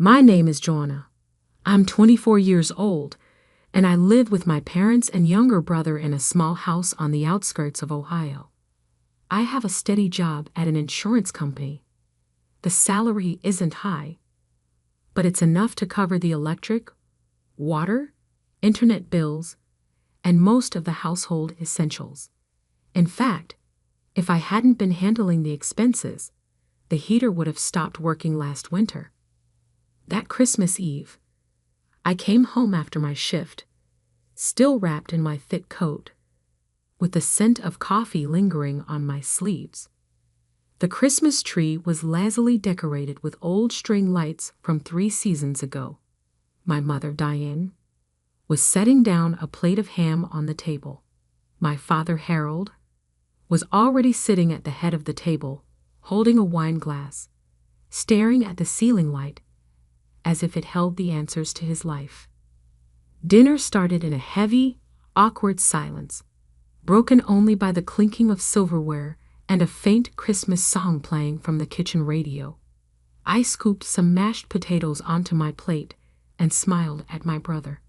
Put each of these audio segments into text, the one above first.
My name is Joanna. I'm 24 years old, and I live with my parents and younger brother in a small house on the outskirts of Ohio. I have a steady job at an insurance company. The salary isn't high, but it's enough to cover the electric, water, internet bills, and most of the household essentials. In fact, if I hadn't been handling the expenses, the heater would have stopped working last winter. That Christmas Eve, I came home after my shift, still wrapped in my thick coat, with the scent of coffee lingering on my sleeves. The Christmas tree was lazily decorated with old string lights from 3 seasons ago. My mother, Diane, was setting down a plate of ham on the table. My father, Harold, was already sitting at the head of the table, holding a wine glass, staring at the ceiling light as if it held the answers to his life. Dinner started in a heavy, awkward silence, broken only by the clinking of silverware and a faint Christmas song playing from the kitchen radio. I scooped some mashed potatoes onto my plate and smiled at my brother.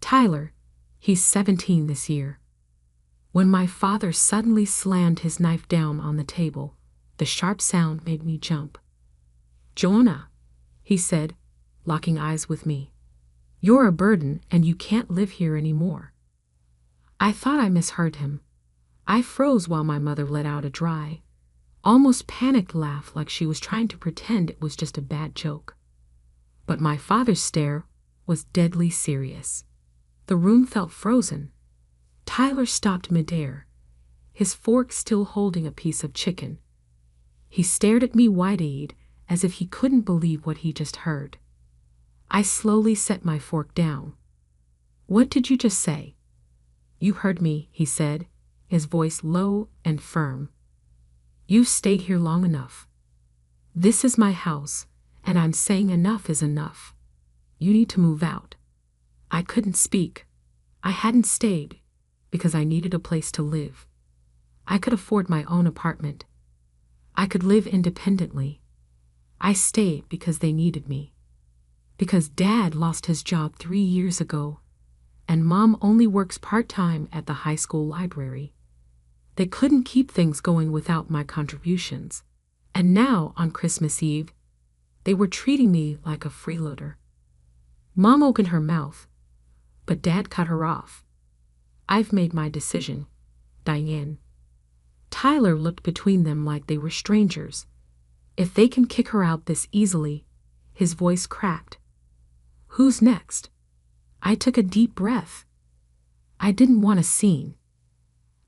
Tyler, he's 17 this year. When my father suddenly slammed his knife down on the table, the sharp sound made me jump. "Joanna," he said, locking eyes with me. "You're a burden and you can't live here anymore." I thought I misheard him. I froze while my mother let out a dry, almost panicked laugh like she was trying to pretend it was just a bad joke. But my father's stare was deadly serious. The room felt frozen. Tyler stopped midair, his fork still holding a piece of chicken. He stared at me wide-eyed as if he couldn't believe what he just heard. I slowly set my fork down. "What did you just say?" "You heard me," he said, his voice low and firm. "You've stayed here long enough. This is my house, and I'm saying enough is enough. You need to move out." I couldn't speak. I hadn't stayed because I needed a place to live. I could afford my own apartment. I could live independently. I stayed because they needed me. Because Dad lost his job 3 years ago, and Mom only works part-time at the high school library. They couldn't keep things going without my contributions. And now, on Christmas Eve, they were treating me like a freeloader. Mom opened her mouth, but Dad cut her off. "I've made my decision, Diane." Tyler looked between them like they were strangers. "If they can kick her out this easily," his voice cracked. "Who's next?" I took a deep breath. I didn't want a scene.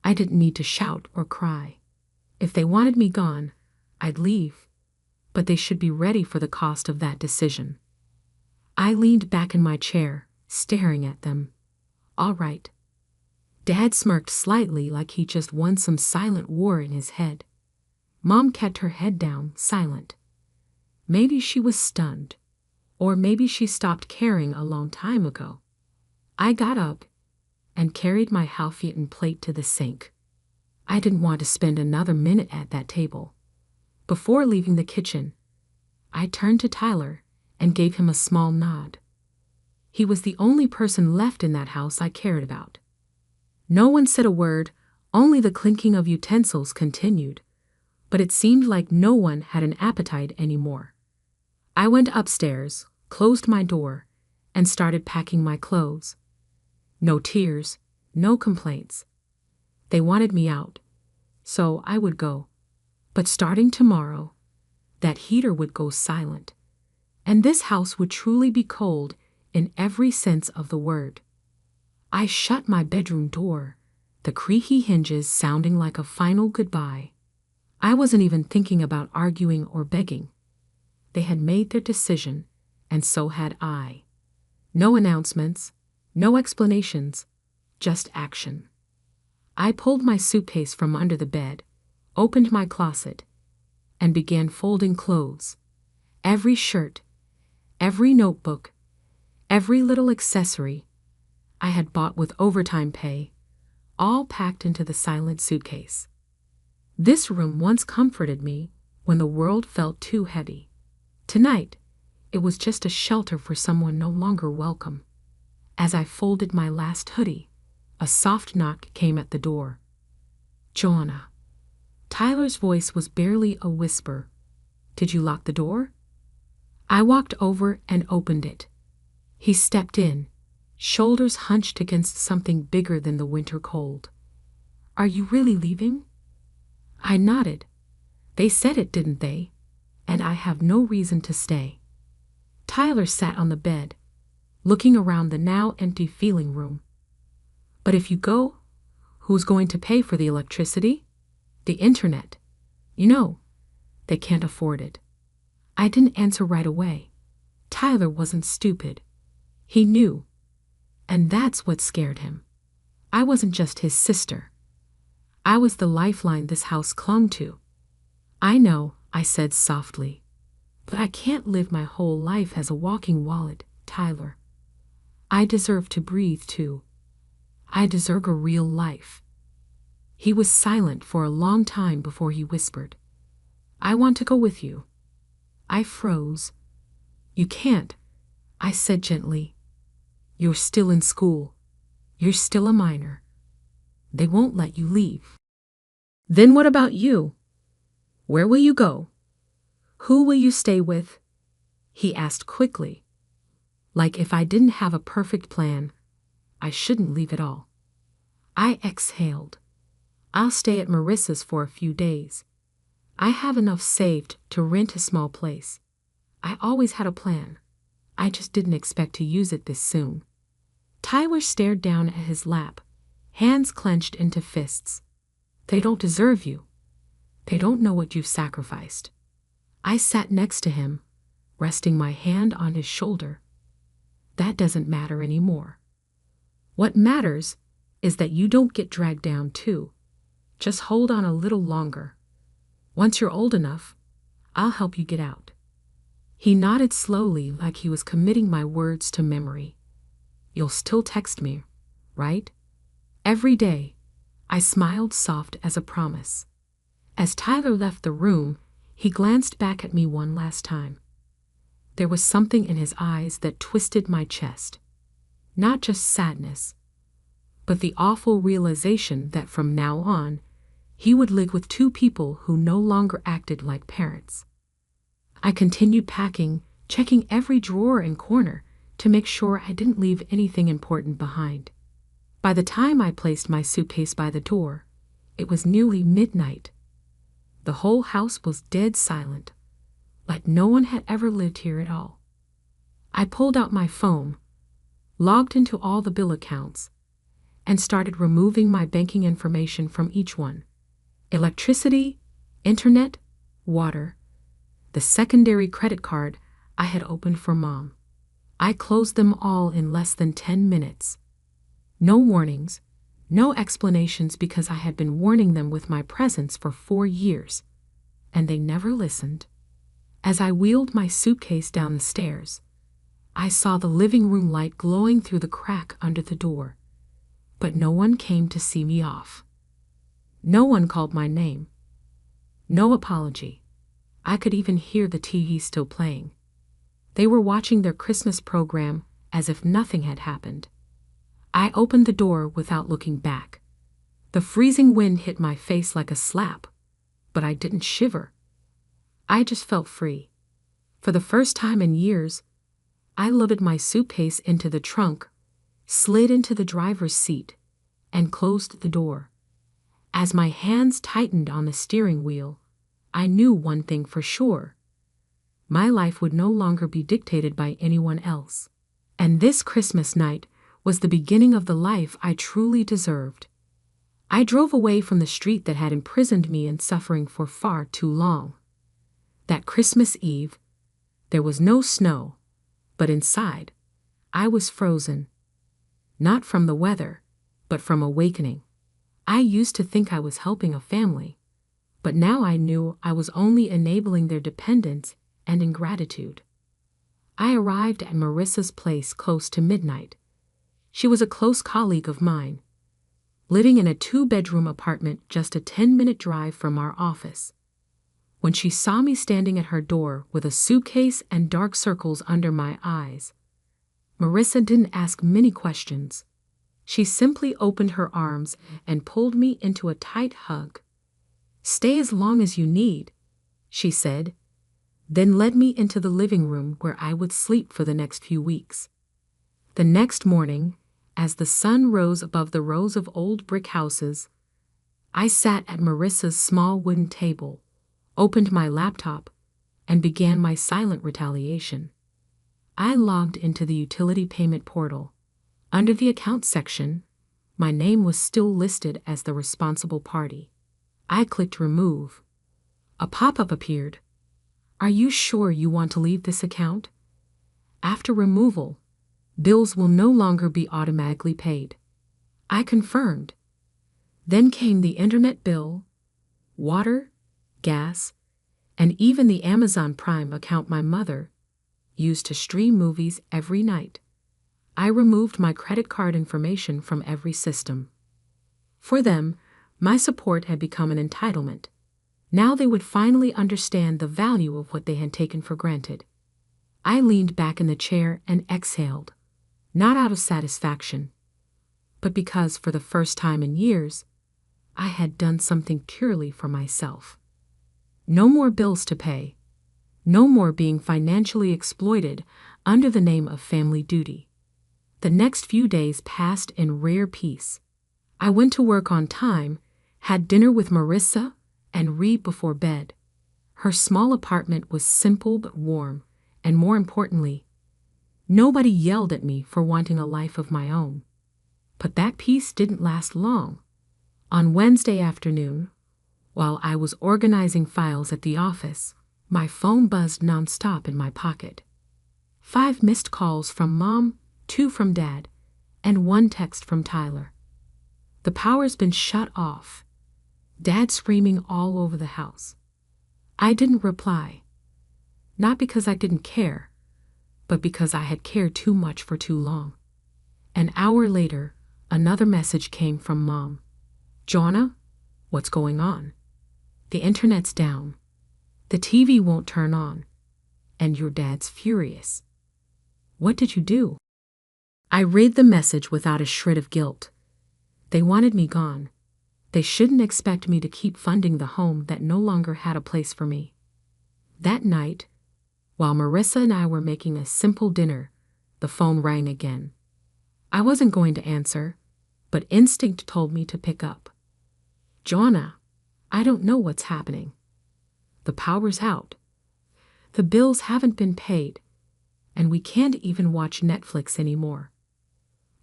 I didn't need to shout or cry. If they wanted me gone, I'd leave, but they should be ready for the cost of that decision. I leaned back in my chair, staring at them. "All right." Dad smirked slightly like he just won some silent war in his head. Mom kept her head down, silent. Maybe she was stunned, or maybe she stopped caring a long time ago. I got up and carried my half-eaten plate to the sink. I didn't want to spend another minute at that table. Before leaving the kitchen, I turned to Tyler and gave him a small nod. He was the only person left in that house I cared about. No one said a word, only the clinking of utensils continued, but it seemed like no one had an appetite anymore. I went upstairs, closed my door, and started packing my clothes. No tears, no complaints. They wanted me out, so I would go. But starting tomorrow, that heater would go silent, and this house would truly be cold in every sense of the word. I shut my bedroom door, the creaky hinges sounding like a final goodbye. I wasn't even thinking about arguing or begging. They had made their decision, and so had I. No announcements, no explanations, just action. I pulled my suitcase from under the bed, opened my closet, and began folding clothes. Every shirt, every notebook, every little accessory I had bought with overtime pay, all packed into the silent suitcase. This room once comforted me when the world felt too heavy. Tonight, it was just a shelter for someone no longer welcome. As I folded my last hoodie, a soft knock came at the door. "Joanna." Tyler's voice was barely a whisper. "Did you lock the door?" I walked over and opened it. He stepped in, shoulders hunched against something bigger than the winter cold. "Are you really leaving?" I nodded. "They said it, didn't they? And I have no reason to stay." Tyler sat on the bed, looking around the now empty feeling room. "But if you go, who's going to pay for the electricity? The internet? You know, they can't afford it." I didn't answer right away. Tyler wasn't stupid. He knew. And that's what scared him. I wasn't just his sister. I was the lifeline this house clung to. "I know," I said softly, "but I can't live my whole life as a walking wallet, Tyler. I deserve to breathe too. I deserve a real life." He was silent for a long time before he whispered, "I want to go with you." I froze. "You can't," I said gently. "You're still in school. You're still a minor. They won't let you leave." "Then what about you? Where will you go? Who will you stay with?" he asked quickly. Like if I didn't have a perfect plan, I shouldn't leave at all. I exhaled. "I'll stay at Marissa's for a few days. I have enough saved to rent a small place. I always had a plan. I just didn't expect to use it this soon." Tyler stared down at his lap, hands clenched into fists. "They don't deserve you. They don't know what you've sacrificed." I sat next to him, resting my hand on his shoulder. "That doesn't matter anymore. What matters is that you don't get dragged down too. Just hold on a little longer. Once you're old enough, I'll help you get out." He nodded slowly, like he was committing my words to memory. "You'll still text me, right?" "Every day." I smiled, soft as a promise. As Tyler left the room, he glanced back at me one last time. There was something in his eyes that twisted my chest. Not just sadness, but the awful realization that from now on, he would live with two people who no longer acted like parents. I continued packing, checking every drawer and corner to make sure I didn't leave anything important behind. By the time I placed my suitcase by the door, it was nearly midnight. The whole house was dead silent, like no one had ever lived here at all. I pulled out my phone, logged into all the bill accounts, and started removing my banking information from each one. Electricity, internet, water, the secondary credit card I had opened for Mom. I closed them all in less than 10 minutes. No warnings, no explanations, because I had been warning them with my presence for 4 years, and they never listened. As I wheeled my suitcase down the stairs, I saw the living room light glowing through the crack under the door, but no one came to see me off. No one called my name. No apology. I could even hear the TV still playing. They were watching their Christmas program as if nothing had happened. I opened the door without looking back. The freezing wind hit my face like a slap, but I didn't shiver. I just felt free. For the first time in years, I loaded my suitcase into the trunk, slid into the driver's seat, and closed the door. As my hands tightened on the steering wheel, I knew one thing for sure. My life would no longer be dictated by anyone else. And this Christmas night was the beginning of the life I truly deserved. I drove away from the street that had imprisoned me in suffering for far too long. That Christmas Eve, there was no snow, but inside, I was frozen. Not from the weather, but from awakening. I used to think I was helping a family, but now I knew I was only enabling their dependence and ingratitude. I arrived at Marissa's place close to midnight. She was a close colleague of mine, living in a 2-bedroom apartment just a 10-minute drive from our office. When she saw me standing at her door with a suitcase and dark circles under my eyes, Marissa didn't ask many questions. She simply opened her arms and pulled me into a tight hug. "Stay as long as you need," she said, then led me into the living room where I would sleep for the next few weeks. The next morning, as the sun rose above the rows of old brick houses, I sat at Marissa's small wooden table, opened my laptop, and began my silent retaliation. I logged into the utility payment portal. Under the account section, my name was still listed as the responsible party. I clicked remove. A pop-up appeared. "Are you sure you want to leave this account? After removal, bills will no longer be automatically paid." I confirmed. Then came the internet bill, water, gas, and even the Amazon Prime account my mother used to stream movies every night. I removed my credit card information from every system. For them, my support had become an entitlement. Now they would finally understand the value of what they had taken for granted. I leaned back in the chair and exhaled, not out of satisfaction, but because for the first time in years, I had done something purely for myself. No more bills to pay. No more being financially exploited under the name of family duty. The next few days passed in rare peace. I went to work on time, had dinner with Marissa, and read before bed. Her small apartment was simple but warm, and more importantly, nobody yelled at me for wanting a life of my own. But that peace didn't last long. On Wednesday afternoon, while I was organizing files at the office, my phone buzzed nonstop in my pocket. 5 missed calls from Mom, 2 from Dad, and 1 text from Tyler. The power's been shut off. Dad screaming all over the house. I didn't reply. Not because I didn't care, but because I had cared too much for too long. An hour later, another message came from Mom. "Joanna, what's going on? The internet's down. The TV won't turn on. And your dad's furious. What did you do?" I read the message without a shred of guilt. They wanted me gone. They shouldn't expect me to keep funding the home that no longer had a place for me. That night, while Marissa and I were making a simple dinner, the phone rang again. I wasn't going to answer, but instinct told me to pick up. "Joanna, I don't know what's happening. The power's out. The bills haven't been paid, and we can't even watch Netflix anymore."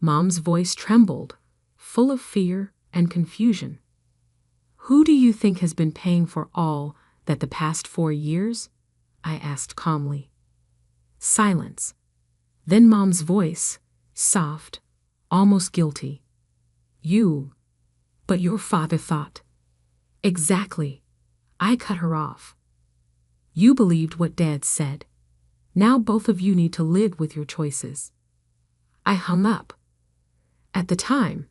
Mom's voice trembled, full of fear and confusion. "Who do you think has been paying for all that the past 4 years?" I asked calmly. Silence. Then Mom's voice, soft, almost guilty. "You. But your father thought." "Exactly." I cut her off. "You believed what Dad said. Now both of you need to live with your choices." I hung up. At the time,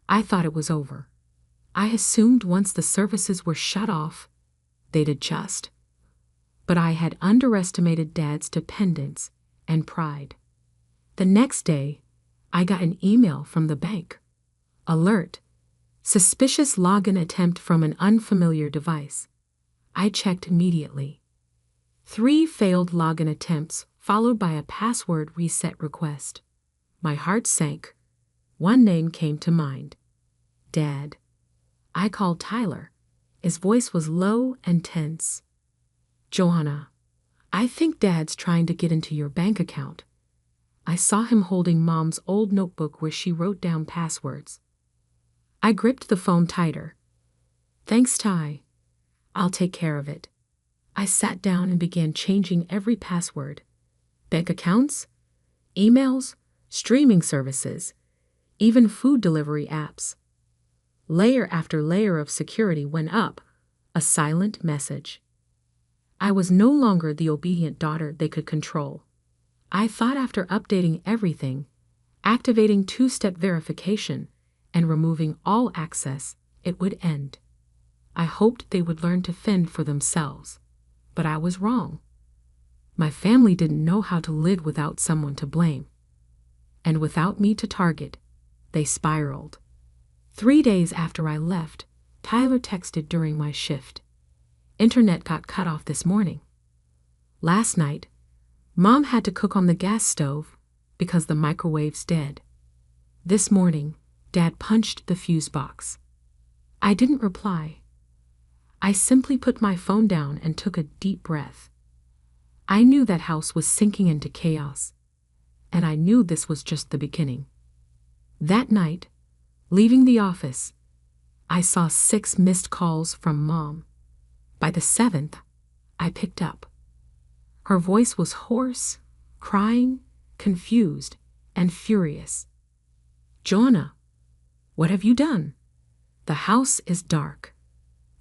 I thought it was over. I assumed once the services were shut off, they'd adjust. But I had underestimated Dad's dependence and pride. The next day, I got an email from the bank. Alert. Suspicious login attempt from an unfamiliar device. I checked immediately. 3 failed login attempts followed by a password reset request. My heart sank. One name came to mind. Dad. I called Tyler. His voice was low and tense. "Joanna, I think Dad's trying to get into your bank account." I saw him holding Mom's old notebook where she wrote down passwords. I gripped the phone tighter. "Thanks, Ty. I'll take care of it." I sat down and began changing every password. Bank accounts, emails, streaming services, even food delivery apps. Layer after layer of security went up, a silent message. I was no longer the obedient daughter they could control. I thought after updating everything, activating 2-step verification, and removing all access, it would end. I hoped they would learn to fend for themselves. but I was wrong. My family didn't know how to live without someone to blame. And without me to target, they spiraled. 3 days after I left, Tyler texted during my shift. Internet got cut off this morning. Last night, Mom had to cook on the gas stove because the microwave's dead. This morning, Dad punched the fuse box. I didn't reply. I simply put my phone down and took a deep breath. I knew that house was sinking into chaos, and I knew this was just the beginning. That night, leaving the office, I saw 6 missed calls from Mom. By the 7th, I picked up. Her voice was hoarse, crying, confused, and furious. "Joanna, what have you done? The house is dark.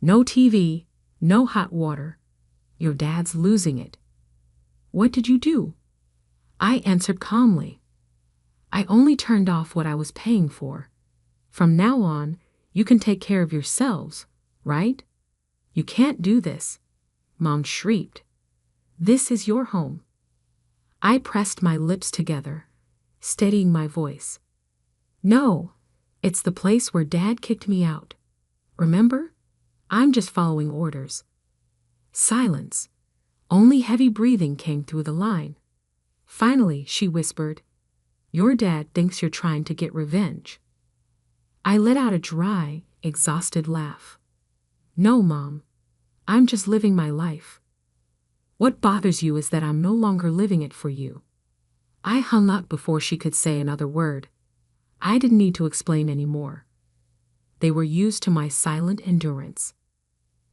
No TV, no hot water. Your dad's losing it. What did you do?" I answered calmly. "I only turned off what I was paying for. From now on, you can take care of yourselves, right? You can't do this," Mom shrieked. "This is your home." I pressed my lips together, steadying my voice. "No, it's the place where Dad kicked me out. Remember? I'm just following orders." Silence. Only heavy breathing came through the line. Finally, she whispered, "Your dad thinks you're trying to get revenge." I let out a dry, exhausted laugh. "No, Mom. I'm just living my life. What bothers you is that I'm no longer living it for you." I hung up before she could say another word. I didn't need to explain any more. They were used to my silent endurance.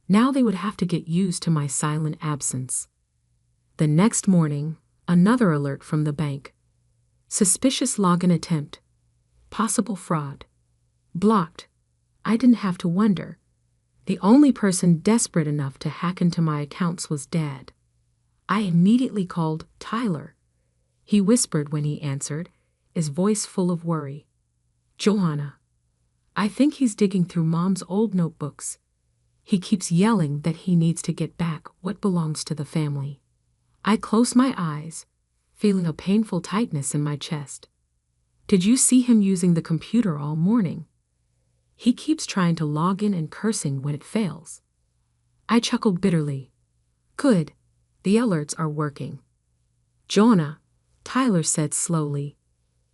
Now they would have to get used to my silent absence. The next morning, another alert from the bank. Suspicious login attempt. Possible fraud. Blocked. I didn't have to wonder. The only person desperate enough to hack into my accounts was Dad. I immediately called Tyler. He whispered when he answered, his voice full of worry. "Joanna, I think he's digging through Mom's old notebooks. He keeps yelling that he needs to get back what belongs to the family." I closed my eyes, feeling a painful tightness in my chest. "Did you see him using the computer all morning? He keeps trying to log in and cursing when it fails." I chuckled bitterly. "Good, the alerts are working." "Joanna," Tyler said slowly,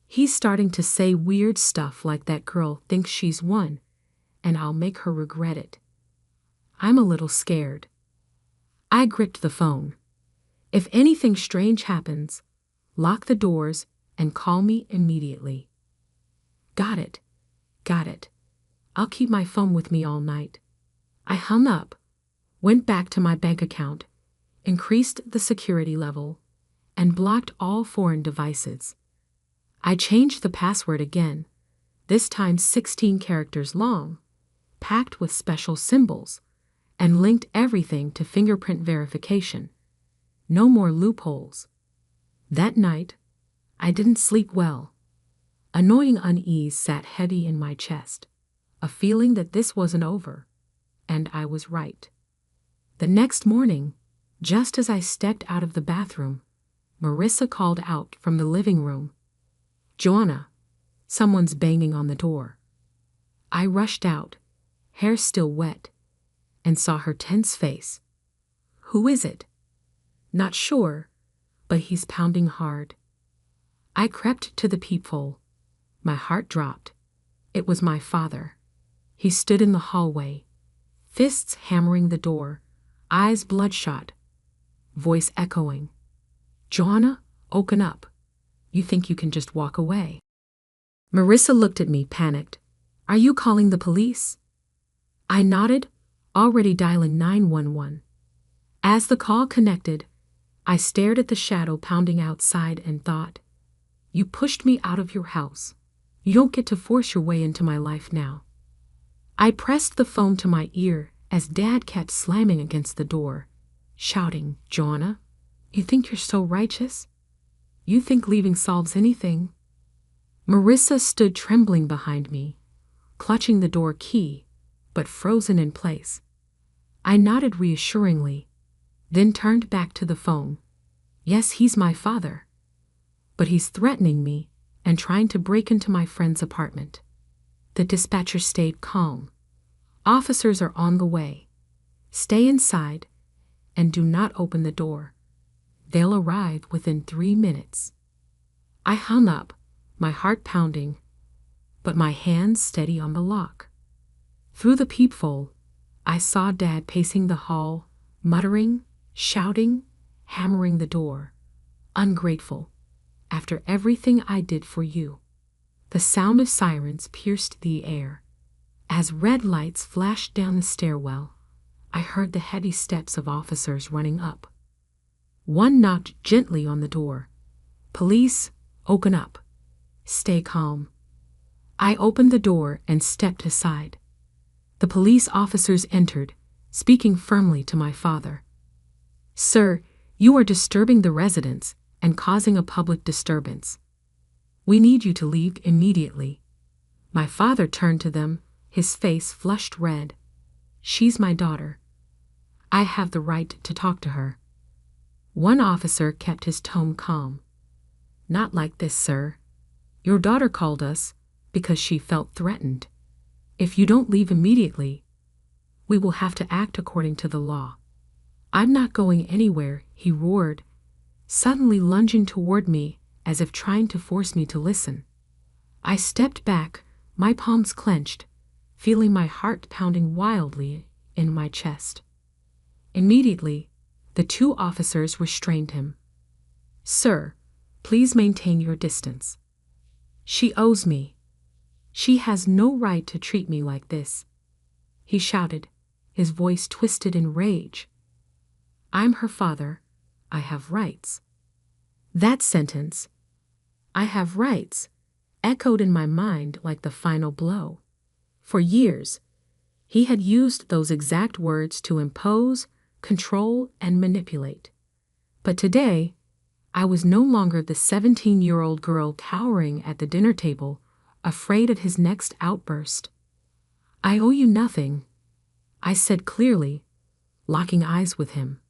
"he's starting to say weird stuff like that girl thinks she's won, and I'll make her regret it." I'm a little scared. I gripped the phone. "If anything strange happens, lock the doors and call me immediately." Got it. I'll keep my phone with me all night." I hung up, went back to my bank account, increased the security level, and blocked all foreign devices. I changed the password again, this time 16 characters long, packed with special symbols, and linked everything to fingerprint verification. No more loopholes. That night, I didn't sleep well. Annoying unease sat heavy in my chest, a feeling that this wasn't over, and I was right. The next morning, just as I stepped out of the bathroom, Marissa called out from the living room, "Joanna, someone's banging on the door." I rushed out, hair still wet, and saw her tense face. "Who is it?" "Not sure, but he's pounding hard." I crept to the peephole. My heart dropped. It was my father. He stood in the hallway, fists hammering the door, eyes bloodshot, voice echoing, "Joanna, open up. You think you can just walk away?" Marissa looked at me, panicked. "Are you calling the police?" I nodded, already dialing 911. As the call connected, I stared at the shadow pounding outside and thought, "You pushed me out of your house. You don't get to force your way into my life now." I pressed the phone to my ear as Dad kept slamming against the door, shouting, "Joanna, you think you're so righteous? You think leaving solves anything?" Marissa stood trembling behind me, clutching the door key, but frozen in place. I nodded reassuringly. then turned back to the phone. Yes, he's my father. But he's threatening me and trying to break into my friend's apartment. The dispatcher stayed calm. Officers are on the way. Stay inside and do not open the door. They'll arrive within 3 minutes. I hung up, my heart pounding, but my hands steady on the lock. Through the peephole, I saw Dad pacing the hall, muttering, shouting, hammering the door. Ungrateful. After everything I did for you. The sound of sirens pierced the air. As red lights flashed down the stairwell, I heard the heavy steps of officers running up. One knocked gently on the door. Police, open up. Stay calm. I opened the door and stepped aside. The police officers entered, speaking firmly to my father. Sir, you are disturbing the residents and causing a public disturbance. We need you to leave immediately. My father turned to them, his face flushed red. She's my daughter. I have the right to talk to her. One officer kept his tone calm. Not like this, sir. Your daughter called us because she felt threatened. If you don't leave immediately, we will have to act according to the law. I'm not going anywhere, he roared, suddenly lunging toward me as if trying to force me to listen. I stepped back, my palms clenched, feeling my heart pounding wildly in my chest. Immediately, the 2 officers restrained him. Sir, please maintain your distance. She owes me. She has no right to treat me like this. He shouted, his voice twisted in rage. I'm her father. I have rights. That sentence, I have rights, echoed in my mind like the final blow. For years, he had used those exact words to impose, control, and manipulate. But today, I was no longer the 17-year-old girl cowering at the dinner table, afraid of his next outburst. I owe you nothing, I said clearly, locking eyes with him.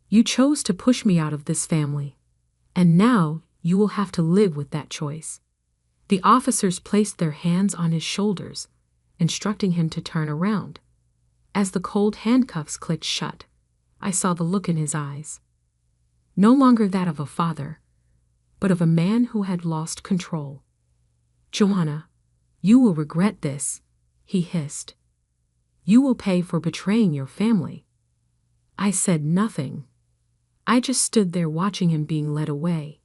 You chose to push me out of this family, and now you will have to live with that choice. The officers placed their hands on his shoulders, instructing him to turn around. As the cold handcuffs clicked shut, I saw the look in his eyes. No longer that of a father, but of a man who had lost control. Joanna, you will regret this, he hissed. You will pay for betraying your family. I said nothing. I just stood there watching him being led away,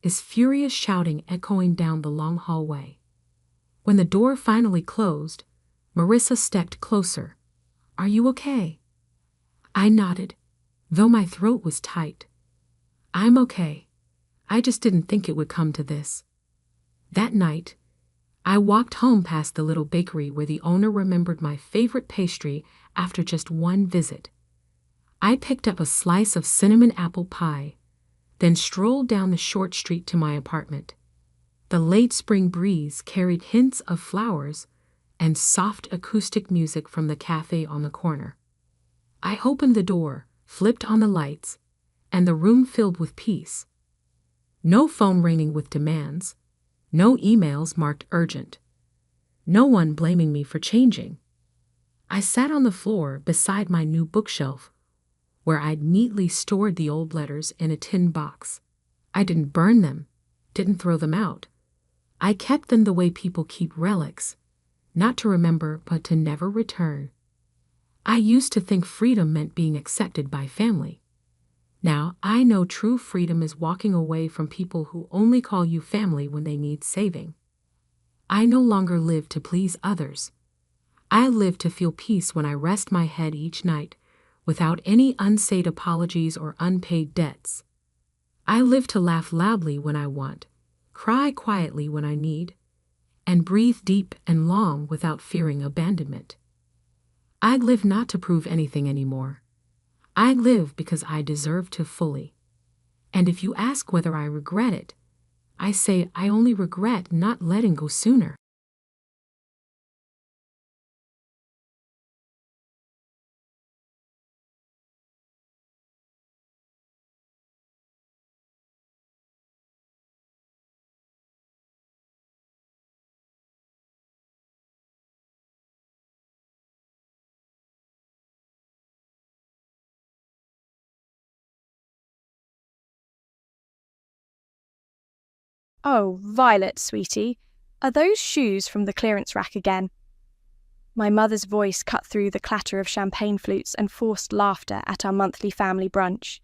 his furious shouting echoing down the long hallway. When the door finally closed, Marissa stepped closer. Are you okay? I nodded, though my throat was tight. I'm okay. I just didn't think it would come to this. That night, I walked home past the little bakery where the owner remembered my favorite pastry after just one visit. I picked up a slice of cinnamon apple pie, then strolled down the short street to my apartment. The late spring breeze carried hints of flowers and soft acoustic music from the cafe on the corner. I opened the door, flipped on the lights, and the room filled with peace. No phone ringing with demands, no emails marked urgent, no one blaming me for changing. I sat on the floor beside my new bookshelf, where I'd neatly stored the old letters in a tin box. I didn't burn them, didn't throw them out. I kept them the way people keep relics, not to remember but to never return. I used to think freedom meant being accepted by family. Now I know true freedom is walking away from people who only call you family when they need saving. I no longer live to please others. I live to feel peace when I rest my head each night, without any unsaid apologies or unpaid debts. I live to laugh loudly when I want, cry quietly when I need, and breathe deep and long without fearing abandonment. I live not to prove anything anymore. I live because I deserve to fully. And if you ask whether I regret it, I say I only regret not letting go sooner. "Oh, Violet, sweetie, are those shoes from the clearance rack again?" My mother's voice cut through the clatter of champagne flutes and forced laughter at our monthly family brunch.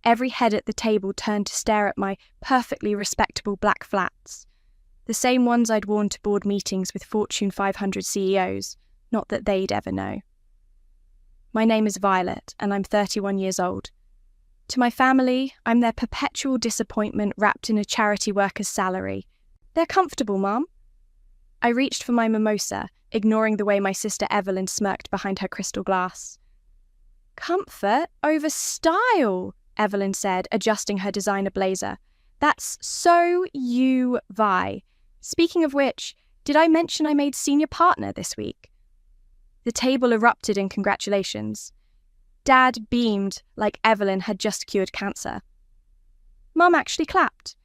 Every head at the table turned to stare at my perfectly respectable black flats, the same ones I'd worn to board meetings with Fortune 500 CEOs, not that they'd ever know. My name is Violet, and I'm 31 years old. To my family, I'm their perpetual disappointment wrapped in a charity worker's salary. They're comfortable, Mum. I reached for my mimosa, ignoring the way my sister Evelyn smirked behind her crystal glass. "Comfort over style," Evelyn said, adjusting her designer blazer. "That's so you, Vi. Speaking of which, did I mention I made senior partner this week?" The table erupted in congratulations. Dad beamed like Evelyn had just cured cancer. Mum actually clapped.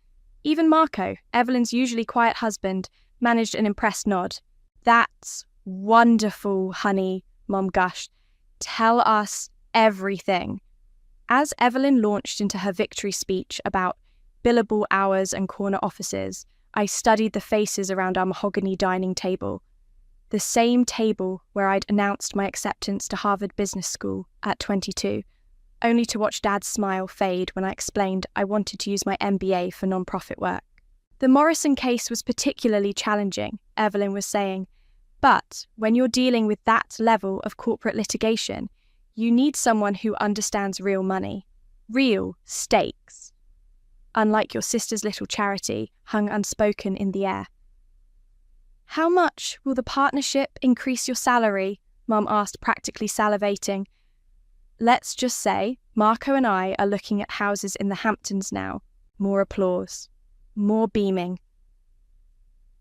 Even Marco, Evelyn's usually quiet husband, managed an impressed nod. "That's wonderful, honey," Mum gushed. "Tell us everything." As Evelyn launched into her victory speech about billable hours and corner offices, I studied the faces around our mahogany dining table. The same table where I'd announced my acceptance to Harvard Business School at 22, only to watch Dad's smile fade when I explained I wanted to use my MBA for non-profit work. The Morrison case was particularly challenging, Evelyn was saying, but when you're dealing with that level of corporate litigation, you need someone who understands real money, real stakes. Unlike your sister's little charity, hung unspoken in the air. "How much will the partnership increase your salary?" Mum asked, practically salivating. "Let's just say Marco and I are looking at houses in the Hamptons now." More applause. More beaming.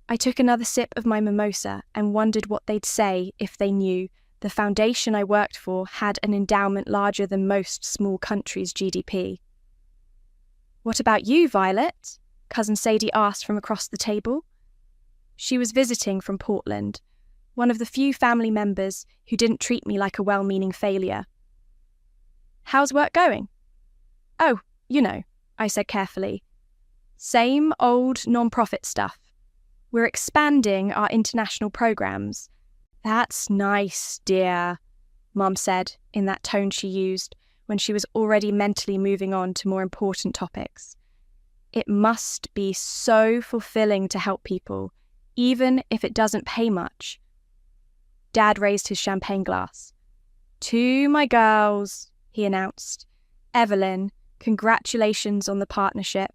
I took another sip of my mimosa and wondered what they'd say if they knew the foundation I worked for had an endowment larger than most small countries' GDP. "What about you, Violet?" Cousin Sadie asked from across the table. She was visiting from Portland, one of the few family members who didn't treat me like a well-meaning failure. "How's work going?" "Oh, you know," I said carefully. "Same old non-profit stuff. We're expanding our international programs." "That's nice, dear," Mum said in that tone she used when she was already mentally moving on to more important topics. "It must be so fulfilling to help people, even if it doesn't pay much." Dad raised his champagne glass. "To my girls," he announced. "Evelyn, congratulations on the partnership.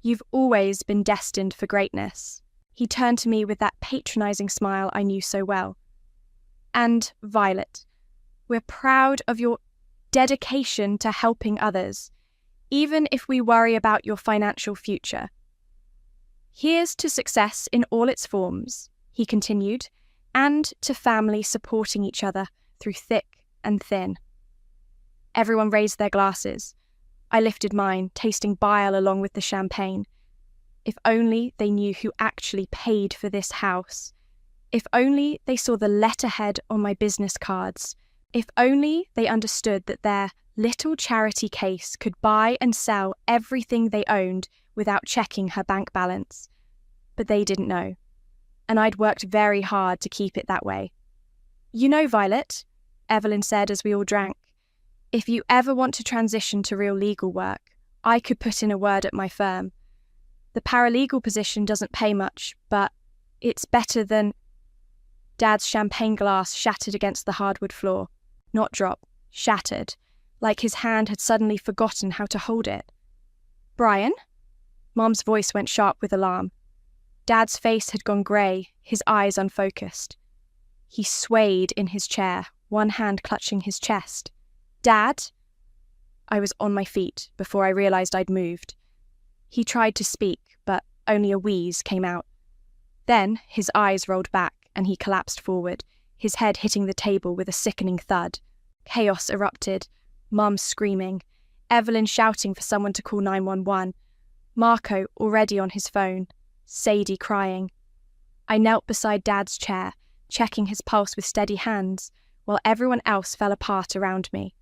You've always been destined for greatness." He turned to me with that patronizing smile I knew so well. "And Violet, we're proud of your dedication to helping others, even if we worry about your financial future. Here's to success in all its forms," he continued, "and to family supporting each other through thick and thin." Everyone raised their glasses. I lifted mine, tasting bile along with the champagne. If only they knew who actually paid for this house. If only they saw the letterhead on my business cards. If only they understood that their little charity case could buy and sell everything they owned without checking her bank balance. But they didn't know. And I'd worked very hard to keep it that way. "You know, Violet," Evelyn said as we all drank, "if you ever want to transition to real legal work, I could put in a word at my firm. The paralegal position doesn't pay much, but it's better than..." Dad's champagne glass shattered against the hardwood floor. Not drop, shattered, like his hand had suddenly forgotten how to hold it. "Brian?" Mom's voice went sharp with alarm. Dad's face had gone grey, his eyes unfocused. He swayed in his chair, one hand clutching his chest. "Dad?" I was on my feet before I realised I'd moved. He tried to speak, but only a wheeze came out. Then his eyes rolled back and he collapsed forward, his head hitting the table with a sickening thud. Chaos erupted, Mum screaming, Evelyn shouting for someone to call 911, Marco already on his phone, Sadie crying. I knelt beside Dad's chair, checking his pulse with steady hands, while everyone else fell apart around me.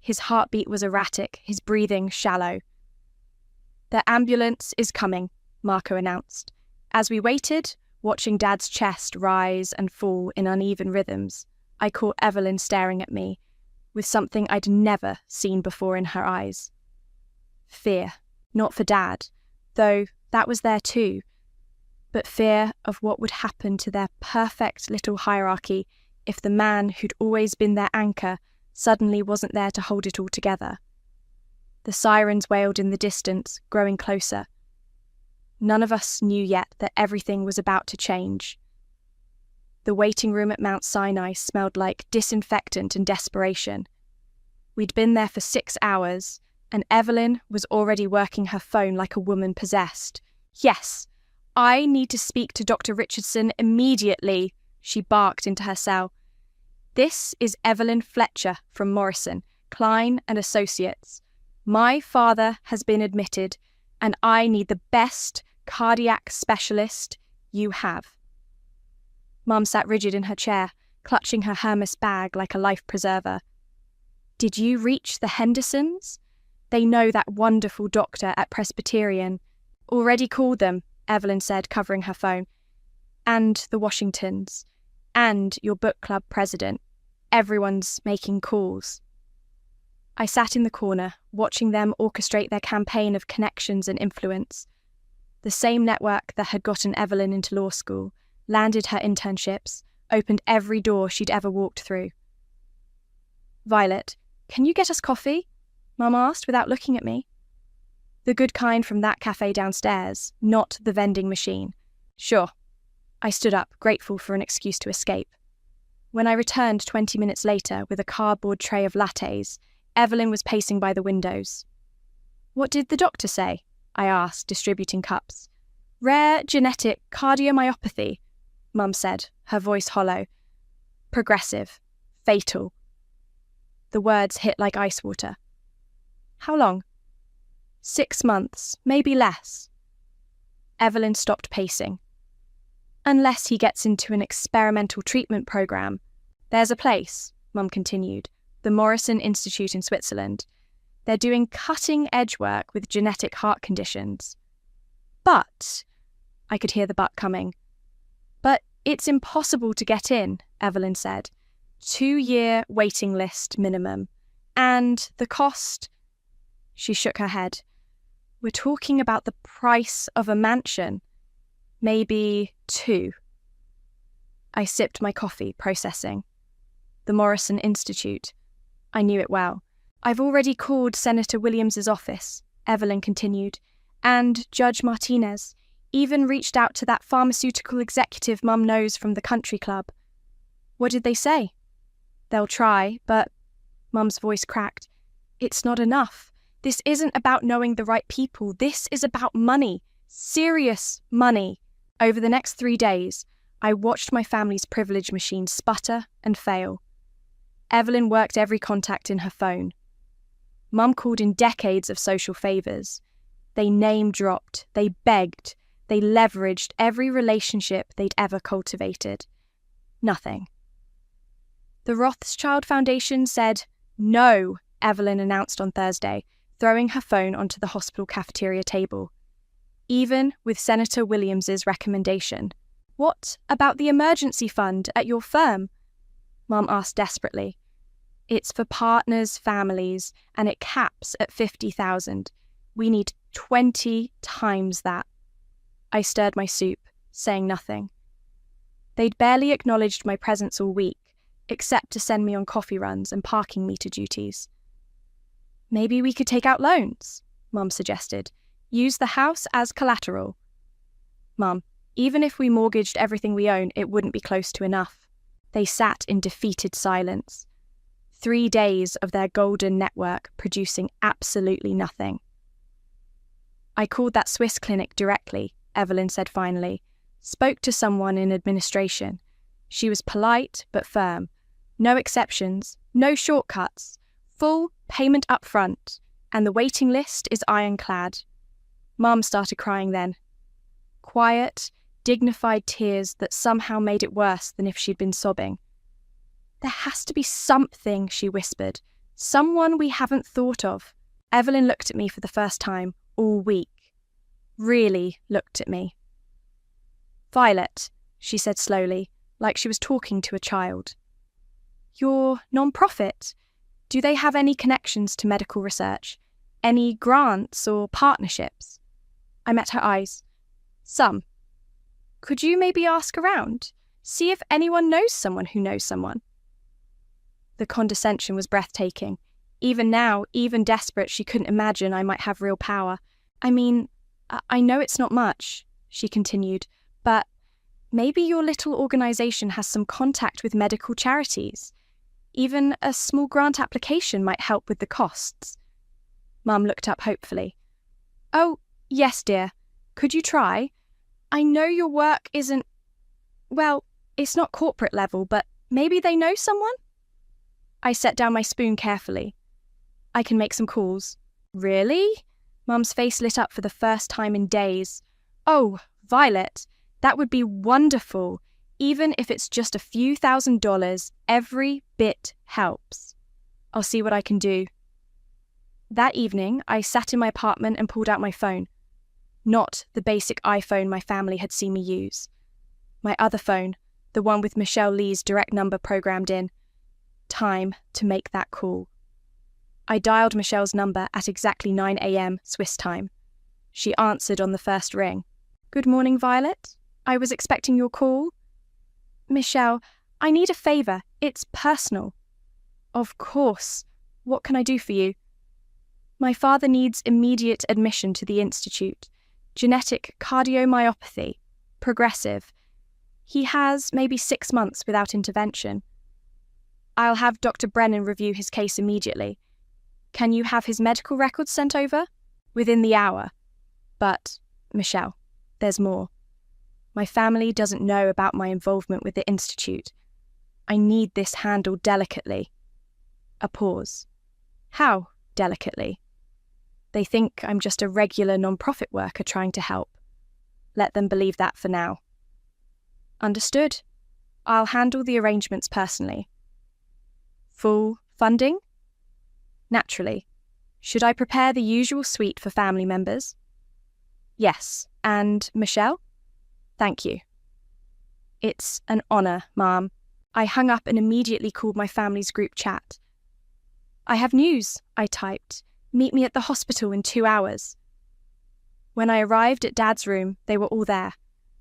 His heartbeat was erratic, his breathing shallow. "The ambulance is coming," Marco announced. As we waited, watching Dad's chest rise and fall in uneven rhythms, I caught Evelyn staring at me, with something I'd never seen before in her eyes. Fear, not for Dad, though that was there too, but fear of what would happen to their perfect little hierarchy if the man who'd always been their anchor suddenly wasn't there to hold it all together. The sirens wailed in the distance, growing closer. None of us knew yet that everything was about to change. The waiting room at Mount Sinai smelled like disinfectant and desperation. We'd been there for 6 hours, and Evelyn was already working her phone like a woman possessed. "Yes, I need to speak to Dr. Richardson immediately," she barked into her cell. "This is Evelyn Fletcher from Morrison, Klein and Associates. My father has been admitted, and I need the best cardiac specialist you have." Mum sat rigid in her chair, clutching her Hermes bag like a life preserver. "Did you reach the Hendersons? They know that wonderful doctor at Presbyterian." "Already called them," Evelyn said, covering her phone. "And the Washingtons. And your book club president. Everyone's making calls." I sat in the corner, watching them orchestrate their campaign of connections and influence. The same network that had gotten Evelyn into law school, landed her internships, opened every door she'd ever walked through. "Violet, can you get us coffee?" Mum asked without looking at me. "The good kind from that cafe downstairs, not the vending machine." "Sure." I stood up, grateful for an excuse to escape. When I returned 20 minutes later with a cardboard tray of lattes, Evelyn was pacing by the windows. "What did the doctor say?" I asked, distributing cups. "Rare genetic cardiomyopathy," Mum said, her voice hollow. "Progressive. Fatal." The words hit like ice water. "How long?" 6 months, maybe less." Evelyn stopped pacing. "Unless he gets into an experimental treatment program. There's a place," Mum continued, the Morrison Institute in Switzerland. "They're doing cutting-edge work with genetic heart conditions." "But," I could hear the but coming. "But it's impossible to get in," Evelyn said. 2-year waiting list minimum. "And the cost..." She shook her head. "We're talking about the price of a mansion. Maybe 2. I sipped my coffee, processing. The Morrison Institute. I knew it well. "I've already called Senator Williams's office," Evelyn continued, "and Judge Martinez. Even reached out to that pharmaceutical executive Mum knows from the country club." "What did they say?" "They'll try, but..." Mum's voice cracked. "It's not enough. This isn't about knowing the right people. This is about money. Serious money." Over the next 3 days, I watched my family's privilege machine sputter and fail. Evelyn worked every contact in her phone. Mum called in decades of social favours. They name-dropped, they begged, they leveraged every relationship they'd ever cultivated. Nothing. The Rothschild Foundation said, "No," Evelyn announced on Thursday, throwing her phone onto the hospital cafeteria table. "Even with Senator Williams's recommendation." "What about the emergency fund at your firm?" Mum asked desperately. "It's for partners' families, and it caps at 50,000. We need 20 times that." I stirred my soup, saying nothing. They'd barely acknowledged my presence all week, except to send me on coffee runs and parking meter duties. "Maybe we could take out loans," Mum suggested. "Use the house as collateral." "Mum, even if we mortgaged everything we own, it wouldn't be close to enough." They sat in defeated silence. 3 days of their golden network producing absolutely nothing. "I called that Swiss clinic directly," Evelyn said finally. "Spoke to someone in administration. She was polite but firm. No exceptions, no shortcuts. Full payment up front, and the waiting list is ironclad." Mum started crying then. Quiet, dignified tears that somehow made it worse than if she'd been sobbing. "There has to be something," she whispered. "Someone we haven't thought of." Evelyn looked at me for the first time all week. really looked at me. "Violet," she said slowly, like she was talking to a child. "Your non-profit, do they have any connections to medical research? Any grants or partnerships?" I met her eyes. "Some. Could you maybe ask around? See if anyone knows someone who knows someone?" The condescension was breathtaking. Even now, even desperate, she couldn't imagine I might have real power. "I mean, I know it's not much," she continued, "but maybe your little organisation has some contact with medical charities. Even a small grant application might help with the costs." Mum looked up hopefully. "Oh, yes, dear. Could you try? I know your work isn't... well, it's not corporate level, but maybe they know someone?" I set down my spoon carefully. "I can make some calls." "Really?" Mum's face lit up for the first time in days. "Oh, Violet, that would be wonderful. Even if it's just a few $1,000s, every bit helps. I'll see what I can do." That evening, I sat in my apartment and pulled out my phone. Not the basic iPhone my family had seen me use. My other phone, the one with Michelle Lee's direct number programmed in. Time to make that call. I dialed Michelle's number at exactly 9 a.m. Swiss time. She answered on the first ring. "Good morning, Violet. I was expecting your call." "Michelle, I need a favour. It's personal." "Of course. What can I do for you?" "My father needs immediate admission to the institute. Genetic cardiomyopathy. Progressive. He has maybe 6 months without intervention. I'll have Dr. Brennan review his case immediately. Can you have his medical records sent over?" "Within the hour. But, Michelle, there's more. My family doesn't know about my involvement with the institute. I need this handled delicately." A pause. "How delicately?" "They think I'm just a regular non-profit worker trying to help. Let them believe that for now." "Understood. I'll handle the arrangements personally." "Full funding?" "Naturally. Should I prepare the usual suite for family members?" "Yes. And Michelle?" "Thank you." "It's an honour, Mom." I hung up and immediately called my family's group chat. "I have news," I typed. "Meet me at the hospital in 2 hours." When I arrived at Dad's room, they were all there.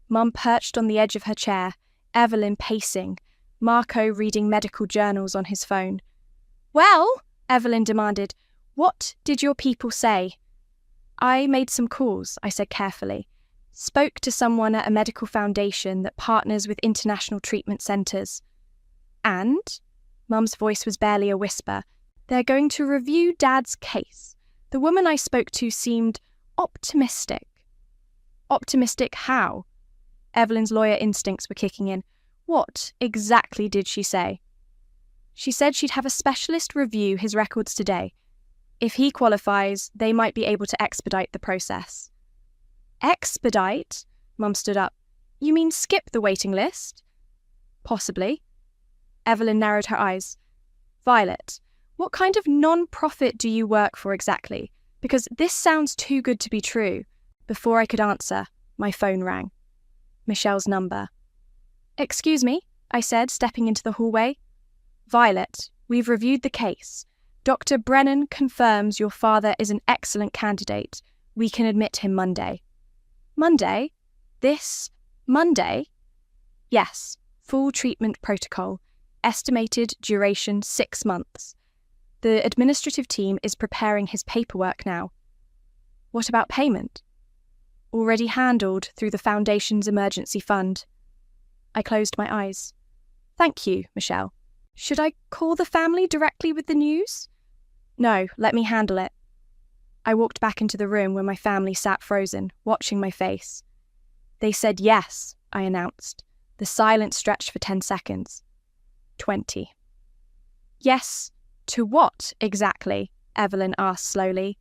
Mum perched on the edge of her chair, Evelyn pacing, Marco reading medical journals on his phone. "Well," Evelyn demanded, "what did your people say?" "I made some calls," I said carefully. "Spoke to someone at a medical foundation that partners with international treatment centres." "And?" Mum's voice was barely a whisper. "They're going to review Dad's case. The woman I spoke to seemed optimistic." "Optimistic how?" Evelyn's lawyer instincts were kicking in. "What exactly did she say?" "She said she'd have a specialist review his records today. If he qualifies, they might be able to expedite the process." "Expedite?" Mum stood up. "You mean skip the waiting list?" "Possibly." Evelyn narrowed her eyes. "Violet, what kind of non-profit do you work for exactly? Because this sounds too good to be true." Before I could answer, my phone rang. Michelle's number. "Excuse me," I said, stepping into the hallway. "Violet, we've reviewed the case. Dr. Brennan confirms your father is an excellent candidate. We can admit him Monday." "Monday? This Monday?" "Yes, full treatment protocol. Estimated duration 6 months. The administrative team is preparing his paperwork now." "What about payment?" "Already handled through the Foundation's emergency fund." I closed my eyes. "Thank you, Michelle. Should I call the family directly with the news?" "No, let me handle it." I walked back into the room where my family sat frozen, watching my face. "They said yes," I announced. The silence stretched for 10 seconds. 20. "Yes, to what exactly?" Evelyn asked slowly.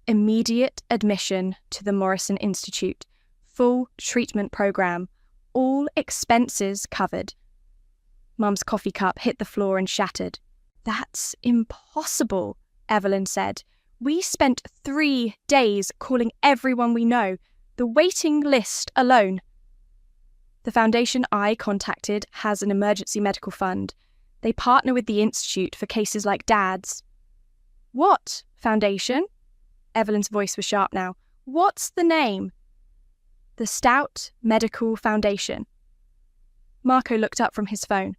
"Immediate admission to the Morrison Institute. Full treatment program. All expenses covered." Mum's coffee cup hit the floor and shattered. "That's impossible," Evelyn said. "We spent 3 days calling everyone we know. The waiting list alone. The foundation I contacted has an emergency medical fund. They partner with the Institute for cases like Dad's. What foundation? Evelyn's voice was sharp now. What's the name? The Stout Medical Foundation. Marco looked up from his phone.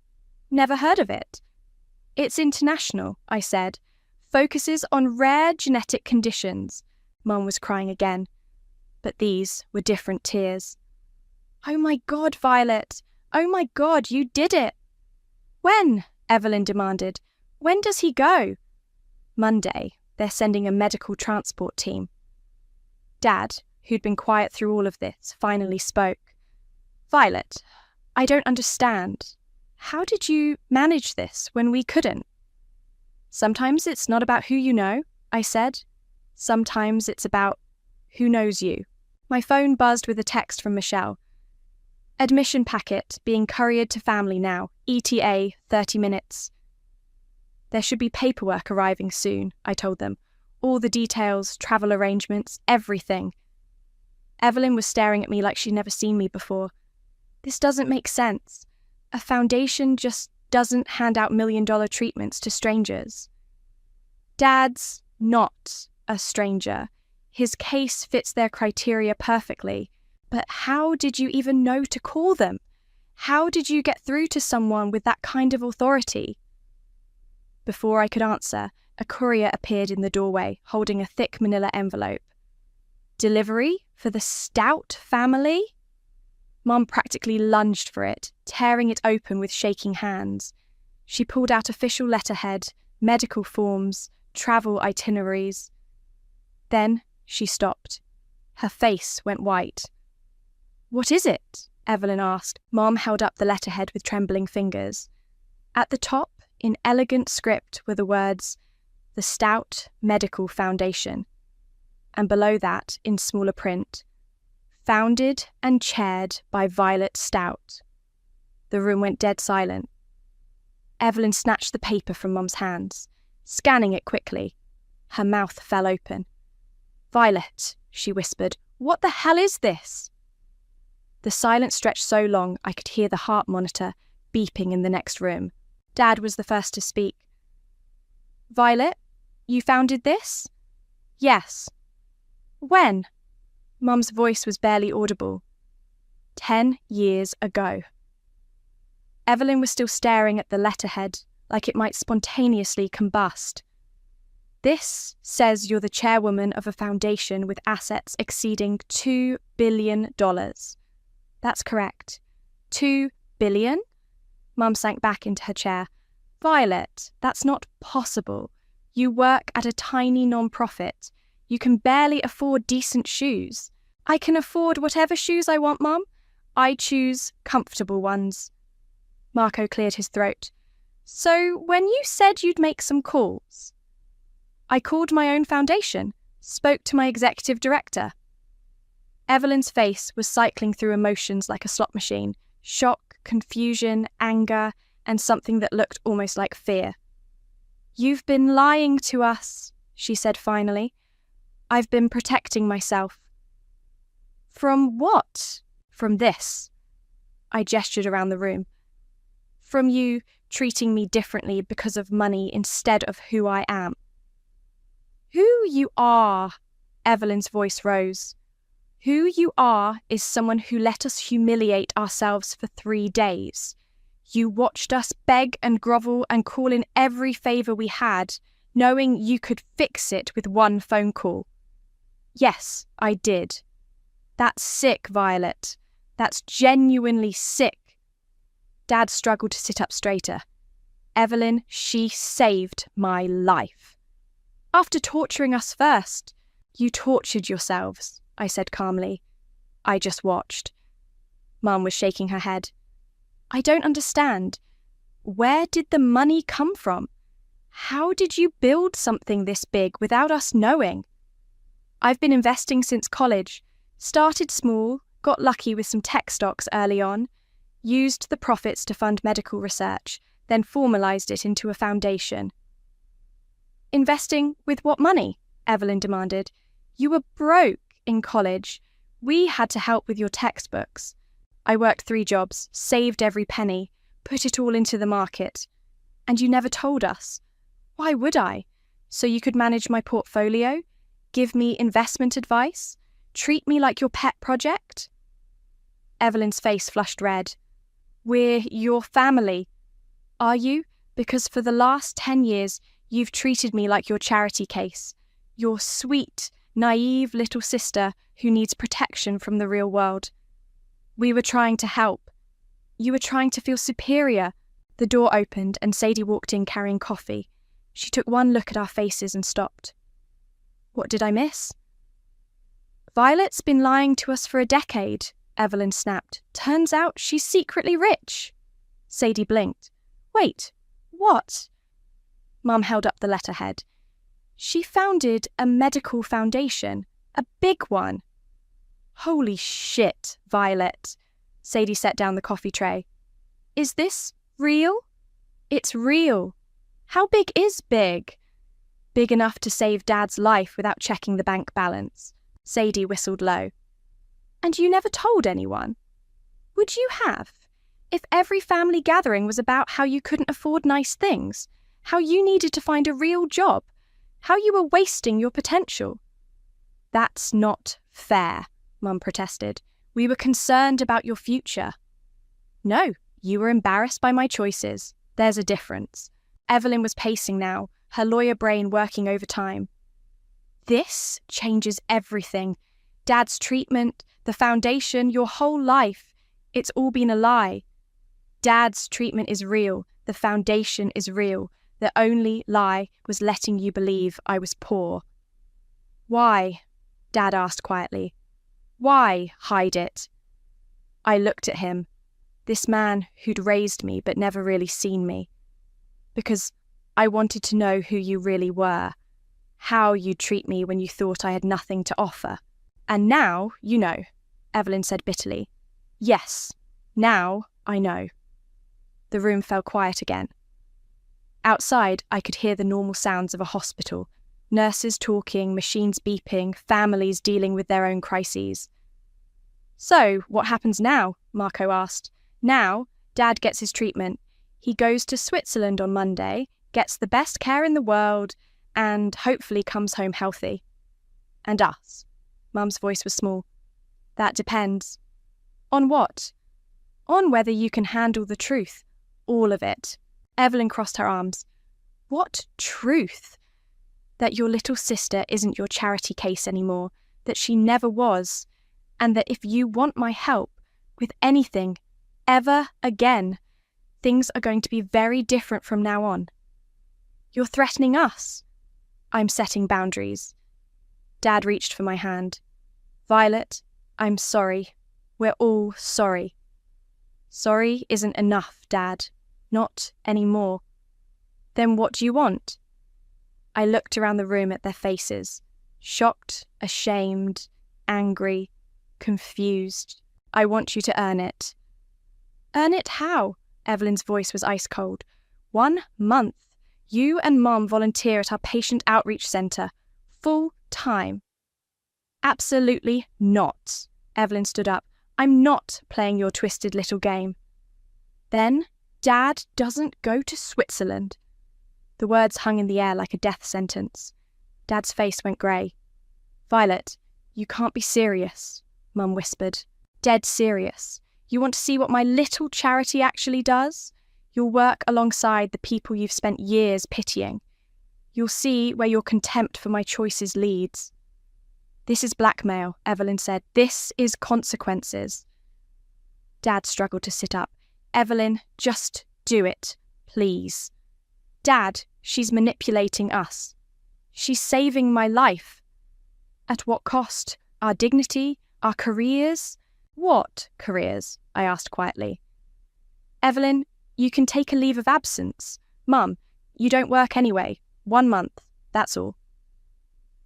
Never heard of it. It's international, I said. Focuses on rare genetic conditions. Mum was crying again. But these were different tears. Oh my God, Violet. Oh my God, you did it. When? Evelyn demanded. When does he go? Monday. They're sending a medical transport team. Dad, who'd been quiet through all of this, finally spoke. Violet, I don't understand. How did you manage this when we couldn't? Sometimes it's not about who you know, I said. Sometimes it's about who knows you. My phone buzzed with a text from Michelle. Admission packet being couriered to family now. ETA 30 minutes. There should be paperwork arriving soon, I told them. All the details, travel arrangements, everything. Evelyn was staring at me like she'd never seen me before. This doesn't make sense. A foundation just doesn't hand out million-dollar treatments to strangers. Dad's not a stranger. His case fits their criteria perfectly. But how did you even know to call them? How did you get through to someone with that kind of authority? Before I could answer, a courier appeared in the doorway, holding a thick manila envelope. Delivery for the Stout family? Mum practically lunged for it, tearing it open with shaking hands. She pulled out official letterhead, medical forms, travel itineraries. Then she stopped. Her face went white. What is it? Evelyn asked. Mom held up the letterhead with trembling fingers. At the top, in elegant script, were the words, The Stout Medical Foundation. And below that, in smaller print, Founded and chaired by Violet Stout. The room went dead silent. Evelyn snatched the paper from Mum's hands, scanning it quickly. Her mouth fell open. Violet, she whispered, what the hell is this? The silence stretched so long I could hear the heart monitor beeping in the next room. Dad was the first to speak. Violet, you founded this? Yes. When? Mum's voice was barely audible. 10 years ago. Evelyn was still staring at the letterhead, like it might spontaneously combust. This says you're the chairwoman of a foundation with assets exceeding $2 billion. That's correct. 2 billion? Mum sank back into her chair. Violet, that's not possible. You work at a tiny non-profit. You can barely afford decent shoes. I can afford whatever shoes I want, Mum. I choose comfortable ones. Marco cleared his throat. So when you said you'd make some calls? I called my own foundation, spoke to my executive director. Evelyn's face was cycling through emotions like a slot machine. Shock, confusion, anger, and something that looked almost like fear. You've been lying to us, she said finally. I've been protecting myself. From what? From this. I gestured around the room. From you treating me differently because of money instead of who I am. Who you are, Evelyn's voice rose. Who you are is someone who let us humiliate ourselves for 3 days. You watched us beg and grovel and call in every favour we had, knowing you could fix it with one phone call. Yes, I did. That's sick, Violet. That's genuinely sick. Dad struggled to sit up straighter. Evelyn, she saved my life. After torturing us first, you tortured yourselves, I said calmly. I just watched. Mum was shaking her head. I don't understand. Where did the money come from? How did you build something this big without us knowing? I've been investing since college. Started small, got lucky with some tech stocks early on, used the profits to fund medical research, then formalised it into a foundation. Investing with what money? Evelyn demanded. You were broke in college. We had to help with your textbooks. I worked 3 jobs, saved every penny, put it all into the market. And you never told us. Why would I? So you could manage my portfolio? Give me investment advice? Treat me like your pet project? Evelyn's face flushed red. We're your family. Are you? Because for the last 10 years, you've treated me like your charity case. Your sweet, naive little sister who needs protection from the real world. We were trying to help. You were trying to feel superior. The door opened and Sadie walked in carrying coffee. She took one look at our faces and stopped. What did I miss? Violet's been lying to us for a decade, Evelyn snapped. Turns out she's secretly rich. Sadie blinked. Wait, what? Mum held up the letterhead. She founded a medical foundation, a big one. Holy shit, Violet. Sadie set down the coffee tray. Is this real? It's real. How big is big? Big enough to save Dad's life without checking the bank balance. Sadie whistled low. And you never told anyone? Would you have? If every family gathering was about how you couldn't afford nice things, how you needed to find a real job, how you were wasting your potential. That's not fair, Mum protested. We were concerned about your future. No, you were embarrassed by my choices. There's a difference. Evelyn was pacing now, her lawyer brain working overtime. This changes everything. Dad's treatment, the foundation, your whole life. It's all been a lie. Dad's treatment is real. The foundation is real. The only lie was letting you believe I was poor. Why? Dad asked quietly. Why hide it? I looked at him, this man who'd raised me but never really seen me. Because I wanted to know who you really were, how you'd treat me when you thought I had nothing to offer. And now you know, Evelyn said bitterly. Yes, now I know. The room fell quiet again. Outside, I could hear the normal sounds of a hospital. Nurses talking, machines beeping, families dealing with their own crises. So, what happens now? Marco asked. Now, Dad gets his treatment. He goes to Switzerland on Monday, gets the best care in the world, and hopefully comes home healthy. And us? Mum's voice was small. That depends. On what? On whether you can handle the truth. All of it. Evelyn crossed her arms. What truth? That your little sister isn't your charity case anymore, that she never was, and that if you want my help with anything, ever again, things are going to be very different from now on. You're threatening us. I'm setting boundaries. Dad reached for my hand. Violet, I'm sorry. We're all sorry. Sorry isn't enough, Dad. Not anymore. Then what do you want? I looked around the room at their faces. Shocked, ashamed, angry, confused. I want you to earn it. Earn it how? Evelyn's voice was ice cold. 1 month. You and Mom volunteer at our patient outreach centre. Full time. Absolutely not. Evelyn stood up. I'm not playing your twisted little game. Then Dad doesn't go to Switzerland. The words hung in the air like a death sentence. Dad's face went grey. Violet, you can't be serious, Mum whispered. Dead serious. You want to see what my little charity actually does? You'll work alongside the people you've spent years pitying. You'll see where your contempt for my choices leads. This is blackmail, Evelyn said. This is consequences. Dad struggled to sit up. Evelyn, just do it, please. Dad, she's manipulating us. She's saving my life. At what cost? Our dignity? Our careers? What careers? I asked quietly. Evelyn, you can take a leave of absence. Mum, you don't work anyway. 1 month, that's all.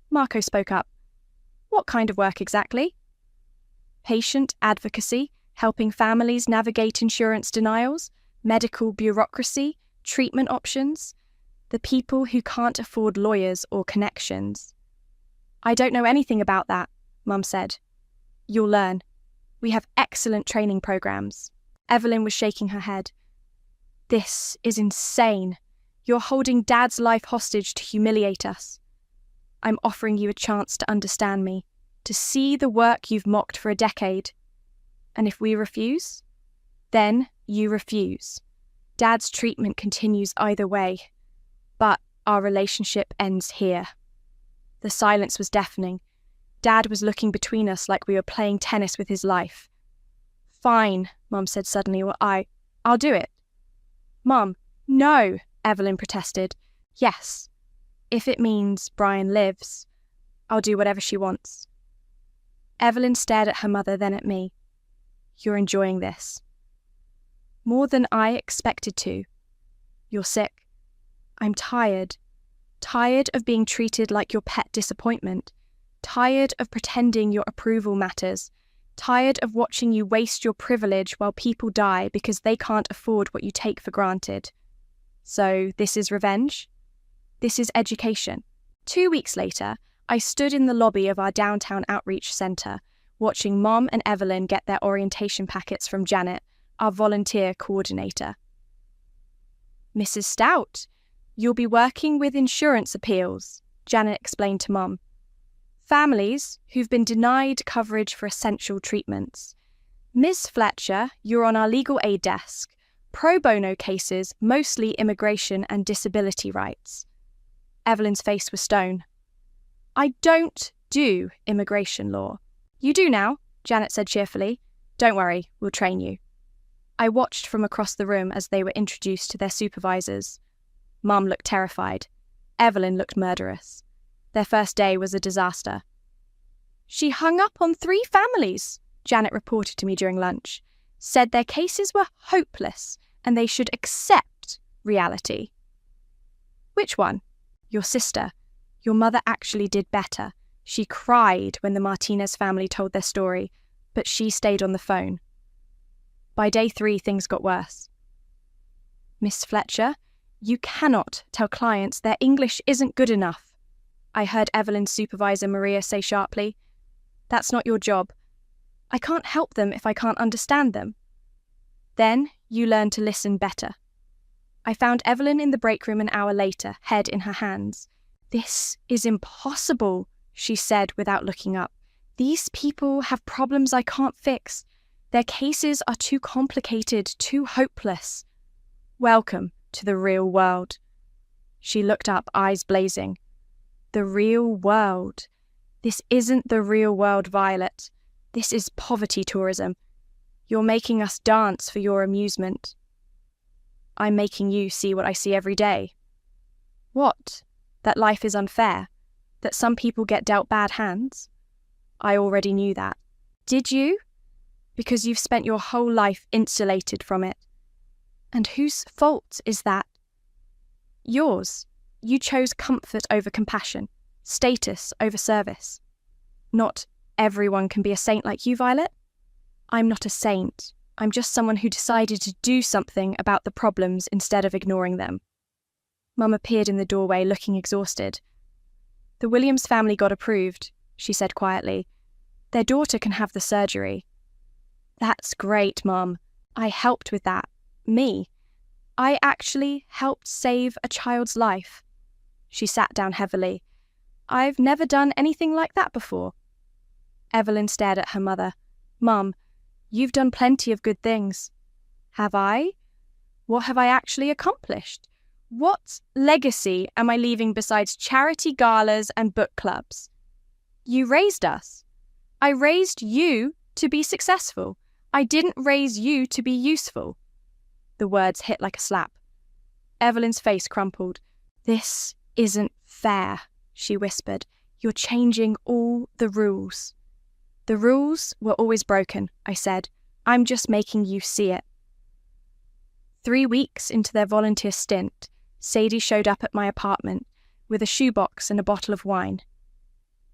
Marco spoke up. What kind of work exactly? Patient advocacy, helping families navigate insurance denials, medical bureaucracy, treatment options, the people who can't afford lawyers or connections. I don't know anything about that, Mum said. You'll learn. We have excellent training programs. Evelyn was shaking her head. This is insane. You're holding Dad's life hostage to humiliate us. I'm offering you a chance to understand me, to see the work you've mocked for a decade. And if we refuse, then you refuse. Dad's treatment continues either way, but our relationship ends here. The silence was deafening. Dad was looking between us like we were playing tennis with his life. Fine, Mum said suddenly. Well, I'll do it. Mum, no, Evelyn protested. Yes, if it means Brian lives, I'll do whatever she wants. Evelyn stared at her mother, then at me. You're enjoying this. More than I expected to. You're sick. I'm tired. Tired of being treated like your pet disappointment. Tired of pretending your approval matters. Tired of watching you waste your privilege while people die because they can't afford what you take for granted. So this is revenge? This is education. 2 weeks later, I stood in the lobby of our downtown outreach centre, watching Mom and Evelyn get their orientation packets from Janet, our volunteer coordinator. Mrs. Stout, you'll be working with insurance appeals, Janet explained to Mum. Families who've been denied coverage for essential treatments. Ms. Fletcher, you're on our legal aid desk. Pro bono cases, mostly immigration and disability rights. Evelyn's face was stone. I don't do immigration law. You do now, Janet said cheerfully. Don't worry, we'll train you. I watched from across the room as they were introduced to their supervisors. Mum looked terrified. Evelyn looked murderous. Their first day was a disaster. She hung up on 3 families, Janet reported to me during lunch. Said their cases were hopeless and they should accept reality. Which one? Your sister. Your mother actually did better. She cried when the Martinez family told their story, but she stayed on the phone. By day 3, things got worse. Miss Fletcher, you cannot tell clients their English isn't good enough, I heard Evelyn's supervisor Maria say sharply. That's not your job. I can't help them if I can't understand them. Then you learn to listen better. I found Evelyn in the break room an hour later, head in her hands. This is impossible, she said without looking up. These people have problems I can't fix. Their cases are too complicated, too hopeless. Welcome to the real world. She looked up, eyes blazing. The real world. This isn't the real world, Violet. This is poverty tourism. You're making us dance for your amusement. I'm making you see what I see every day. What? That life is unfair? That some people get dealt bad hands? I already knew that. Did you? Because you've spent your whole life insulated from it. And whose fault is that? Yours. You chose comfort over compassion, status over service. Not everyone can be a saint like you, Violet. I'm not a saint. I'm just someone who decided to do something about the problems instead of ignoring them. Mum appeared in the doorway, looking exhausted. The Williams family got approved, she said quietly. Their daughter can have the surgery. That's great, Mum. I helped with that. Me. I actually helped save a child's life. She sat down heavily. I've never done anything like that before. Evelyn stared at her mother. Mum, you've done plenty of good things. Have I? What have I actually accomplished? What legacy am I leaving besides charity galas and book clubs? You raised us. I raised you to be successful. I didn't raise you to be useful. The words hit like a slap. Evelyn's face crumpled. This isn't fair, she whispered. You're changing all the rules. The rules were always broken, I said. I'm just making you see it. 3 weeks into their volunteer stint, Sadie showed up at my apartment with a shoebox and a bottle of wine.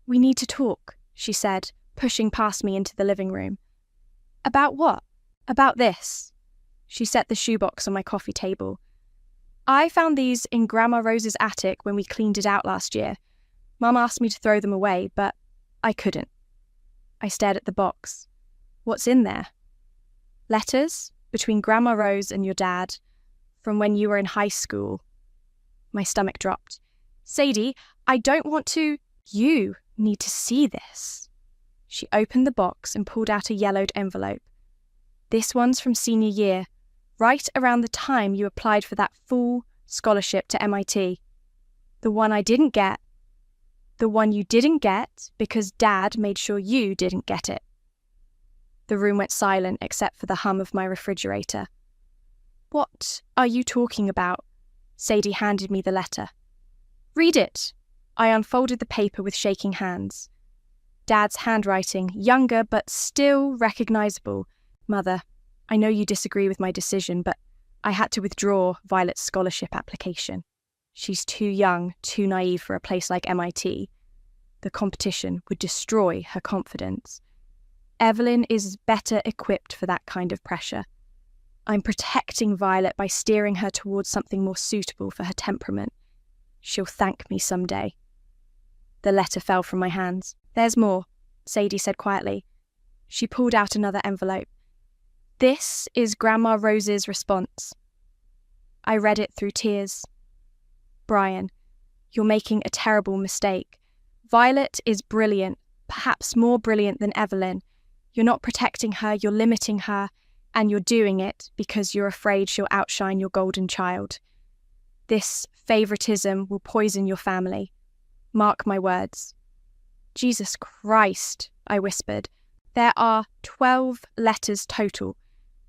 We need to talk, she said, pushing past me into the living room. About what? About this. She set the shoebox on my coffee table. I found these in Grandma Rose's attic when we cleaned it out last year. Mum asked me to throw them away, but I couldn't. I stared at the box. What's in there? Letters between Grandma Rose and your dad from when you were in high school. My stomach dropped. Sadie, I don't want to. You need to see this. She opened the box and pulled out a yellowed envelope. This one's from senior year, right around the time you applied for that full scholarship to MIT. The one I didn't get. The one you didn't get because Dad made sure you didn't get it. The room went silent except for the hum of my refrigerator. What are you talking about? Sadie handed me the letter. Read it. I unfolded the paper with shaking hands. Dad's handwriting, younger but still recognizable. Mother, I know you disagree with my decision, but I had to withdraw Violet's scholarship application. She's too young, too naive for a place like MIT. The competition would destroy her confidence. Evelyn is better equipped for that kind of pressure. I'm protecting Violet by steering her towards something more suitable for her temperament. She'll thank me someday. The letter fell from my hands. There's more, Sadie said quietly. She pulled out another envelope. This is Grandma Rose's response. I read it through tears. Brian, you're making a terrible mistake. Violet is brilliant, perhaps more brilliant than Evelyn. You're not protecting her, you're limiting her, and you're doing it because you're afraid she'll outshine your golden child. This favoritism will poison your family. Mark my words. Jesus Christ, I whispered. There are 12 letters total.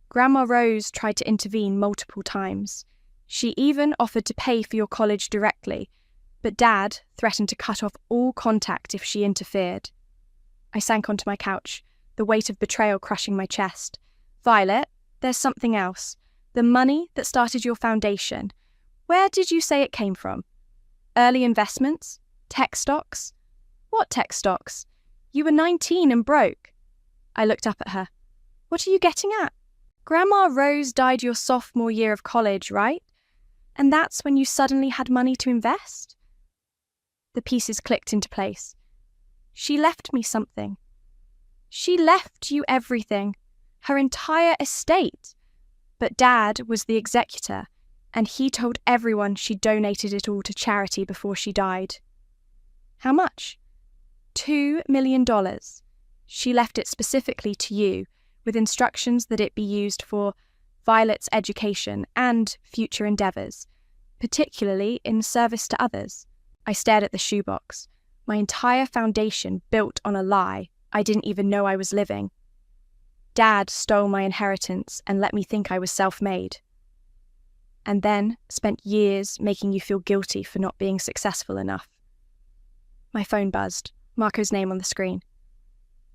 Grandma Rose tried to intervene multiple times. She even offered to pay for your college directly, but Dad threatened to cut off all contact if she interfered. I sank onto my couch, the weight of betrayal crushing my chest. Violet, there's something else. The money that started your foundation. Where did you say it came from? Early investments? Tech stocks? What tech stocks? You were 19 and broke. I looked up at her. What are you getting at? Grandma Rose died your sophomore year of college, right? And that's when you suddenly had money to invest? The pieces clicked into place. She left me something. She left you everything, her entire estate. But Dad was the executor, and he told everyone she donated it all to charity before she died. How much? $2 million. She left it specifically to you, with instructions that it be used for Violet's education and future endeavours, particularly in service to others. I stared at the shoebox. My entire foundation built on a lie I didn't even know I was living. Dad stole my inheritance and let me think I was self-made. And then spent years making you feel guilty for not being successful enough. My phone buzzed, Marco's name on the screen.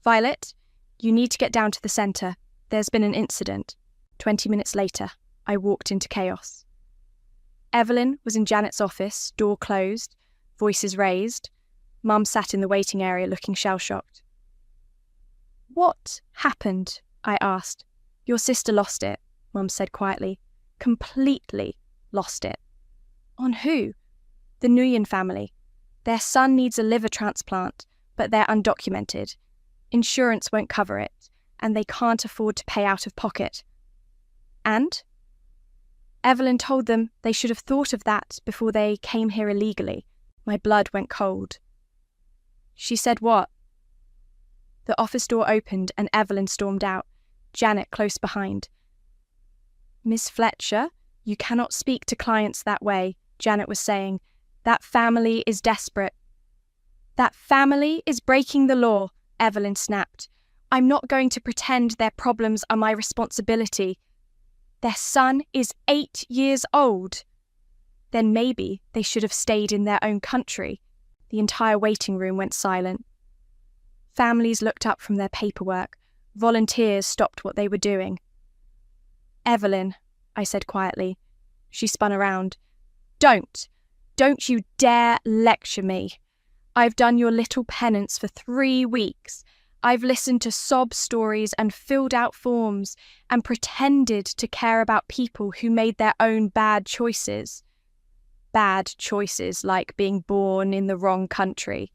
Violet, you need to get down to the centre. There's been an incident. 20 minutes later, I walked into chaos. Evelyn was in Janet's office, door closed, voices raised. Mum sat in the waiting area looking shell-shocked. What happened? I asked. Your sister lost it, Mum said quietly. Completely lost it. On who? The Nguyen family. Their son needs a liver transplant, but they're undocumented. Insurance won't cover it, and they can't afford to pay out of pocket. And? Evelyn told them they should have thought of that before they came here illegally. My blood went cold. She said what? The office door opened and Evelyn stormed out, Janet close behind. Miss Fletcher, you cannot speak to clients that way, Janet was saying. That family is desperate. That family is breaking the law, Evelyn snapped. I'm not going to pretend their problems are my responsibility. Their son is 8 years old. Then maybe they should have stayed in their own country. The entire waiting room went silent. Families looked up from their paperwork. Volunteers stopped what they were doing. Evelyn, I said quietly. She spun around. Don't you dare lecture me. I've done your little penance for 3 weeks. I've listened to sob stories and filled out forms and pretended to care about people who made their own bad choices. Bad choices like being born in the wrong country.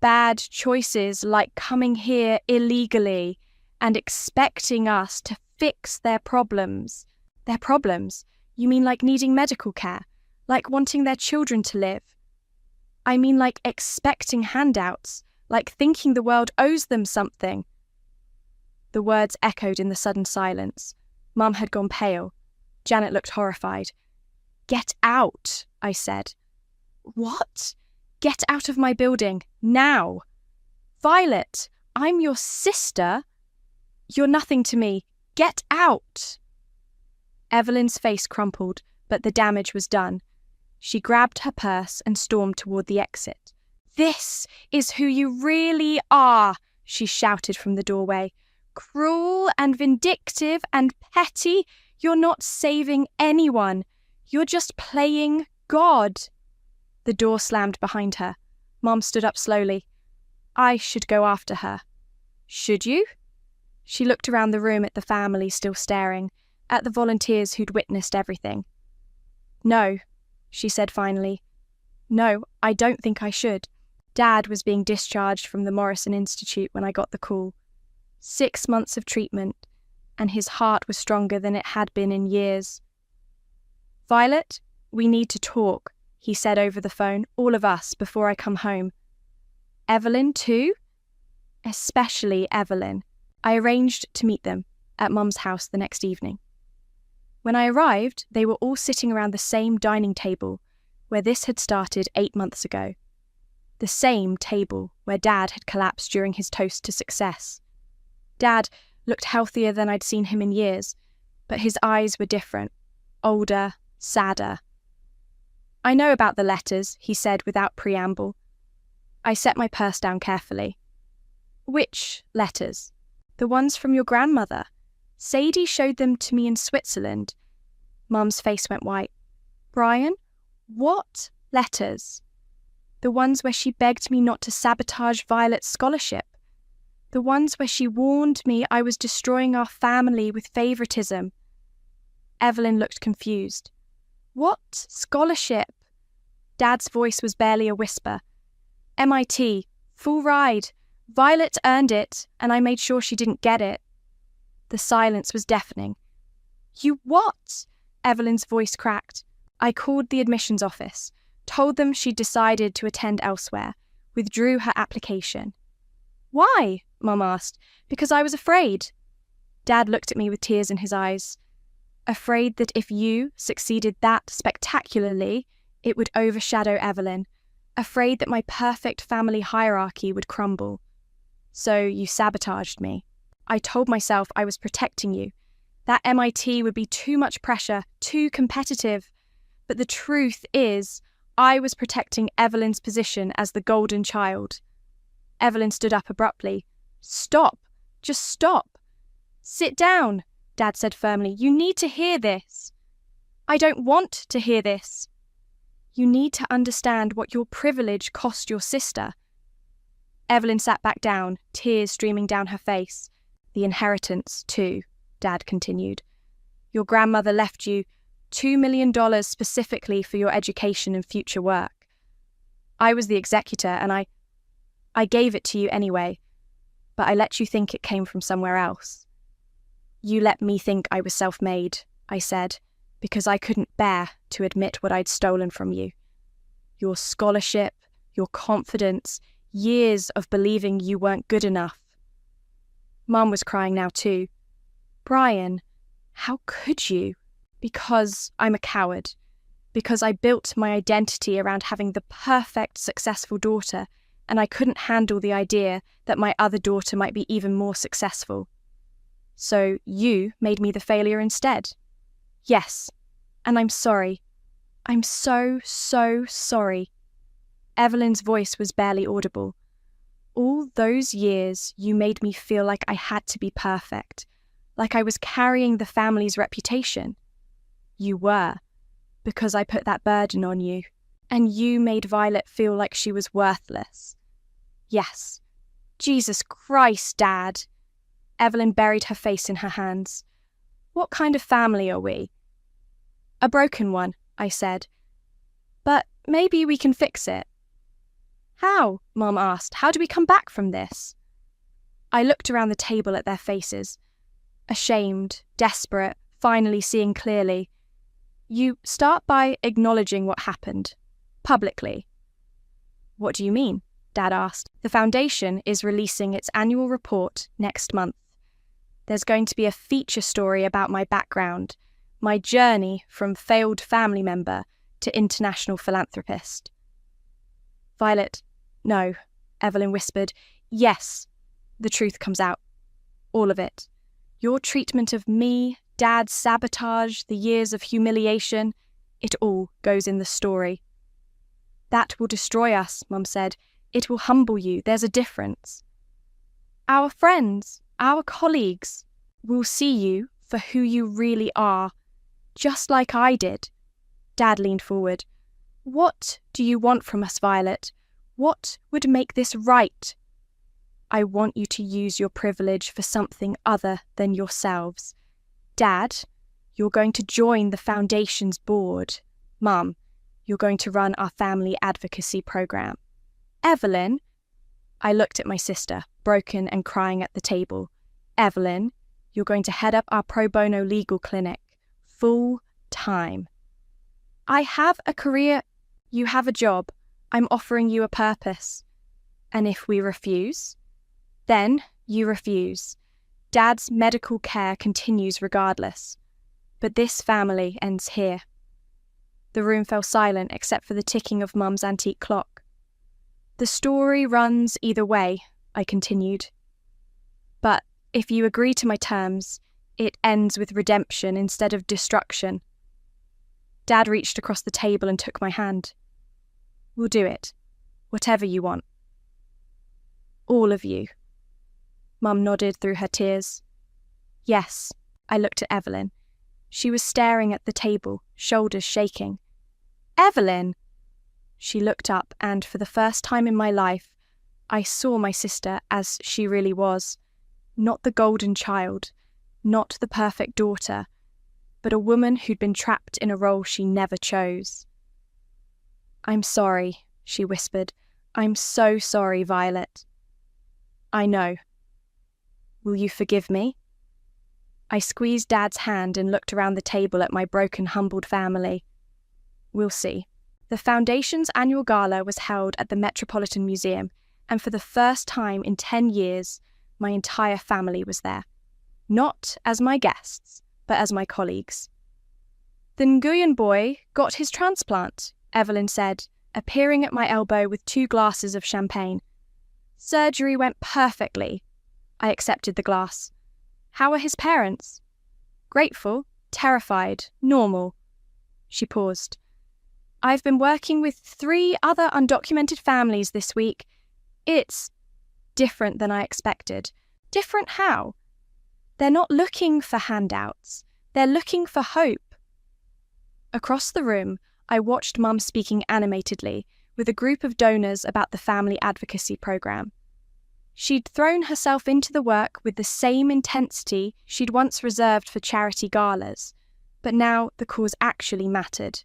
bad choices like coming here illegally and expecting us to fix their problems. Their problems? You mean like needing medical care? Like wanting their children to live? I mean like expecting handouts, like thinking the world owes them something. The words echoed in the sudden silence. Mum had gone pale. Janet looked horrified. "Get out," I said. "What?" "Get out of my building, now." "Violet, I'm your sister." "You're nothing to me. Get out." Evelyn's face crumpled, but the damage was done. She grabbed her purse and stormed toward the exit. "This is who you really are," she shouted from the doorway. "Cruel and vindictive and petty. You're not saving anyone. You're just playing God." The door slammed behind her. Mom stood up slowly. "I should go after her." "Should you?" She looked around the room at the family still staring, at the volunteers who'd witnessed everything. "No," she said finally. "No, I don't think I should. Dad was being discharged from the Morrison Institute when I got the call. 6 months of treatment, and his heart was stronger than it had been in years. "Violet, we need to talk," he said over the phone, "all of us, before I come home." "Evelyn too?" "Especially Evelyn." I arranged to meet them at Mum's house the next evening. When I arrived, they were all sitting around the same dining table where this had started 8 months ago. The same table where Dad had collapsed during his toast to success. Dad looked healthier than I'd seen him in years, but his eyes were different, older, sadder. "I know about the letters," he said without preamble. I set my purse down carefully. "Which letters?" "The ones from your grandmother. Sadie showed them to me in Switzerland." Mum's face went white. "Brian, what letters?" "The ones where she begged me not to sabotage Violet's scholarship. The ones where she warned me I was destroying our family with favoritism." Evelyn looked confused. "What scholarship?" Dad's voice was barely a whisper. "MIT, full ride. Violet earned it, and I made sure she didn't get it." The silence was deafening. "You what?" Evelyn's voice cracked. "I called the admissions office, told them she'd decided to attend elsewhere, withdrew her application." "Why?" Mum asked. "Because I was afraid." Dad looked at me with tears in his eyes. "Afraid that if you succeeded that spectacularly, it would overshadow Evelyn. Afraid that my perfect family hierarchy would crumble. So you sabotaged me. I told myself I was protecting you. That MIT would be too much pressure, too competitive. But the truth is, I was protecting Evelyn's position as the golden child." Evelyn stood up abruptly. "Stop. Just stop." "Sit down," Dad said firmly. "You need to hear this." "I don't want to hear this." "You need to understand what your privilege cost your sister." Evelyn sat back down, tears streaming down her face. "The inheritance, too," Dad continued. "Your grandmother left you $2 million specifically for your education and future work. I was the executor, and I gave it to you anyway, but I let you think it came from somewhere else. You let me think I was self-made," I said, "because I couldn't bear to admit what I'd stolen from you. Your scholarship, your confidence, years of believing you weren't good enough." Mum was crying now too. "Brian, how could you?" "Because I'm a coward. Because I built my identity around having the perfect, successful daughter, and I couldn't handle the idea that my other daughter might be even more successful. So you made me the failure instead." "Yes, and I'm sorry. I'm so, so sorry." Evelyn's voice was barely audible. "All those years you made me feel like I had to be perfect, like I was carrying the family's reputation. You were, because I put that burden on you, and you made Violet feel like she was worthless." "Yes. Jesus Christ, Dad." Evelyn buried her face in her hands. "What kind of family are we?" "A broken one," I said. "But maybe we can fix it." How? Mum asked. How do we come back from this? I looked around the table at their faces. Ashamed, desperate, finally seeing clearly. You start by acknowledging what happened. Publicly. What do you mean? Dad asked. The foundation is releasing its annual report next month. There's going to be a feature story about my background, my journey from failed family member to international philanthropist. Violet, no, Evelyn whispered. Yes, the truth comes out. All of it. Your treatment of me, Dad's sabotage, the years of humiliation, it all goes in the story. That will destroy us, Mum said. It will humble you. There's a difference. Our friends, our colleagues, will see you for who you really are, just like I did. Dad leaned forward. What do you want from us, Violet? What would make this right? I want you to use your privilege for something other than yourselves. Dad, you're going to join the foundation's board. Mum, you're going to run our family advocacy program. Evelyn, I looked at my sister, broken and crying at the table. Evelyn, you're going to head up our pro bono legal clinic, full time. I have a career, you have a job. I'm offering you a purpose. And if we refuse, then you refuse. Dad's medical care continues regardless. But this family ends here. The room fell silent except for the ticking of Mum's antique clock. The story runs either way, I continued. But if you agree to my terms, it ends with redemption instead of destruction. Dad reached across the table and took my hand. We'll do it. Whatever you want. All of you. Mum nodded through her tears. Yes, I looked at Evelyn. She was staring at the table, shoulders shaking. Evelyn! She looked up and, for the first time in my life, I saw my sister as she really was. Not the golden child, not the perfect daughter, but a woman who'd been trapped in a role she never chose. I'm sorry, she whispered. I'm so sorry, Violet. I know. Will you forgive me? I squeezed Dad's hand and looked around the table at my broken, humbled family. We'll see. The Foundation's annual gala was held at the Metropolitan Museum, and for the first time in 10 years, my entire family was there. Not as my guests, but as my colleagues. The Nguyen boy got his transplant, Evelyn said, appearing at my elbow with 2 glasses of champagne. Surgery went perfectly. I accepted the glass. How are his parents? Grateful, terrified, normal. She paused. I've been working with 3 other undocumented families this week. It's different than I expected. Different how? They're not looking for handouts. They're looking for hope. Across the room, I watched Mum speaking animatedly with a group of donors about the family advocacy program. She'd thrown herself into the work with the same intensity she'd once reserved for charity galas, but now the cause actually mattered.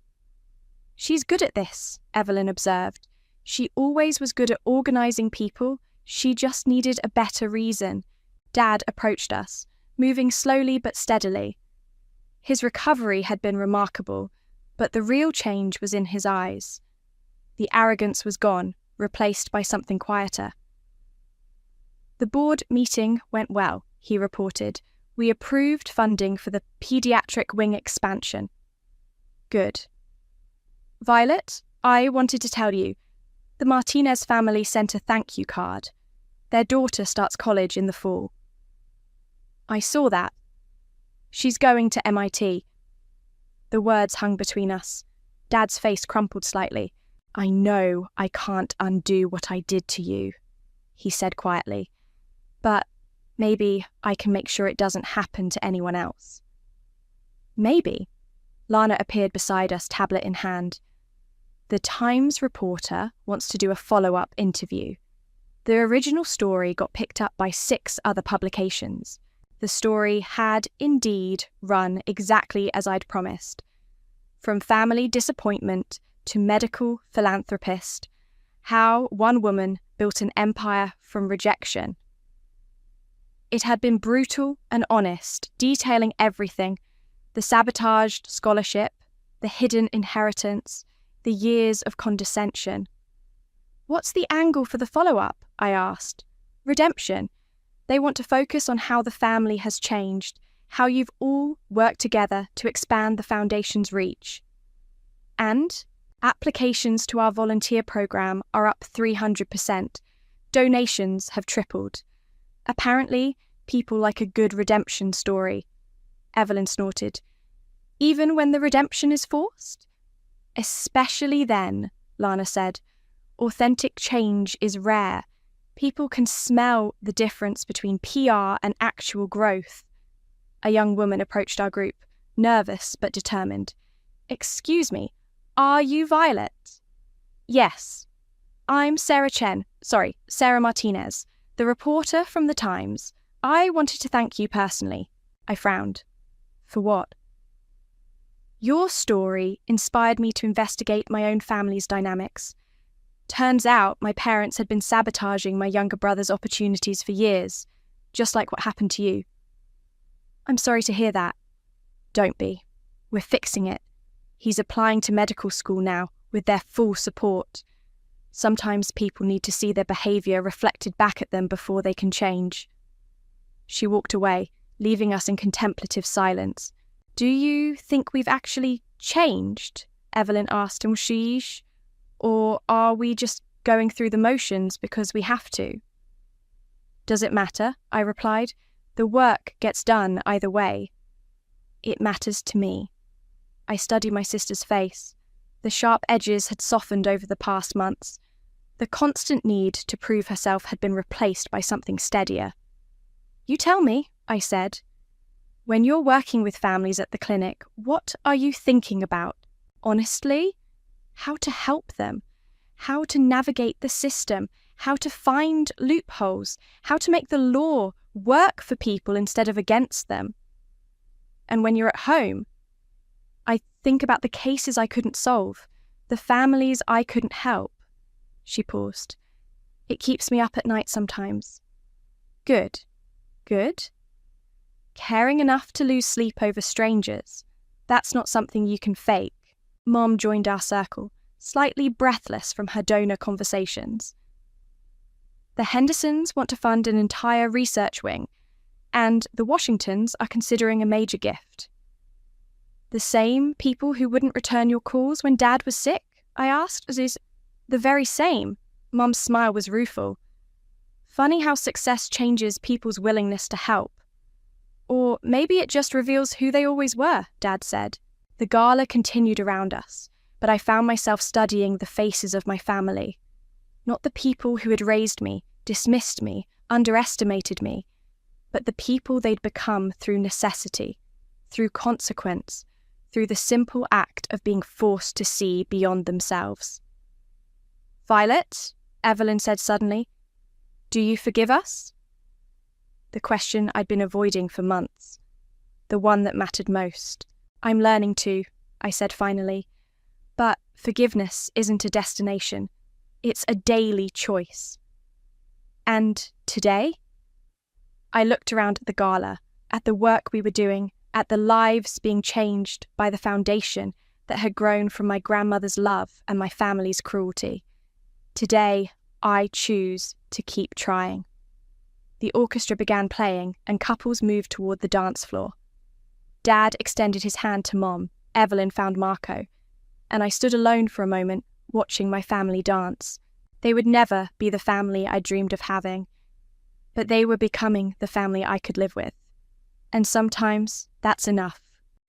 She's good at this, Evelyn observed. She always was good at organising people. She just needed a better reason. Dad approached us, moving slowly but steadily. His recovery had been remarkable, but the real change was in his eyes. The arrogance was gone, replaced by something quieter. The board meeting went well, he reported. We approved funding for the paediatric wing expansion. Good. Violet, I wanted to tell you, the Martinez family sent a thank you card. Their daughter starts college in the fall. I saw that. She's going to MIT. The words hung between us. Dad's face crumpled slightly. I know I can't undo what I did to you, he said quietly. But maybe I can make sure it doesn't happen to anyone else. Maybe. Lana appeared beside us, tablet in hand. The Times reporter wants to do a follow-up interview. The original story got picked up by 6 other publications. The story had indeed run exactly as I'd promised. From family disappointment to medical philanthropist, How one woman built an empire from rejection. It had been brutal and honest, detailing everything: the sabotaged scholarship, the hidden inheritance, the years of condescension. What's the angle for the follow-up? I asked. Redemption. They want to focus on how the family has changed, how you've all worked together to expand the foundation's reach. And applications to our volunteer program are up 300%. Donations have tripled. Apparently, people like a good redemption story. Evelyn snorted. Even when the redemption is forced? Especially then, Lana said. Authentic change is rare. People can smell the difference between PR and actual growth. A young woman approached our group, nervous but determined. Excuse me, are you Violet? Yes. I'm Sarah Martinez, the reporter from the Times. I wanted to thank you personally. I frowned. For what? Your story inspired me to investigate my own family's dynamics. Turns out my parents had been sabotaging my younger brother's opportunities for years, just like what happened to you. I'm sorry to hear that. Don't be. We're fixing it. He's applying to medical school now, with their full support. Sometimes people need to see their behaviour reflected back at them before they can change. She walked away, leaving us in contemplative silence. Do you think we've actually changed? Evelyn asked in sheesh. Or are we just going through the motions because we have to? Does it matter? I replied. The work gets done either way. It matters to me. I studied my sister's face. The sharp edges had softened over the past months. The constant need to prove herself had been replaced by something steadier. You tell me, I said. When you're working with families at the clinic, what are you thinking about? Honestly? How to help them, how to navigate the system, how to find loopholes, how to make the law work for people instead of against them. And when you're at home, I think about the cases I couldn't solve, the families I couldn't help. She paused. It keeps me up at night sometimes. Good. Good? Caring enough to lose sleep over strangers. That's not something you can fake. Mom joined our circle, slightly breathless from her donor conversations. The Hendersons want to fund an entire research wing, and the Washingtons are considering a major gift. The same people who wouldn't return your calls when Dad was sick? I asked. Is the very same. Mom's smile was rueful. Funny how success changes people's willingness to help. Or maybe it just reveals who they always were, Dad said. The gala continued around us, but I found myself studying the faces of my family. Not the people who had raised me, dismissed me, underestimated me, but the people they'd become through necessity, through consequence, through the simple act of being forced to see beyond themselves. Violet, Evelyn said suddenly, do you forgive us? The question I'd been avoiding for months, the one that mattered most. I'm learning to, I said finally. But forgiveness isn't a destination. It's a daily choice. And today? I looked around at the gala, at the work we were doing, at the lives being changed by the foundation that had grown from my grandmother's love and my family's cruelty. Today, I choose to keep trying. The orchestra began playing and couples moved toward the dance floor. Dad extended his hand to Mom. Evelyn found Marco. And I stood alone for a moment, watching my family dance. They would never be the family I dreamed of having, but they were becoming the family I could live with. And sometimes that's enough.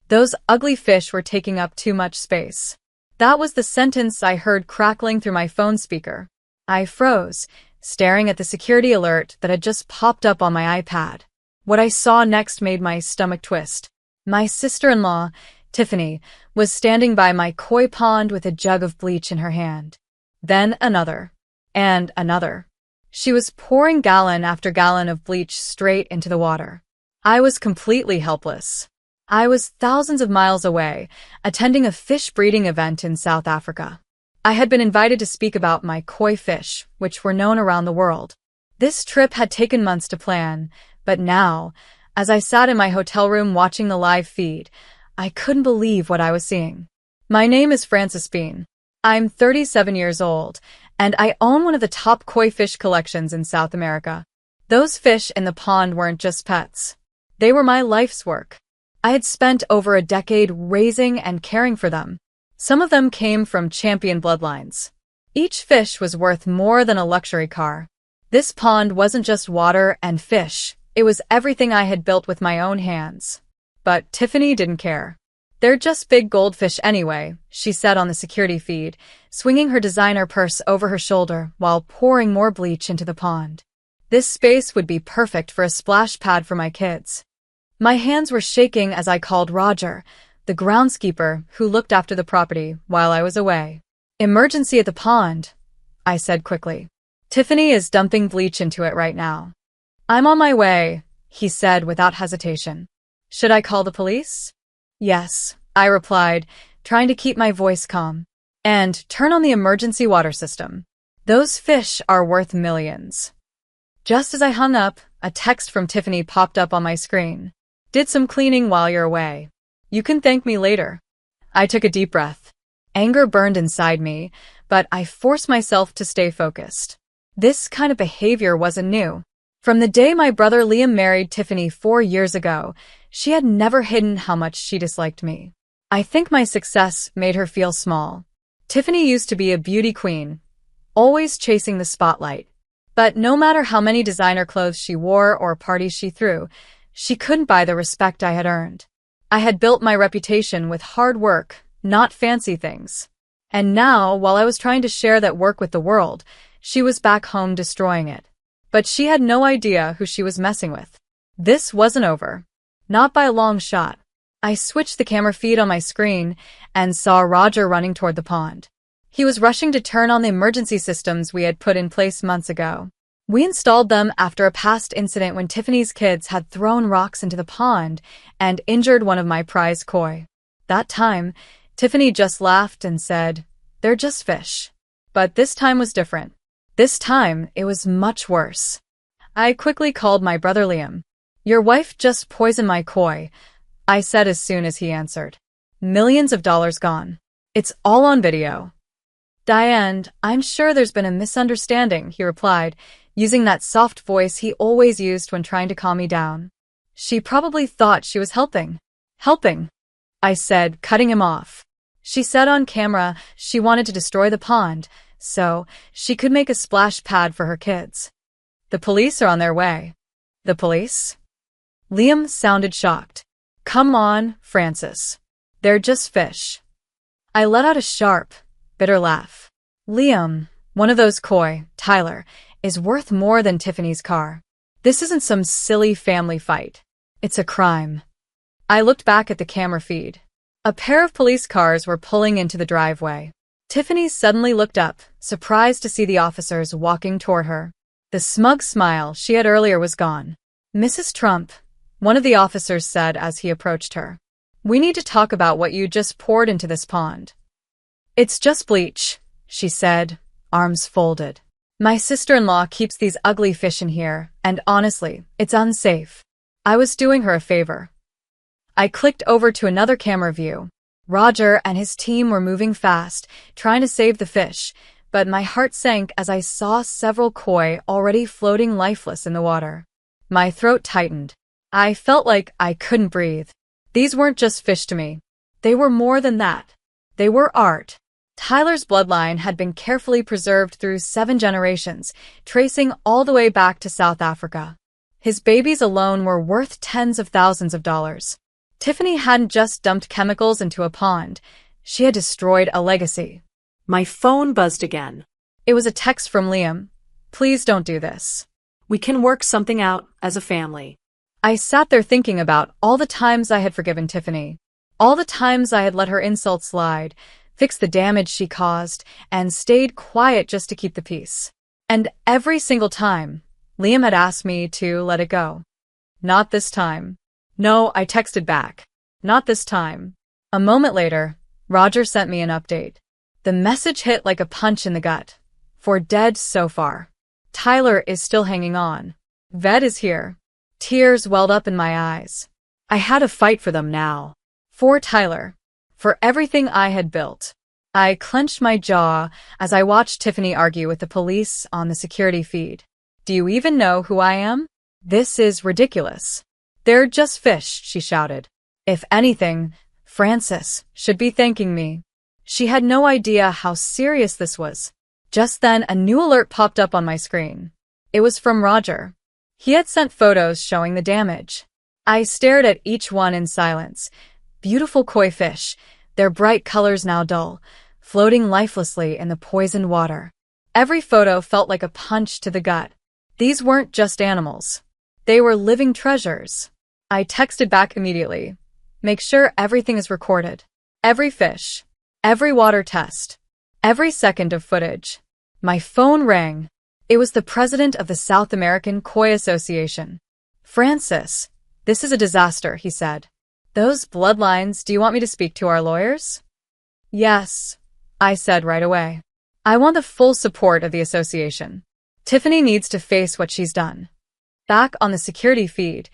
Those ugly fish were taking up too much space. That was the sentence I heard crackling through my phone speaker. I froze, staring at the security alert that had just popped up on my iPad. What I saw next made my stomach twist. My sister-in-law, Tiffany, was standing by my koi pond with a jug of bleach in her hand. Then another. And another. She was pouring gallon after gallon of bleach straight into the water. I was completely helpless. I was thousands of miles away, attending a fish breeding event in South Africa. I had been invited to speak about my koi fish, which were known around the world. This trip had taken months to plan, but now, as I sat in my hotel room watching the live feed, I couldn't believe what I was seeing. My name is Frances Bean. I'm 37 years old, and I own one of the top koi fish collections in South America. Those fish in the pond weren't just pets. They were my life's work. I had spent over a decade raising and caring for them. Some of them came from champion bloodlines. Each fish was worth more than a luxury car. This pond wasn't just water and fish, it was everything I had built with my own hands. But Tiffany didn't care. "They're just big goldfish anyway," she said on the security feed, swinging her designer purse over her shoulder while pouring more bleach into the pond. This space would be perfect for a splash pad for my kids. My hands were shaking as I called Roger, the groundskeeper who looked after the property while I was away. "Emergency at the pond," I said quickly. "Tiffany is dumping bleach into it right now." "I'm on my way," he said without hesitation. "Should I call the police?" "Yes," I replied, trying to keep my voice calm. "And turn on the emergency water system. Those fish are worth millions." Just as I hung up, a text from Tiffany popped up on my screen. "Did some cleaning while you're away. You can thank me later." I took a deep breath. Anger burned inside me, but I forced myself to stay focused. This kind of behavior wasn't new. From the day my brother Liam married Tiffany 4 years ago, she had never hidden how much she disliked me. I think my success made her feel small. Tiffany used to be a beauty queen, always chasing the spotlight. But no matter how many designer clothes she wore or parties she threw, she couldn't buy the respect I had earned. I had built my reputation with hard work, not fancy things. And now, while I was trying to share that work with the world, she was back home destroying it. But she had no idea who she was messing with. This wasn't over. Not by a long shot. I switched the camera feed on my screen and saw Roger running toward the pond. He was rushing to turn on the emergency systems we had put in place months ago. We installed them after a past incident when Tiffany's kids had thrown rocks into the pond and injured one of my prize koi. That time, Tiffany just laughed and said, "They're just fish." But this time was different. This time, it was much worse. I quickly called my brother Liam. "Your wife just poisoned my koi," I said as soon as he answered. "Millions of dollars gone. It's all on video." "Diane, I'm sure there's been a misunderstanding," he replied, using that soft voice he always used when trying to calm me down. "She probably thought she was helping." "Helping?" I said, cutting him off. "She said on camera she wanted to destroy the pond, so she could make a splash pad for her kids." "The police are on their way." "The police?" Liam sounded shocked. "Come on, Frances. They're just fish." I let out a sharp, bitter laugh. "Liam, one of those koi, Tyler, is worth more than Tiffany's car. This isn't some silly family fight. It's a crime." I looked back at the camera feed. A pair of police cars were pulling into the driveway. Tiffany suddenly looked up, surprised to see the officers walking toward her. The smug smile she had earlier was gone. "Mrs. Trump," one of the officers said as he approached her, "we need to talk about what you just poured into this pond." "It's just bleach," she said, arms folded. "My sister-in-law keeps these ugly fish in here, and honestly, it's unsafe." I was doing her a favor. I clicked over to another camera view. Roger and his team were moving fast, trying to save the fish, but my heart sank as I saw several koi already floating lifeless in the water. My throat tightened. I felt like I couldn't breathe. These weren't just fish to me. They were more than that. They were art. Tyler's bloodline had been carefully preserved through 7 generations, tracing all the way back to South Africa. His babies alone were worth tens of thousands of dollars. Tiffany hadn't just dumped chemicals into a pond. She had destroyed a legacy. My phone buzzed again. It was a text from Liam. "Please don't do this. We can work something out as a family." I sat there thinking about all the times I had forgiven Tiffany, all the times I had let her insults slide, fixed the damage she caused, and stayed quiet just to keep the peace. And every single time, Liam had asked me to let it go. "Not this time." "No," I texted back. "Not this time." A moment later, Roger sent me an update. The message hit like a punch in the gut. For dead so far. Tyler is still hanging on. Ved is here. Tears welled up in my eyes. I had to fight for them now. For Tyler. For everything I had built. I clenched my jaw as I watched Tiffany argue with the police on the security feed. Do you even know who I am? This is ridiculous. They're just fish, she shouted. If anything, Frances should be thanking me. She had no idea how serious this was. Just then, a new alert popped up on my screen. It was from Roger. He had sent photos showing the damage. I stared at each one in silence. Beautiful koi fish, their bright colors now dull, floating lifelessly in the poisoned water. Every photo felt like a punch to the gut. These weren't just animals. They were living treasures. I texted back immediately. Make sure everything is recorded. Every fish. Every water test. Every second of footage. My phone rang. It was the president of the South American Koi Association. Francis, this is a disaster, he said. Those bloodlines, do you want me to speak to our lawyers? Yes, I said right away. I want the full support of the association. Tiffany needs to face what she's done. Back on the security feed,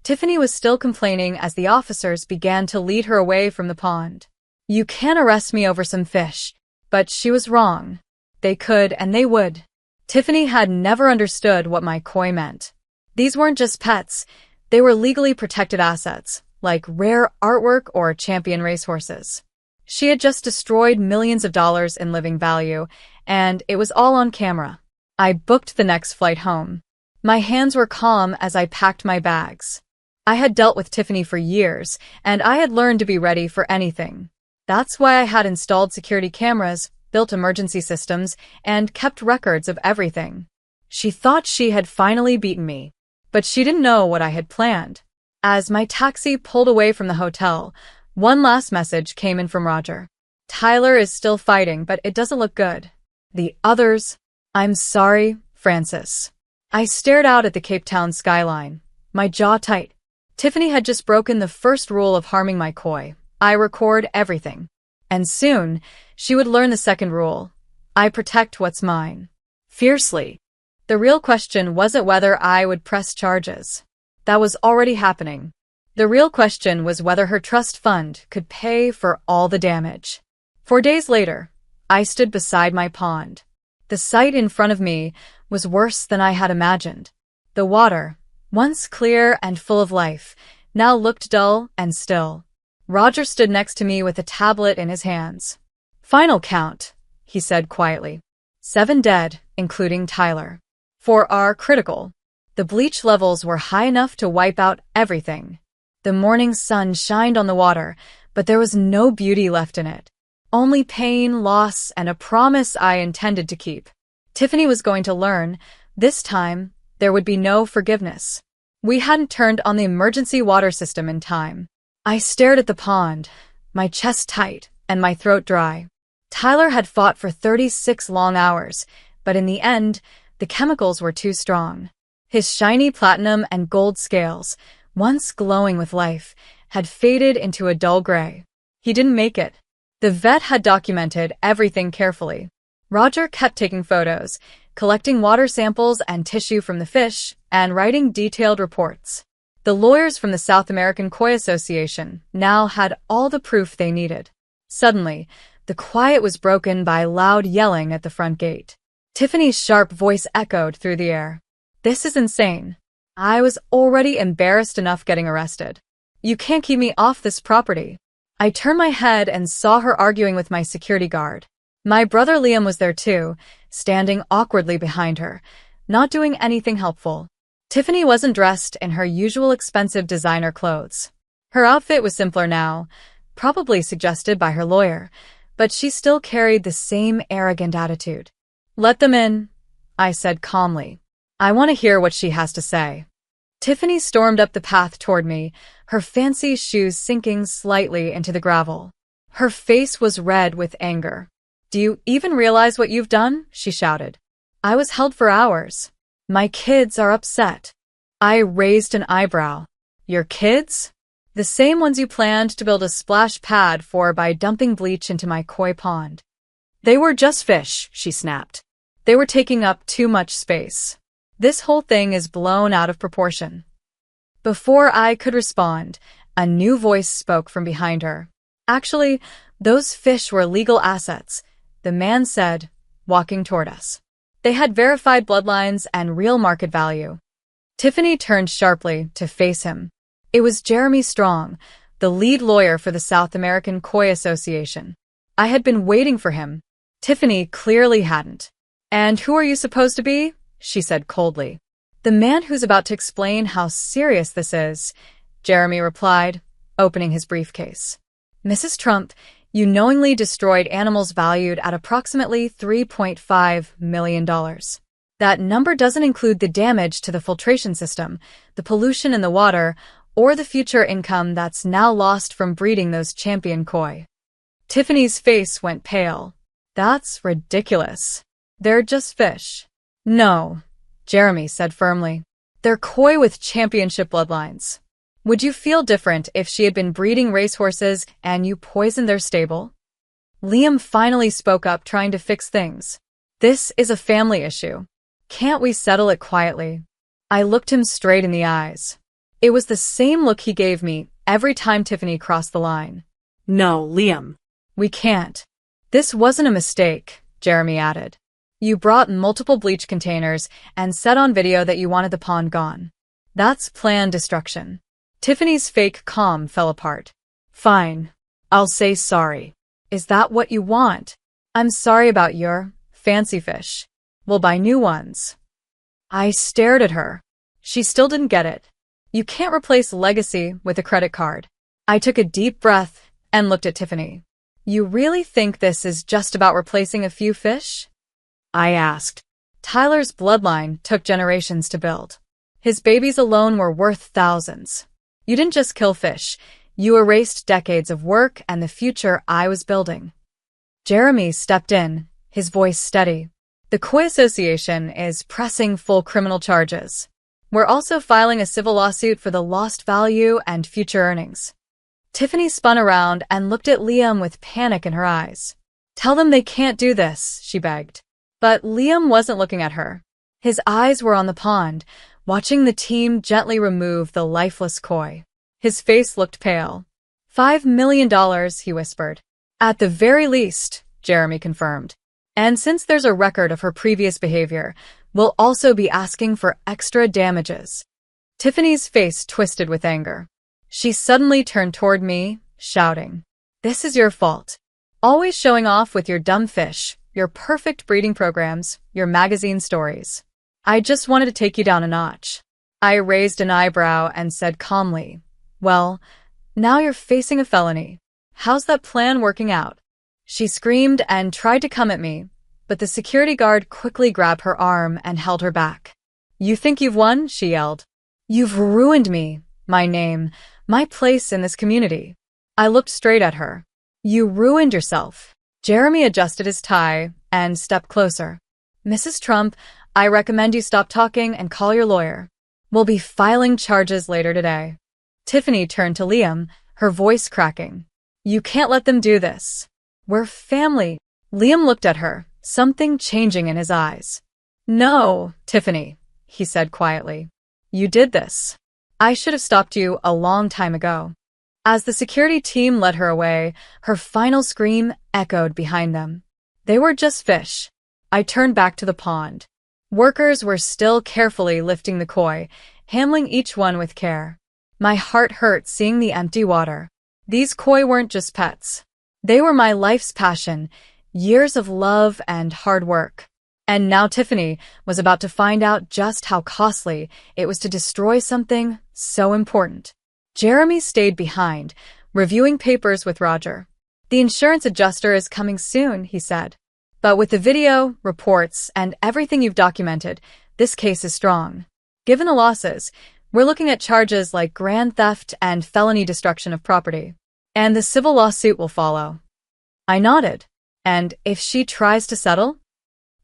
Tiffany was still complaining as the officers began to lead her away from the pond. You can arrest me over some fish, but she was wrong. They could and they would. Tiffany had never understood what my koi meant. These weren't just pets, they were legally protected assets, like rare artwork or champion racehorses. She had just destroyed millions of dollars in living value, and it was all on camera. I booked the next flight home. My hands were calm as I packed my bags. I had dealt with Tiffany for years, and I had learned to be ready for anything. That's why I had installed security cameras, built emergency systems, and kept records of everything. She thought she had finally beaten me, but she didn't know what I had planned. As my taxi pulled away from the hotel, one last message came in from Roger. Tyler is still fighting, but it doesn't look good. The others... I'm sorry, Francis. I stared out at the Cape Town skyline, my jaw tight. Tiffany had just broken the first rule of harming my koi. I record everything. And soon, she would learn the second rule. I protect what's mine. Fiercely. The real question wasn't whether I would press charges. That was already happening. The real question was whether her trust fund could pay for all the damage. 4 days later, I stood beside my pond. The sight in front of me was worse than I had imagined. The water, once clear and full of life, now looked dull and still. Roger stood next to me with a tablet in his hands. Final count, he said quietly. 7 dead, including Tyler. 4 are critical. The bleach levels were high enough to wipe out everything. The morning sun shined on the water, but there was no beauty left in it. Only pain, loss, and a promise I intended to keep. Tiffany was going to learn. This time, there would be no forgiveness. We hadn't turned on the emergency water system in time. I stared at the pond, my chest tight and my throat dry. Tyler had fought for 36 long hours, but in the end, the chemicals were too strong. His shiny platinum and gold scales, once glowing with life, had faded into a dull gray. He didn't make it. The vet had documented everything carefully. Roger kept taking photos, collecting water samples and tissue from the fish, and writing detailed reports. The lawyers from the South American Koi Association now had all the proof they needed. Suddenly, the quiet was broken by loud yelling at the front gate. Tiffany's sharp voice echoed through the air. This is insane. I was already embarrassed enough getting arrested. You can't keep me off this property. I turned my head and saw her arguing with my security guard. My brother Liam was there too, standing awkwardly behind her, not doing anything helpful. Tiffany wasn't dressed in her usual expensive designer clothes. Her outfit was simpler now, probably suggested by her lawyer, but she still carried the same arrogant attitude. Let them in, I said calmly. I want to hear what she has to say. Tiffany stormed up the path toward me, her fancy shoes sinking slightly into the gravel. Her face was red with anger. Do you even realize what you've done? She shouted. I was held for hours. My kids are upset. I raised an eyebrow. Your kids? The same ones you planned to build a splash pad for by dumping bleach into my koi pond. They were just fish, she snapped. They were taking up too much space. This whole thing is blown out of proportion. Before I could respond, a new voice spoke from behind her. Actually, those fish were legal assets, the man said, walking toward us. They had verified bloodlines and real market value. Tiffany turned sharply to face him. It was Jeremy Strong, the lead lawyer for the South American Koi Association. I had been waiting for him. Tiffany clearly hadn't. And who are you supposed to be? She said coldly. The man who's about to explain how serious this is, Jeremy replied, opening his briefcase. Mrs. Trump, you knowingly destroyed animals valued at approximately $3.5 million. That number doesn't include the damage to the filtration system, the pollution in the water, or the future income that's now lost from breeding those champion koi. Tiffany's face went pale. That's ridiculous. They're just fish. No, Jeremy said firmly. They're koi with championship bloodlines. Would you feel different if she had been breeding racehorses and you poisoned their stable? Liam finally spoke up, trying to fix things. This is a family issue. Can't we settle it quietly? I looked him straight in the eyes. It was the same look he gave me every time Tiffany crossed the line. No, Liam. We can't. This wasn't a mistake, Jeremy added. You brought multiple bleach containers and said on video that you wanted the pond gone. That's planned destruction. Tiffany's fake calm fell apart. Fine. I'll say sorry. Is that what you want? I'm sorry about your fancy fish. We'll buy new ones. I stared at her. She still didn't get it. You can't replace legacy with a credit card. I took a deep breath and looked at Tiffany. You really think this is just about replacing a few fish? I asked. Tyler's bloodline took generations to build. His babies alone were worth thousands. You didn't just kill fish. You erased decades of work and the future I was building. Jeremy stepped in, his voice steady. The Koi Association is pressing full criminal charges. We're also filing a civil lawsuit for the lost value and future earnings. Tiffany spun around and looked at Liam with panic in her eyes. Tell them they can't do this, she begged. But Liam wasn't looking at her. His eyes were on the pond, watching the team gently remove the lifeless koi. His face looked pale. $5 million, he whispered. At the very least, Jeremy confirmed. And since there's a record of her previous behavior, we'll also be asking for extra damages. Tiffany's face twisted with anger. She suddenly turned toward me, shouting, This is your fault. Always showing off with your dumb fish, your perfect breeding programs, your magazine stories. I just wanted to take you down a notch. I raised an eyebrow and said calmly, Well, now you're facing a felony. How's that plan working out? She screamed and tried to come at me, but the security guard quickly grabbed her arm and held her back. You think you've won? She yelled. You've ruined me, my name, my place in this community. I looked straight at her. You ruined yourself. Jeremy adjusted his tie and stepped closer. Mrs. Trump, I recommend you stop talking and call your lawyer. We'll be filing charges later today. Tiffany turned to Liam, her voice cracking. You can't let them do this. We're family. Liam looked at her, something changing in his eyes. No, Tiffany, he said quietly. You did this. I should have stopped you a long time ago. As the security team led her away, her final scream echoed behind them. They were just fish. I turned back to the pond. Workers were still carefully lifting the koi, handling each one with care. My heart hurt seeing the empty water. These koi weren't just pets. They were my life's passion, years of love and hard work. And now Tiffany was about to find out just how costly it was to destroy something so important. Jeremy stayed behind, reviewing papers with Roger. The insurance adjuster is coming soon, he said. But with the video, reports, and everything you've documented, this case is strong. Given the losses, we're looking at charges like grand theft and felony destruction of property. And the civil lawsuit will follow. I nodded. And if she tries to settle?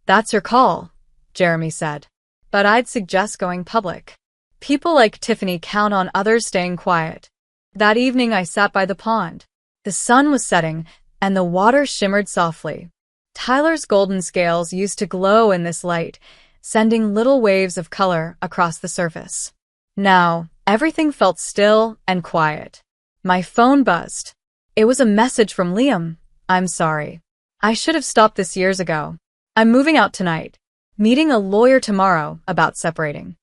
That's your call, Jeremy said. But I'd suggest going public. People like Tiffany count on others staying quiet. That evening I sat by the pond. The sun was setting, and the water shimmered softly. Tyler's golden scales used to glow in this light, sending little waves of color across the surface. Now, everything felt still and quiet. My phone buzzed. It was a message from Liam. "I'm sorry. I should have stopped this years ago. I'm moving out tonight. Meeting a lawyer tomorrow about separating."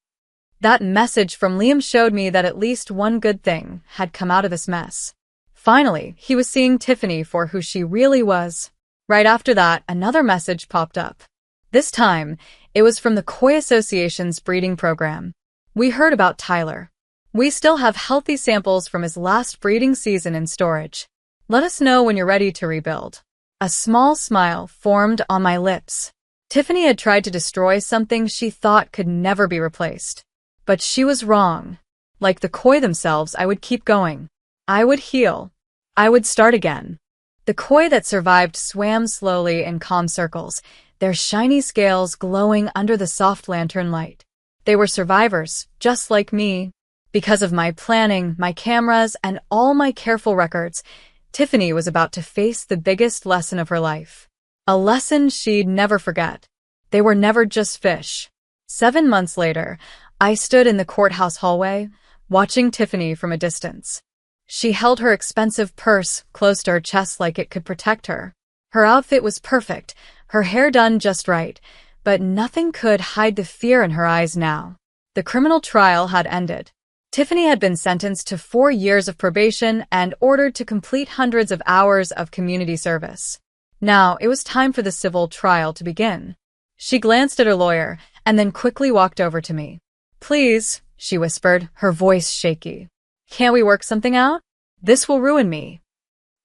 That message from Liam showed me that at least one good thing had come out of this mess. Finally, he was seeing Tiffany for who she really was. Right after that, another message popped up. This time, it was from the Koi Association's breeding program. "We heard about Tyler. We still have healthy samples from his last breeding season in storage. Let us know when you're ready to rebuild." A small smile formed on my lips. Tiffany had tried to destroy something she thought could never be replaced. But she was wrong. Like the Koi themselves, I would keep going. I would heal. I would start again. The Koi that survived swam slowly in calm circles, their shiny scales glowing under the soft lantern light. They were survivors, just like me. Because of my planning, my cameras, and all my careful records, Tiffany was about to face the biggest lesson of her life. A lesson she'd never forget. They were never just fish. 7 months later, I stood in the courthouse hallway, watching Tiffany from a distance. She held her expensive purse close to her chest like it could protect her. Her outfit was perfect, her hair done just right, but nothing could hide the fear in her eyes now. The criminal trial had ended. Tiffany had been sentenced to 4 years of probation and ordered to complete hundreds of hours of community service. Now, it was time for the civil trial to begin. She glanced at her lawyer and then quickly walked over to me. "Please," she whispered, her voice shaky. "Can't we work something out? This will ruin me."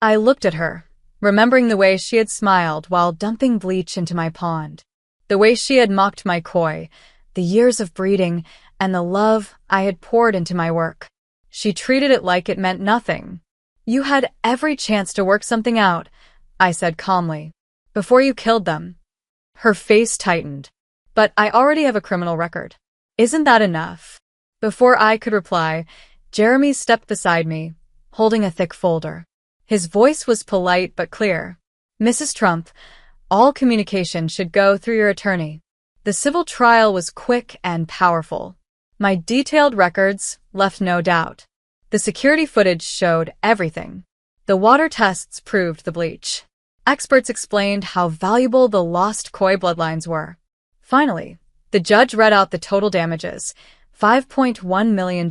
I looked at her, remembering the way she had smiled while dumping bleach into my pond, the way she had mocked my Koi, the years of breeding, and the love I had poured into my work. She treated it like it meant nothing. "You had every chance to work something out," I said calmly, "before you killed them." Her face tightened. "But I already have a criminal record. Isn't that enough?" Before I could reply, Jeremy stepped beside me, holding a thick folder. His voice was polite but clear. "Mrs. Trump, all communication should go through your attorney." The civil trial was quick and powerful. My detailed records left no doubt. The security footage showed everything. The water tests proved the bleach. Experts explained how valuable the lost Koi bloodlines were. Finally, the judge read out the total damages, $5.1 million.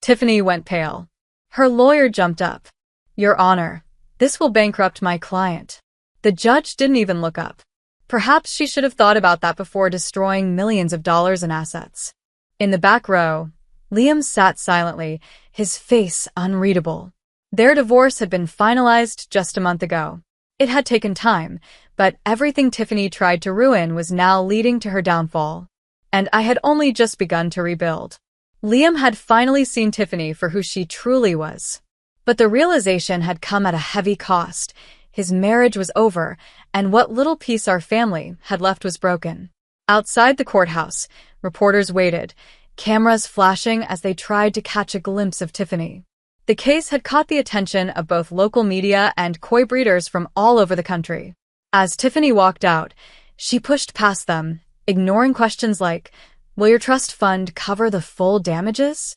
Tiffany went pale. Her lawyer jumped up. "Your Honor, this will bankrupt my client." The judge didn't even look up. Perhaps she should have thought about that before destroying millions of dollars in assets. In the back row, Liam sat silently, his face unreadable. Their divorce had been finalized just a month ago. It had taken time, but everything Tiffany tried to ruin was now leading to her downfall. And I had only just begun to rebuild. Liam had finally seen Tiffany for who she truly was. But the realization had come at a heavy cost. His marriage was over, and what little piece our family had left was broken. Outside the courthouse, reporters waited, cameras flashing as they tried to catch a glimpse of Tiffany. The case had caught the attention of both local media and Koi breeders from all over the country. As Tiffany walked out, she pushed past them, ignoring questions like, "Will your trust fund cover the full damages?"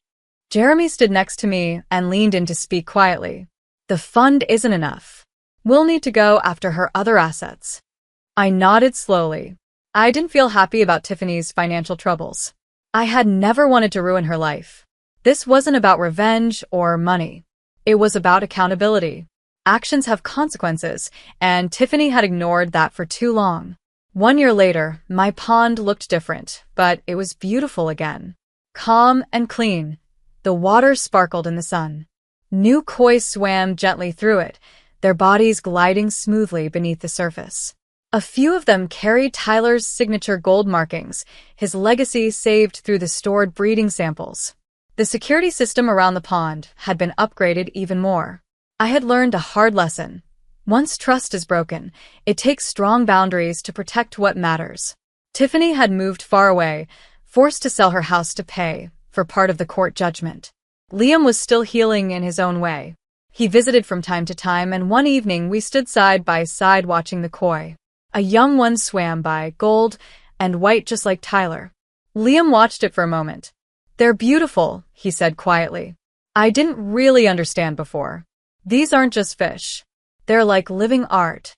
Jeremy stood next to me and leaned in to speak quietly. "The fund isn't enough. We'll need to go after her other assets." I nodded slowly. I didn't feel happy about Tiffany's financial troubles. I had never wanted to ruin her life. This wasn't about revenge or money. It was about accountability. Actions have consequences, and Tiffany had ignored that for too long. 1 year later, my pond looked different, but it was beautiful again. Calm and clean. The water sparkled in the sun. New Koi swam gently through it, their bodies gliding smoothly beneath the surface. A few of them carried Tyler's signature gold markings, his legacy saved through the stored breeding samples. The security system around the pond had been upgraded even more. I had learned a hard lesson. Once trust is broken, it takes strong boundaries to protect what matters. Tiffany had moved far away, forced to sell her house to pay for part of the court judgment. Liam was still healing in his own way. He visited from time to time, and one evening we stood side by side watching the Koi. A young one swam by, gold and white just like Tyler. Liam watched it for a moment. "They're beautiful," he said quietly. "I didn't really understand before. These aren't just fish. They're like living art."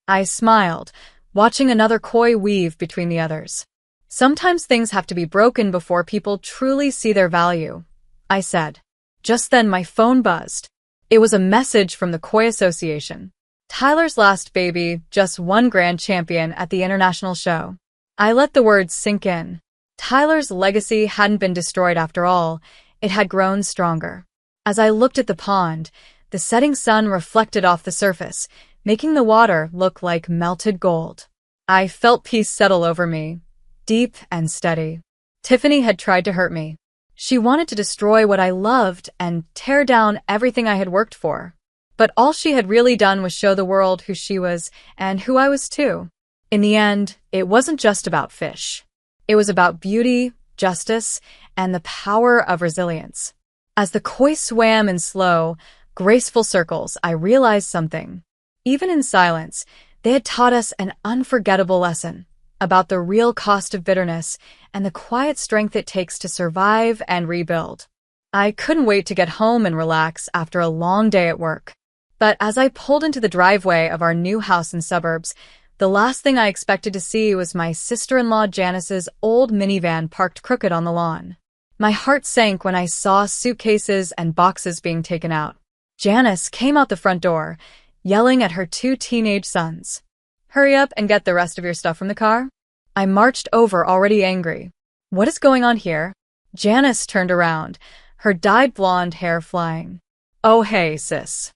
I smiled, watching another koi weave between the others. "Sometimes things have to be broken before people truly see their value," I said. Just then my phone buzzed. It was a message from the Koi Association. Tyler's last baby just won grand champion at the international show. I let the words sink in. Tyler's legacy hadn't been destroyed after all. It had grown stronger. As I looked at the pond, the setting sun reflected off the surface, making the water look like melted gold. I felt peace settle over me, deep and steady. Tiffany had tried to hurt me. She wanted to destroy what I loved and tear down everything I had worked for. But all she had really done was show the world who she was and who I was too. In the end, it wasn't just about fish. It was about beauty, justice, and the power of resilience. As the koi swam in slow, graceful circles, I realized something. Even in silence, they had taught us an unforgettable lesson about the real cost of bitterness and the quiet strength it takes to survive and rebuild. I couldn't wait to get home and relax after a long day at work. But as I pulled into the driveway of our new house in suburbs, the last thing I expected to see was my sister-in-law Janice's old minivan parked crooked on the lawn. My heart sank when I saw suitcases and boxes being taken out. Janice came out the front door, yelling at her 2 teenage sons. "Hurry up and get the rest of your stuff from the car." I marched over, already angry. "What is going on here?" Janice turned around, her dyed blonde hair flying. "Oh hey, sis.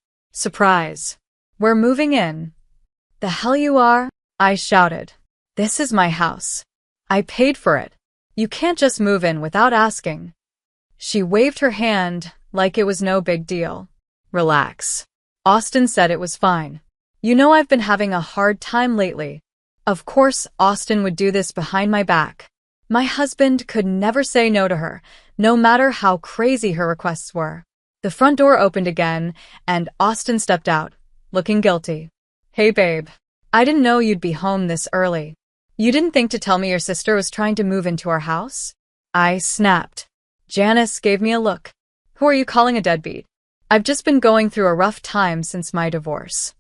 Surprise. We're moving in." "The hell you are?" I shouted. "This is my house. I paid for it. You can't just move in without asking." She waved her hand like it was no big deal. "Relax. Austin said it was fine. You know I've been having a hard time lately." Of course Austin would do this behind my back. My husband could never say no to her, no matter how crazy her requests were. The front door opened again, and Austin stepped out, looking guilty. "Hey babe, I didn't know you'd be home this early. You didn't think to tell me your sister was trying to move into our house?" I snapped. Janice gave me a look. "Who are you calling a deadbeat? I've just been going through a rough time since my divorce."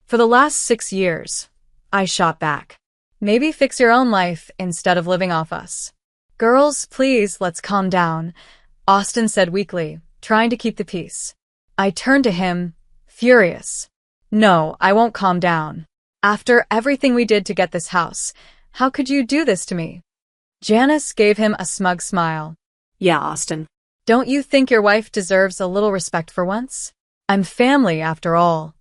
"For the last 6 years, I shot back. "Maybe fix your own life instead of living off us." "Girls, please, let's calm down," Austin said weakly, trying to keep the peace. I turned to him, furious. "No, I won't calm down. After everything we did to get this house, how could you do this to me?" Janice gave him a smug smile. "Yeah, Austin. Don't you think your wife deserves a little respect for once? I'm family, after all."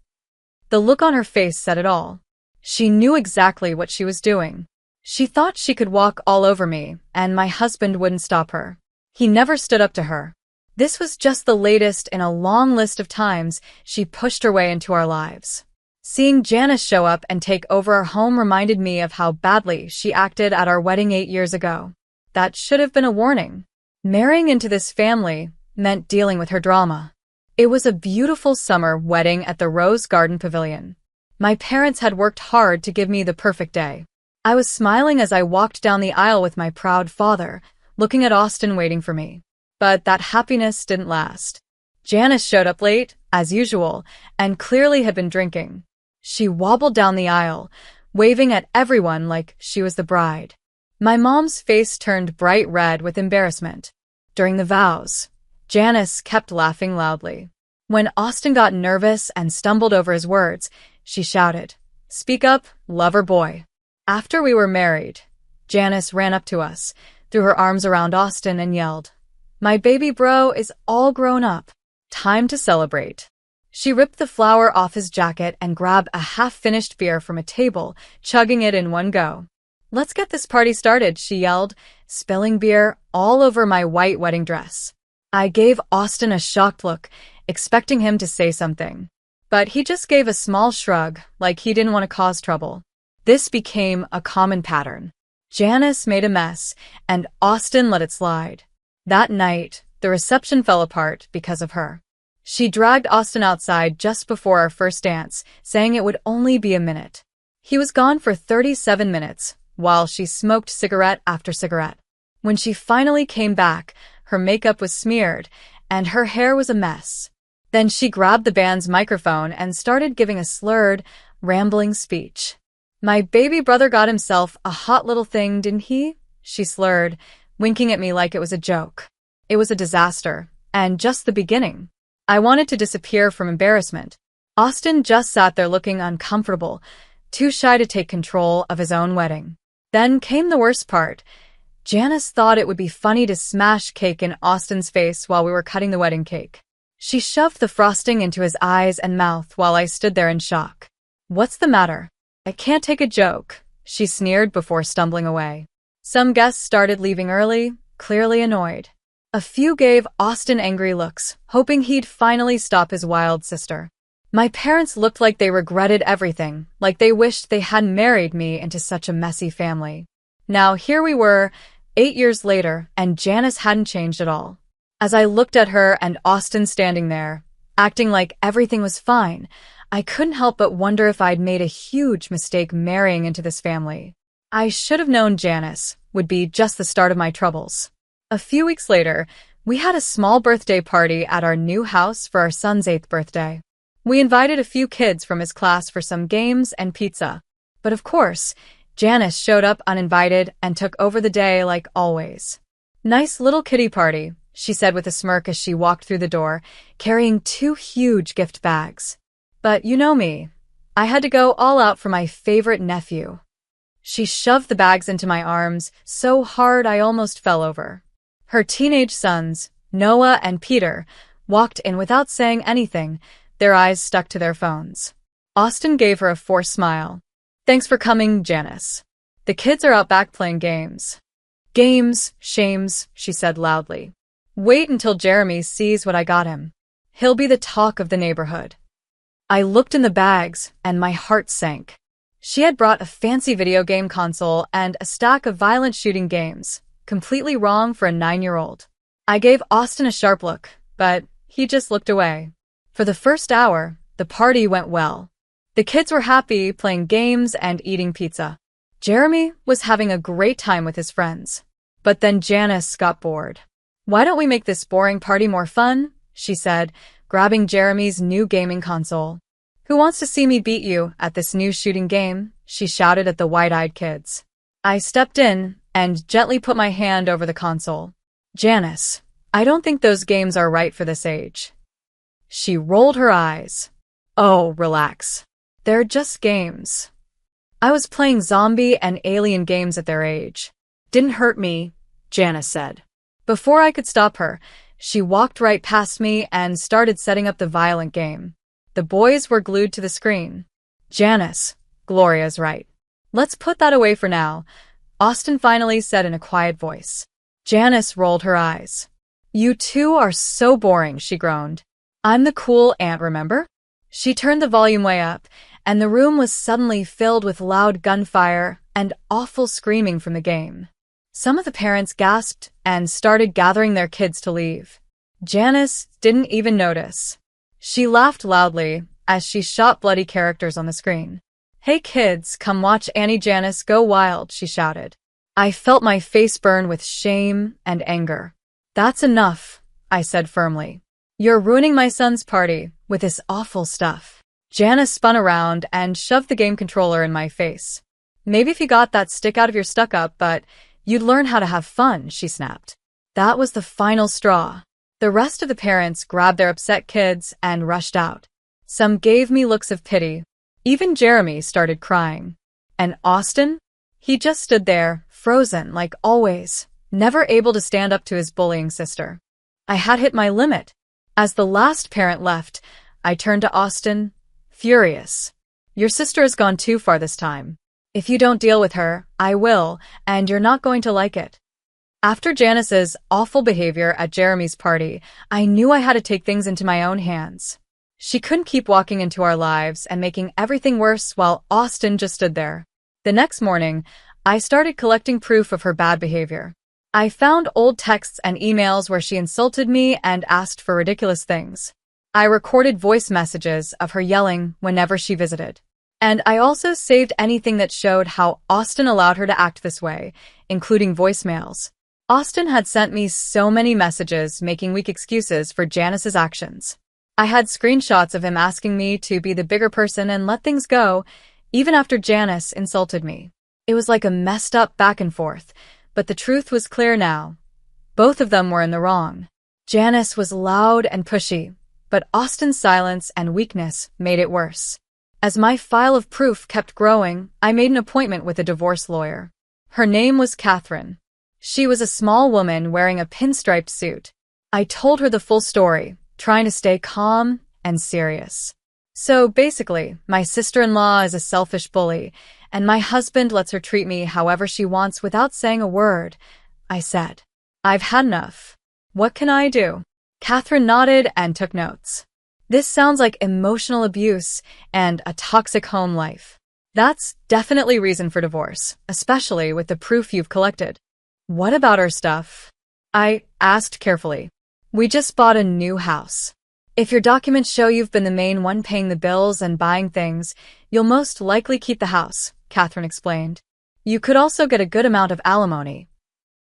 The look on her face said it all. She knew exactly what she was doing. She thought she could walk all over me, and my husband wouldn't stop her. He never stood up to her. This was just the latest in a long list of times she pushed her way into our lives. Seeing Janice show up and take over our home reminded me of how badly she acted at our wedding 8 years ago. That should have been a warning. Marrying into this family meant dealing with her drama. It was a beautiful summer wedding at the Rose Garden Pavilion. My parents had worked hard to give me the perfect day. I was smiling as I walked down the aisle with my proud father, looking at Austin waiting for me. But that happiness didn't last. Janice showed up late, as usual, and clearly had been drinking. She wobbled down the aisle, waving at everyone like she was the bride. My mom's face turned bright red with embarrassment. During the vows, Janice kept laughing loudly. When Austin got nervous and stumbled over his words, she shouted, "Speak up, lover boy." After we were married, Janice ran up to us, threw her arms around Austin and yelled, "My baby bro is all grown up. Time to celebrate." She ripped the flower off his jacket and grabbed a half-finished beer from a table, chugging it in one go. "Let's get this party started," she yelled, spilling beer all over my white wedding dress. I gave Austin a shocked look, expecting him to say something. But he just gave a small shrug, like he didn't want to cause trouble. This became a common pattern. Janice made a mess, and Austin let it slide. That night, the reception fell apart because of her. She dragged Austin outside just before our first dance, saying it would only be a minute. He was gone for 37 minutes, while she smoked cigarette after cigarette. When she finally came back, her makeup was smeared, and her hair was a mess. Then she grabbed the band's microphone and started giving a slurred, rambling speech. "My baby brother got himself a hot little thing, didn't he?" she slurred, winking at me like it was a joke. It was a disaster, and just the beginning. I wanted to disappear from embarrassment. Austin just sat there looking uncomfortable, too shy to take control of his own wedding. Then came the worst part. Janice thought it would be funny to smash cake in Austin's face while we were cutting the wedding cake. She shoved the frosting into his eyes and mouth while I stood there in shock. "What's the matter? I can't take a joke," she sneered before stumbling away. Some guests started leaving early, clearly annoyed. A few gave Austin angry looks, hoping he'd finally stop his wild sister. My parents looked like they regretted everything, like they wished they hadn't married me into such a messy family. Now here we were, 8 years later, and Janice hadn't changed at all. As I looked at her and Austin standing there, acting like everything was fine, I couldn't help but wonder if I'd made a huge mistake marrying into this family. I should have known Janice would be just the start of my troubles. A few weeks later, we had a small birthday party at our new house for our son's 8th birthday. We invited a few kids from his class for some games and pizza. But of course, Janice showed up uninvited and took over the day like always. "Nice little kiddie party," she said with a smirk as she walked through the door, carrying 2 huge gift bags. But you know me. I had to go all out for my favorite nephew. She shoved the bags into my arms so hard I almost fell over. Her teenage sons, Noah and Peter, walked in without saying anything, their eyes stuck to their phones. Austin gave her a forced smile. "Thanks for coming, Janice. The kids are out back playing games." "Games, shames," she said loudly. "Wait until Jeremy sees what I got him. He'll be the talk of the neighborhood." I looked in the bags, and my heart sank. She had brought a fancy video game console and a stack of violent shooting games, completely wrong for a 9-year-old. I gave Austin a sharp look, but he just looked away. For the first hour, the party went well. The kids were happy playing games and eating pizza. Jeremy was having a great time with his friends. But then Janice got bored. "Why don't we make this boring party more fun?" she said, grabbing Jeremy's new gaming console. "Who wants to see me beat you at this new shooting game?" she shouted at the wide-eyed kids. I stepped in and gently put my hand over the console. "Janice, I don't think those games are right for this age." She rolled her eyes. "Oh, relax. They're just games. I was playing zombie and alien games at their age. Didn't hurt me," Janice said. Before I could stop her, she walked right past me and started setting up the violent game. The boys were glued to the screen. "Janice, Gloria's right. Let's put that away for now," Austin finally said in a quiet voice. Janice rolled her eyes. "You two are so boring," she groaned. "I'm the cool aunt, remember?" She turned the volume way up, and the room was suddenly filled with loud gunfire and awful screaming from the game. Some of the parents gasped and started gathering their kids to leave. Janice didn't even notice. She laughed loudly as she shot bloody characters on the screen. "Hey kids, come watch Annie Janice go wild," she shouted. I felt my face burn with shame and anger. "That's enough," I said firmly. "You're ruining my son's party with this awful stuff." Janice spun around and shoved the game controller in my face. "Maybe if you got that stick out of your stuck-up, but you'd learn how to have fun," she snapped. That was the final straw. The rest of the parents grabbed their upset kids and rushed out. Some gave me looks of pity. Even Jeremy started crying. And Austin? He just stood there, frozen like always, never able to stand up to his bullying sister. I had hit my limit. As the last parent left, I turned to Austin, furious. "Your sister has gone too far this time. If you don't deal with her, I will, and you're not going to like it." After Janice's awful behavior at Jeremy's party, I knew I had to take things into my own hands. She couldn't keep walking into our lives and making everything worse while Austin just stood there. The next morning, I started collecting proof of her bad behavior. I found old texts and emails where she insulted me and asked for ridiculous things. I recorded voice messages of her yelling whenever she visited. And I also saved anything that showed how Austin allowed her to act this way, including voicemails. Austin had sent me so many messages making weak excuses for Janice's actions. I had screenshots of him asking me to be the bigger person and let things go, even after Janice insulted me. It was like a messed up back and forth, but the truth was clear now. Both of them were in the wrong. Janice was loud and pushy, but Austin's silence and weakness made it worse. As my file of proof kept growing, I made an appointment with a divorce lawyer. Her name was Catherine. She was a small woman wearing a pinstriped suit. I told her the full story, trying to stay calm and serious. So basically, my sister-in-law is a selfish bully, and my husband lets her treat me however she wants without saying a word, I said. I've had enough. What can I do? Catherine nodded and took notes. This sounds like emotional abuse and a toxic home life. That's definitely reason for divorce, especially with the proof you've collected. What about our stuff? I asked carefully. We just bought a new house. If your documents show you've been the main one paying the bills and buying things, you'll most likely keep the house, Catherine explained. You could also get a good amount of alimony.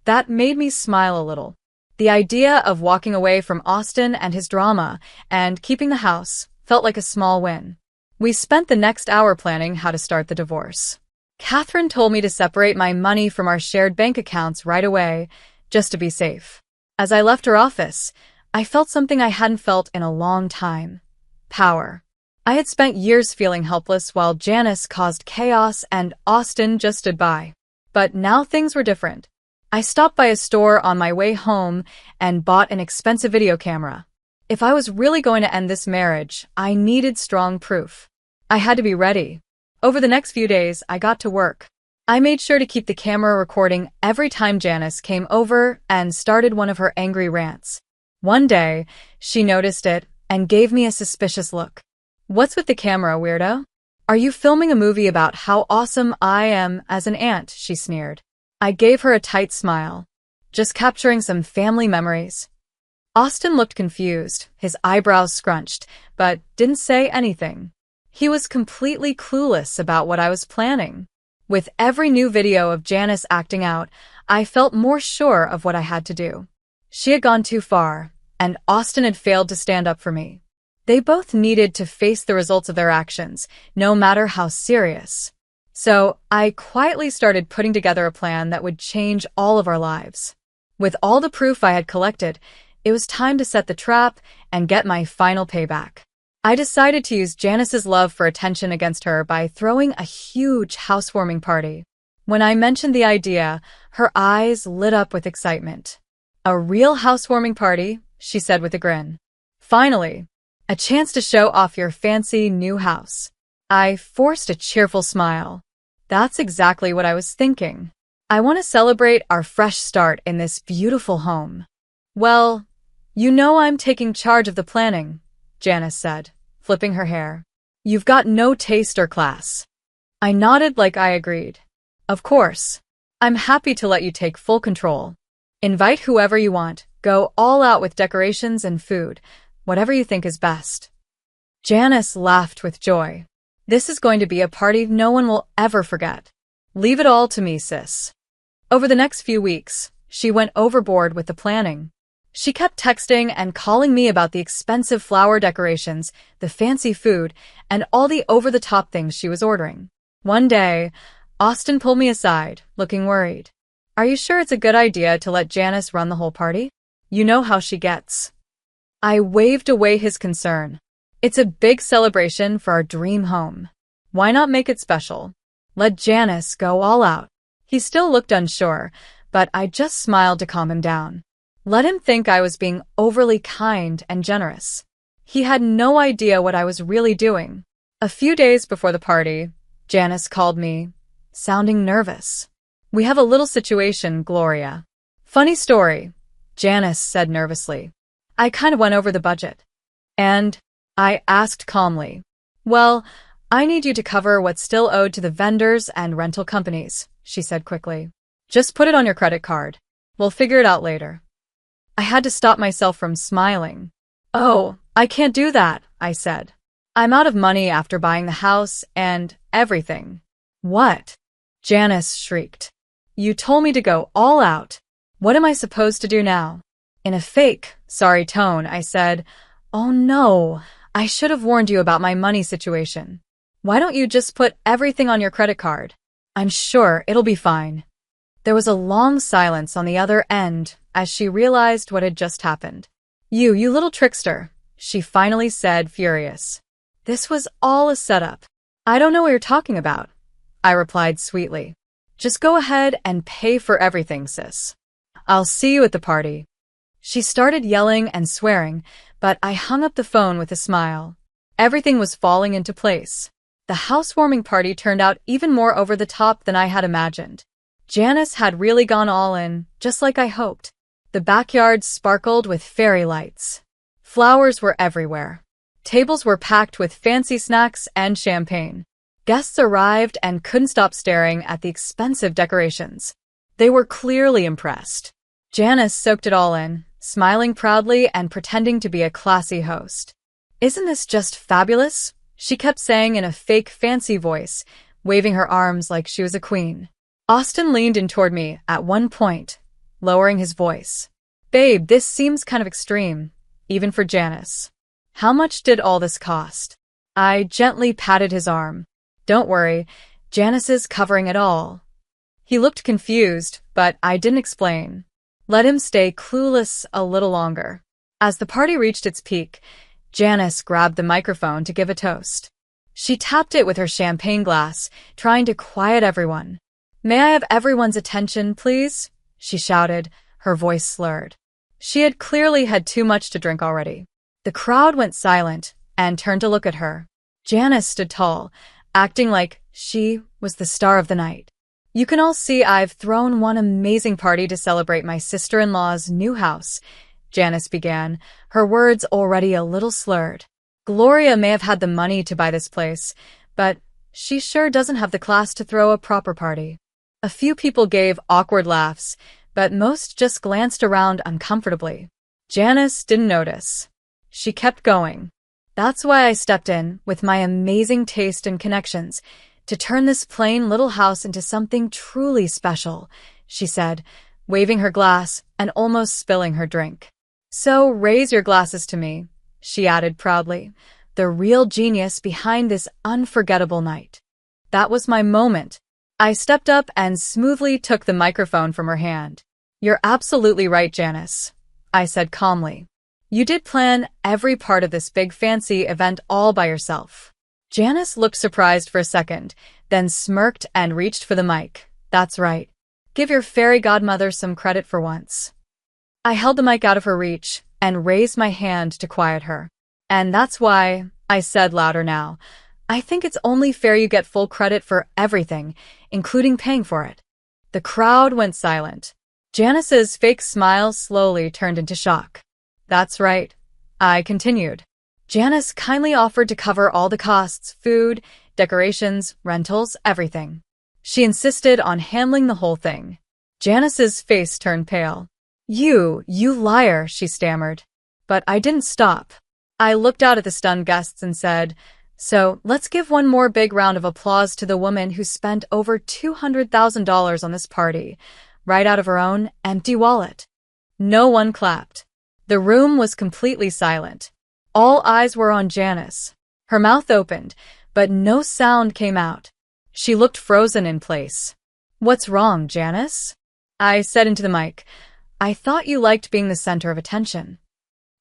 That made me smile a little. The idea of walking away from Austin and his drama and keeping the house felt like a small win. We spent the next hour planning how to start the divorce. Catherine told me to separate my money from our shared bank accounts right away, just to be safe. As I left her office, I felt something I hadn't felt in a long time. Power. I had spent years feeling helpless while Janice caused chaos and Austin just stood by. But now things were different. I stopped by a store on my way home and bought an expensive video camera. If I was really going to end this marriage, I needed strong proof. I had to be ready. Over the next few days, I got to work. I made sure to keep the camera recording every time Janice came over and started one of her angry rants. One day, she noticed it and gave me a suspicious look. What's with the camera, weirdo? Are you filming a movie about how awesome I am as an aunt? She sneered. I gave her a tight smile. Just capturing some family memories. Austin looked confused, his eyebrows scrunched, but didn't say anything. He was completely clueless about what I was planning. With every new video of Janice acting out, I felt more sure of what I had to do. She had gone too far, and Austin had failed to stand up for me. They both needed to face the results of their actions, no matter how serious. So I quietly started putting together a plan that would change all of our lives. With all the proof I had collected, it was time to set the trap and get my final payback. I decided to use Janice's love for attention against her by throwing a huge housewarming party. When I mentioned the idea, her eyes lit up with excitement. A real housewarming party, she said with a grin. Finally, a chance to show off your fancy new house. I forced a cheerful smile. That's exactly what I was thinking. I want to celebrate our fresh start in this beautiful home. Well, you know I'm taking charge of the planning, Janice said, flipping her hair. You've got no taste or class. I nodded like I agreed. Of course. I'm happy to let you take full control. Invite whoever you want, go all out with decorations and food, whatever you think is best. Janice laughed with joy. This is going to be a party no one will ever forget. Leave it all to me, sis. Over the next few weeks, she went overboard with the planning. She kept texting and calling me about the expensive flower decorations, the fancy food, and all the over-the-top things she was ordering. One day, Austin pulled me aside, looking worried. Are you sure it's a good idea to let Janice run the whole party? You know how she gets. I waved away his concern. It's a big celebration for our dream home. Why not make it special? Let Janice go all out. He still looked unsure, but I just smiled to calm him down. Let him think I was being overly kind and generous. He had no idea what I was really doing. A few days before the party, Janice called me, sounding nervous. We have a little situation, Gloria. Funny story, Janice said nervously. I kind of went over the budget. And I asked calmly. Well, I need you to cover what's still owed to the vendors and rental companies, she said quickly. Just put it on your credit card. We'll figure it out later. I had to stop myself from smiling. Oh, I can't do that, I said. I'm out of money after buying the house and everything. What? Janice shrieked. You told me to go all out. What am I supposed to do now? In a fake, sorry tone, I said, Oh no, I should have warned you about my money situation. Why don't you just put everything on your credit card? I'm sure it'll be fine. There was a long silence on the other end as she realized what had just happened. You little trickster, she finally said, furious. This was all a setup. I don't know what you're talking about, I replied sweetly. Just go ahead and pay for everything, sis. I'll see you at the party. She started yelling and swearing, but I hung up the phone with a smile. Everything was falling into place. The housewarming party turned out even more over the top than I had imagined. Janice had really gone all in, just like I hoped. The backyard sparkled with fairy lights. Flowers were everywhere. Tables were packed with fancy snacks and champagne. Guests arrived and couldn't stop staring at the expensive decorations. They were clearly impressed. Janice soaked it all in, smiling proudly and pretending to be a classy host. Isn't this just fabulous? She kept saying in a fake fancy voice, waving her arms like she was a queen. Austin leaned in toward me at one point, lowering his voice. Babe, this seems kind of extreme, even for Janice. How much did all this cost? I gently patted his arm. Don't worry, Janice is covering it all. He looked confused, but I didn't explain. Let him stay clueless a little longer. As the party reached its peak, Janice grabbed the microphone to give a toast. She tapped it with her champagne glass, trying to quiet everyone. May I have everyone's attention, please? She shouted, her voice slurred. She had clearly had too much to drink already. The crowd went silent and turned to look at her. Janice stood tall, acting like she was the star of the night. You can all see I've thrown one amazing party to celebrate my sister-in-law's new house, Janice began, her words already a little slurred. Gloria may have had the money to buy this place, but she sure doesn't have the class to throw a proper party. A few people gave awkward laughs, but most just glanced around uncomfortably. Janice didn't notice. She kept going. That's why I stepped in, with my amazing taste and connections, to turn this plain little house into something truly special, she said, waving her glass and almost spilling her drink. So raise your glasses to me, she added proudly, the real genius behind this unforgettable night. That was my moment. I stepped up and smoothly took the microphone from her hand. You're absolutely right, Janice, I said calmly. You did plan every part of this big fancy event all by yourself. Janice looked surprised for a second, then smirked and reached for the mic. That's right. Give your fairy godmother some credit for once. I held the mic out of her reach and raised my hand to quiet her. And that's why, I said louder now, I think it's only fair you get full credit for everything, including paying for it. The crowd went silent. Janice's fake smile slowly turned into shock. That's right, I continued. Janice kindly offered to cover all the costs, food, decorations, rentals, everything. She insisted on handling the whole thing. Janice's face turned pale. You liar, she stammered. But I didn't stop. I looked out at the stunned guests and said, So let's give one more big round of applause to the woman who spent over $200,000 on this party, right out of her own empty wallet. No one clapped. The room was completely silent. All eyes were on Janice. Her mouth opened, but no sound came out. She looked frozen in place. What's wrong, Janice? I said into the mic, I thought you liked being the center of attention.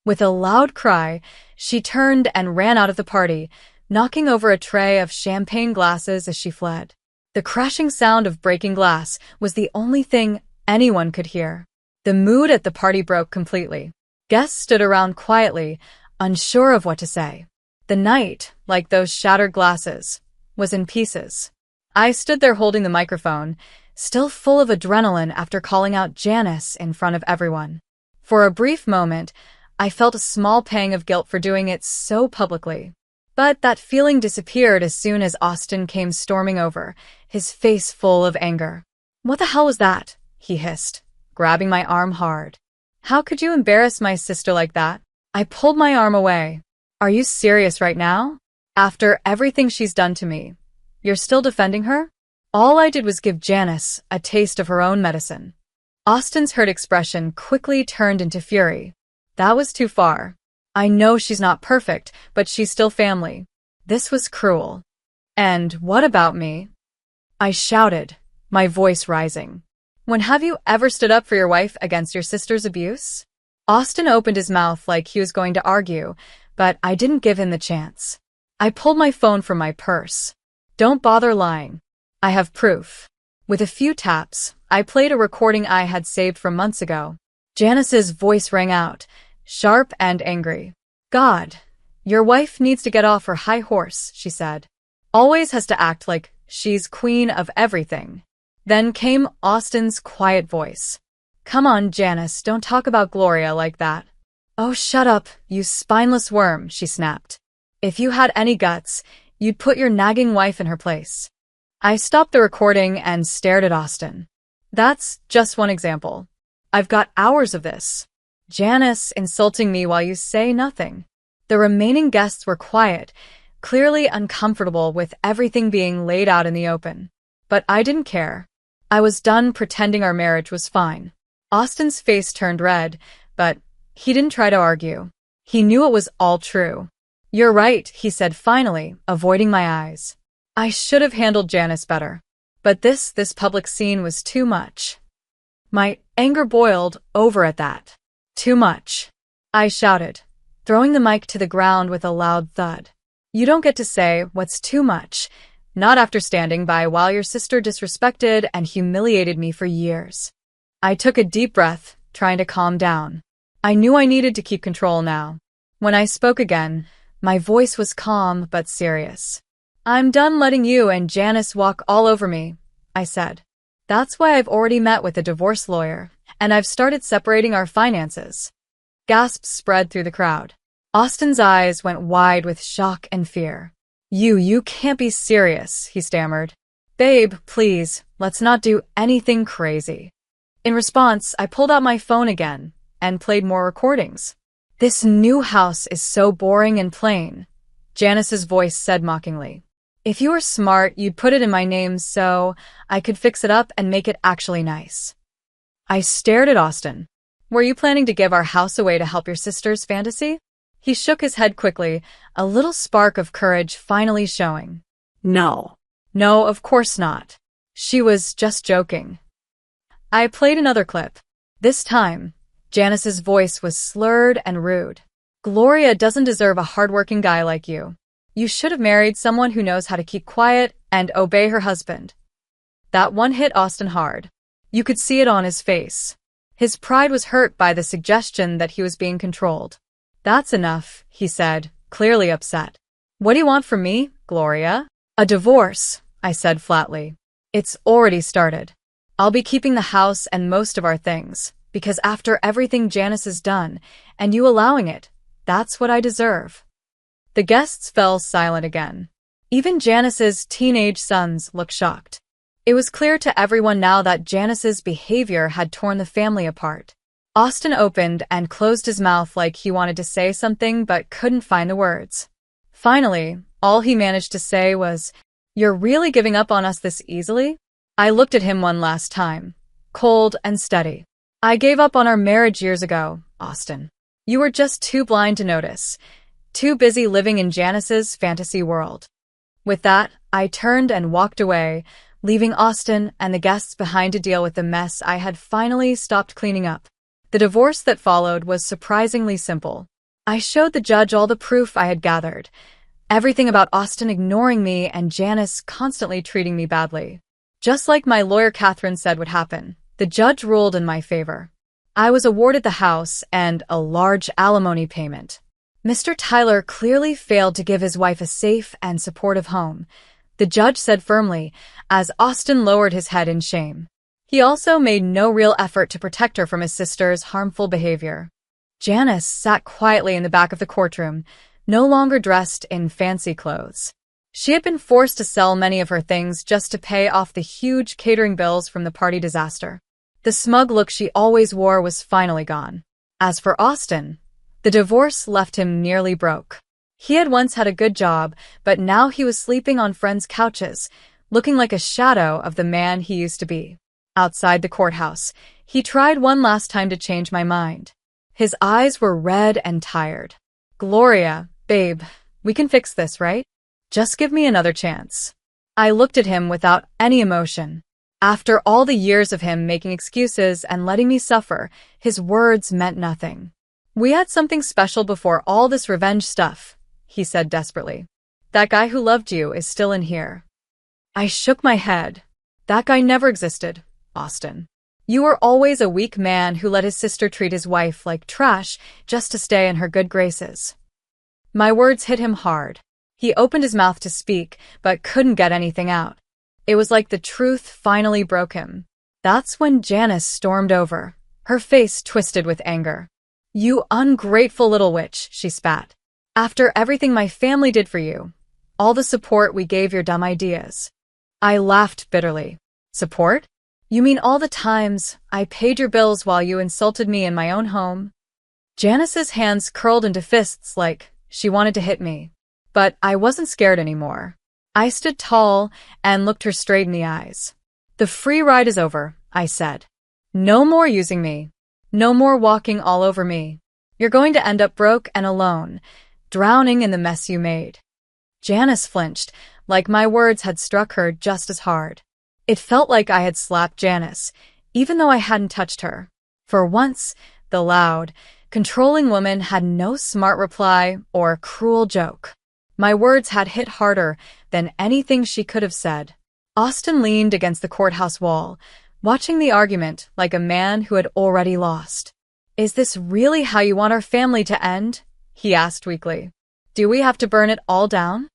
With a loud cry, she turned and ran out of the party, knocking over a tray of champagne glasses as she fled. The crashing sound of breaking glass was the only thing anyone could hear. The mood at the party broke completely. Guests stood around quietly, unsure of what to say. The night, like those shattered glasses, was in pieces. I stood there holding the microphone, still full of adrenaline after calling out Janice in front of everyone. For a brief moment, I felt a small pang of guilt for doing it so publicly. But that feeling disappeared as soon as Austin came storming over, his face full of anger. What the hell was that? He hissed, grabbing my arm hard. How could you embarrass my sister like that? I pulled my arm away. Are you serious right now? After everything she's done to me, you're still defending her? All I did was give Janice a taste of her own medicine. Austin's hurt expression quickly turned into fury. That was too far. I know she's not perfect, but she's still family. This was cruel. And what about me? I shouted, my voice rising. When have you ever stood up for your wife against your sister's abuse? Austin opened his mouth like he was going to argue, but I didn't give him the chance. I pulled my phone from my purse. Don't bother lying. I have proof. With a few taps, I played a recording I had saved from months ago. Janice's voice rang out, sharp and angry. God, your wife needs to get off her high horse, she said. Always has to act like she's queen of everything. Then came Austin's quiet voice. Come on, Janice, don't talk about Gloria like that. Oh, shut up, you spineless worm, she snapped. If you had any guts, you'd put your nagging wife in her place. I stopped the recording and stared at Austin. That's just one example. I've got hours of this. Janice insulting me while you say nothing. The remaining guests were quiet, clearly uncomfortable with everything being laid out in the open. But I didn't care. I was done pretending our marriage was fine. Austin's face turned red, but he didn't try to argue. He knew it was all true. You're right, he said finally, avoiding my eyes. I should have handled Janice better. But this public scene was too much. My anger boiled over at that. Too much. I shouted, throwing the mic to the ground with a loud thud. You don't get to say what's too much, not after standing by while your sister disrespected and humiliated me for years. I took a deep breath, trying to calm down. I knew I needed to keep control now. When I spoke again, my voice was calm but serious. I'm done letting you and Janice walk all over me, I said. That's why I've already met with a divorce lawyer, and I've started separating our finances. Gasps spread through the crowd. Austin's eyes went wide with shock and fear. You can't be serious, he stammered. Babe, please, let's not do anything crazy. In response, I pulled out my phone again and played more recordings. This new house is so boring and plain, Janice's voice said mockingly. If you were smart, you'd put it in my name so I could fix it up and make it actually nice. I stared at Austin. Were you planning to give our house away to help your sister's fantasy? He shook his head quickly, a little spark of courage finally showing. No. No, of course not. She was just joking. I played another clip. This time, Janice's voice was slurred and rude. Gloria doesn't deserve a hardworking guy like you. You should have married someone who knows how to keep quiet and obey her husband. That one hit Austin hard. You could see it on his face. His pride was hurt by the suggestion that he was being controlled. That's enough, he said, clearly upset. What do you want from me, Gloria? A divorce, I said flatly. It's already started. I'll be keeping the house and most of our things, because after everything Janice has done, and you allowing it, that's what I deserve. The guests fell silent again. Even Janice's teenage sons looked shocked. It was clear to everyone now that Janice's behavior had torn the family apart. Austin opened and closed his mouth like he wanted to say something but couldn't find the words. Finally, all he managed to say was, "You're really giving up on us this easily?" I looked at him one last time, cold and steady. I gave up on our marriage years ago, Austin. You were just too blind to notice, too busy living in Janice's fantasy world. With that, I turned and walked away, leaving Austin and the guests behind to deal with the mess I had finally stopped cleaning up. The divorce that followed was surprisingly simple. I showed the judge all the proof I had gathered, everything about Austin ignoring me and Janice constantly treating me badly. Just like my lawyer Catherine said would happen, the judge ruled in my favor. I was awarded the house and a large alimony payment. Mr. Tyler clearly failed to give his wife a safe and supportive home, the judge said firmly, as Austin lowered his head in shame. He also made no real effort to protect her from his sister's harmful behavior. Janice sat quietly in the back of the courtroom, no longer dressed in fancy clothes. She had been forced to sell many of her things just to pay off the huge catering bills from the party disaster. The smug look she always wore was finally gone. As for Austin, the divorce left him nearly broke. He had once had a good job, but now he was sleeping on friends' couches, looking like a shadow of the man he used to be. Outside the courthouse, he tried one last time to change my mind. His eyes were red and tired. "Gloria, babe, we can fix this, right? Just give me another chance." I looked at him without any emotion. After all the years of him making excuses and letting me suffer, his words meant nothing. "We had something special before all this revenge stuff," he said desperately. "That guy who loved you is still in here." I shook my head. "That guy never existed, Austin. You were always a weak man who let his sister treat his wife like trash just to stay in her good graces." My words hit him hard. He opened his mouth to speak, but couldn't get anything out. It was like the truth finally broke him. That's when Janice stormed over, her face twisted with anger. "You ungrateful little witch," she spat. "After everything my family did for you, all the support we gave your dumb ideas." I laughed bitterly. "Support? You mean all the times I paid your bills while you insulted me in my own home?" Janice's hands curled into fists like she wanted to hit me. But I wasn't scared anymore. I stood tall and looked her straight in the eyes. "The free ride is over," I said. "No more using me. No more walking all over me. You're going to end up broke and alone, drowning in the mess you made." Janice flinched, like my words had struck her just as hard. It felt like I had slapped Janice, even though I hadn't touched her. For once, the loud, controlling woman had no smart reply or cruel joke. My words had hit harder than anything she could have said. Austin leaned against the courthouse wall, watching the argument like a man who had already lost. "Is this really how you want our family to end?" he asked weakly. "Do we have to burn it all down?"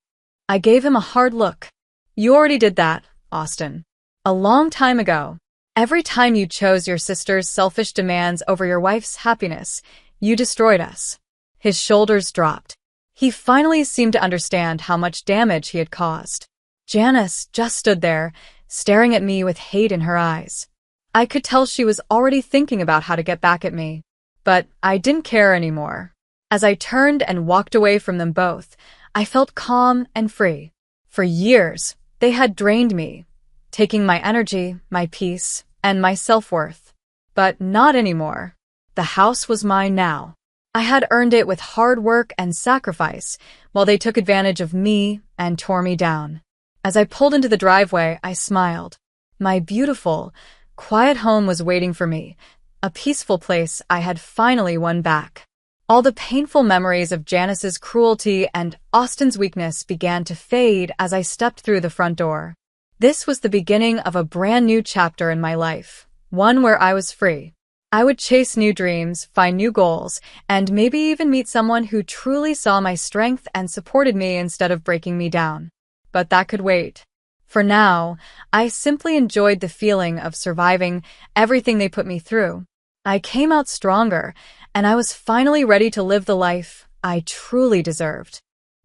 I gave him a hard look. "You already did that, Austin. A long time ago. Every time you chose your sister's selfish demands over your wife's happiness, you destroyed us." His shoulders dropped. He finally seemed to understand how much damage he had caused. Janice just stood there, staring at me with hate in her eyes. I could tell she was already thinking about how to get back at me. But I didn't care anymore. As I turned and walked away from them both, I felt calm and free. For years, they had drained me, taking my energy, my peace, and my self-worth. But not anymore. The house was mine now. I had earned it with hard work and sacrifice, while they took advantage of me and tore me down. As I pulled into the driveway, I smiled. My beautiful, quiet home was waiting for me, a peaceful place I had finally won back. All the painful memories of Janice's cruelty and Austin's weakness began to fade as I stepped through the front door. This was the beginning of a brand new chapter in my life, one where I was free. I would chase new dreams, find new goals, and maybe even meet someone who truly saw my strength and supported me instead of breaking me down. But that could wait. For now, I simply enjoyed the feeling of surviving everything they put me through. I came out stronger, and I was finally ready to live the life I truly deserved.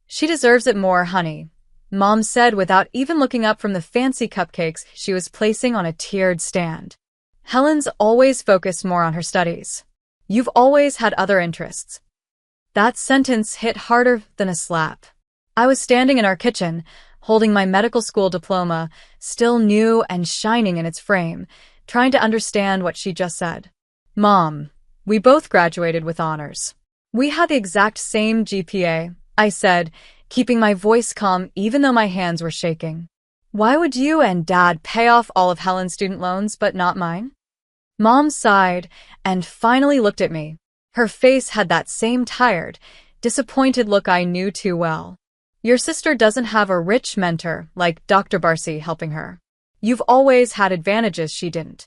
"She deserves it more, honey," Mom said without even looking up from the fancy cupcakes she was placing on a tiered stand. "Helen's always focused more on her studies. You've always had other interests." That sentence hit harder than a slap. I was standing in our kitchen, holding my medical school diploma, still new and shining in its frame, trying to understand what she just said. "Mom, we both graduated with honors. We had the exact same GPA," I said, keeping my voice calm even though my hands were shaking. "Why would you and Dad pay off all of Helen's student loans but not mine?" Mom sighed and finally looked at me. Her face had that same tired, disappointed look I knew too well. "Your sister doesn't have a rich mentor like Dr. Barcy helping her. You've always had advantages she didn't."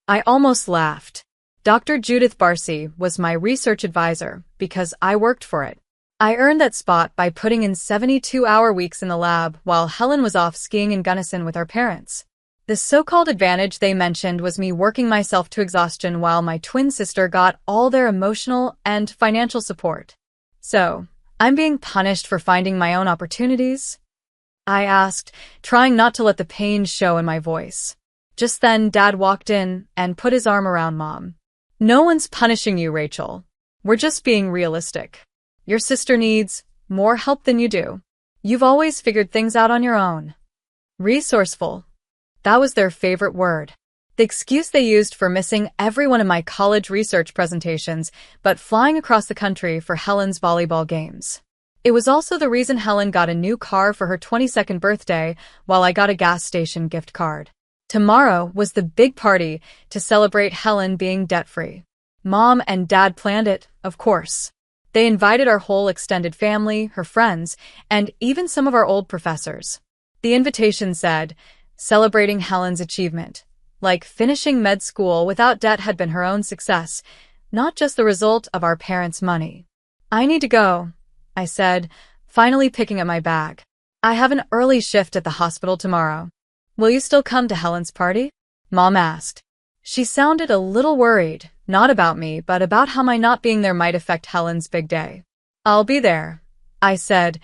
I almost laughed. Dr. Judith Barcy was my research advisor because I worked for it. I earned that spot by putting in 72-hour weeks in the lab while Helen was off skiing in Gunnison with our parents. The so-called advantage they mentioned was me working myself to exhaustion while my twin sister got all their emotional and financial support. "So, I'm being punished for finding my own opportunities?" I asked, trying not to let the pain show in my voice. Just then, Dad walked in and put his arm around Mom. "No one's punishing you, Rachel. We're just being realistic. Your sister needs more help than you do. You've always figured things out on your own. Resourceful. That was their favorite word. The excuse they used for missing every one of my college research presentations, but flying across the country for Helen's volleyball games. It was also the reason Helen got a new car for her 22nd birthday, while I got a gas station gift card. Tomorrow was the big party to celebrate Helen being debt-free. Mom and Dad planned it, of course. They invited our whole extended family, her friends, and even some of our old professors. The invitation said, celebrating Helen's achievement. Like finishing med school without debt had been her own success, not just the result of our parents' money. I need to go, I said, finally picking up my bag. I have an early shift at the hospital tomorrow. Will you still come to Helen's party? Mom asked. She sounded a little worried, not about me, but about how my not being there might affect Helen's big day. I'll be there, I said,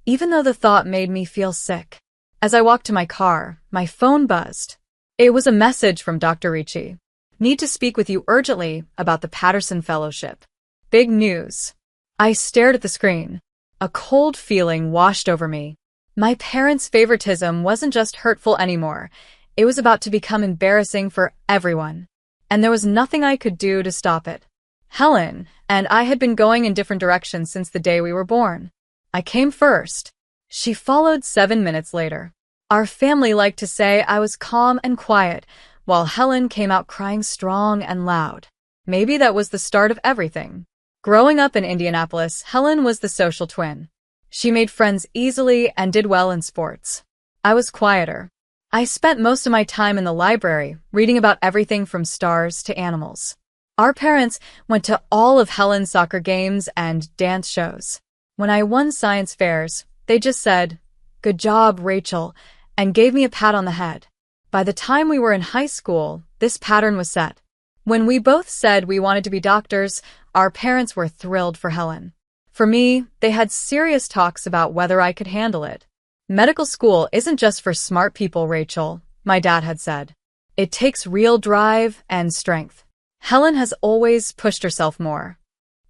even though the thought made me feel sick. As I walked to my car, my phone buzzed. It was a message from Dr. Ricci. Need to speak with you urgently about the Patterson Fellowship. Big news. I stared at the screen. A cold feeling washed over me. My parents' favoritism wasn't just hurtful anymore. It was about to become embarrassing for everyone. And there was nothing I could do to stop it. Helen and I had been going in different directions since the day we were born. I came first. She followed 7 minutes later. Our family liked to say I was calm and quiet, while Helen came out crying strong and loud. Maybe that was the start of everything. Growing up in Indianapolis, Helen was the social twin. She made friends easily and did well in sports. I was quieter. I spent most of my time in the library, reading about everything from stars to animals. Our parents went to all of Helen's soccer games and dance shows. When I won science fairs, they just said, "Good job, Rachel," and gave me a pat on the head. By the time we were in high school, this pattern was set. When we both said we wanted to be doctors, our parents were thrilled for Helen. For me, they had serious talks about whether I could handle it. Medical school isn't just for smart people, Rachel, my dad had said. It takes real drive and strength. Helen has always pushed herself more.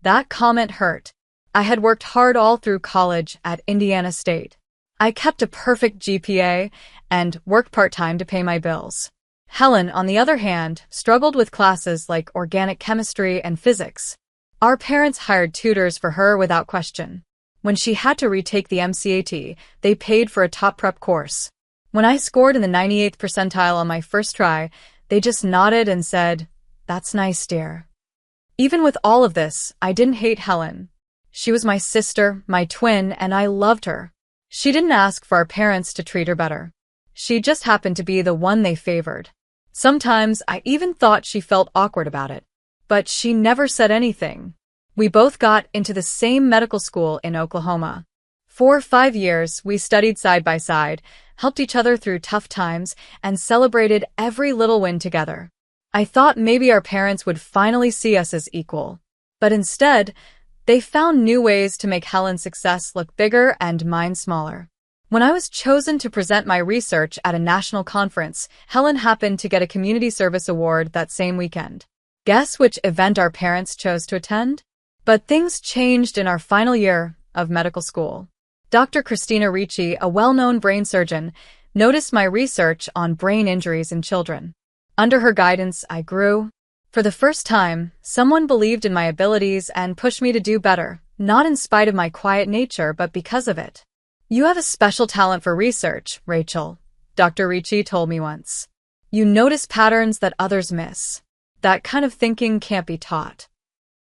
That comment hurt. I had worked hard all through college at Indiana State. I kept a perfect GPA and worked part-time to pay my bills. Helen, on the other hand, struggled with classes like organic chemistry and physics. Our parents hired tutors for her without question. When she had to retake the MCAT, they paid for a top prep course. When I scored in the 98th percentile on my first try, they just nodded and said, "That's nice, dear." Even with all of this, I didn't hate Helen. She was my sister, my twin, and I loved her. She didn't ask for our parents to treat her better. She just happened to be the one they favored. Sometimes I even thought she felt awkward about it. But she never said anything. We both got into the same medical school in Oklahoma. For 5 years, we studied side by side, helped each other through tough times, and celebrated every little win together. I thought maybe our parents would finally see us as equal. But instead, they found new ways to make Helen's success look bigger and mine smaller. When I was chosen to present my research at a national conference, Helen happened to get a community service award that same weekend. Guess which event our parents chose to attend? But things changed in our final year of medical school. Dr. Christina Ricci, a well-known brain surgeon, noticed my research on brain injuries in children. Under her guidance, I grew. For the first time, someone believed in my abilities and pushed me to do better, not in spite of my quiet nature, but because of it. "You have a special talent for research, Rachel," Dr. Ricci told me once. "You notice patterns that others miss. That kind of thinking can't be taught."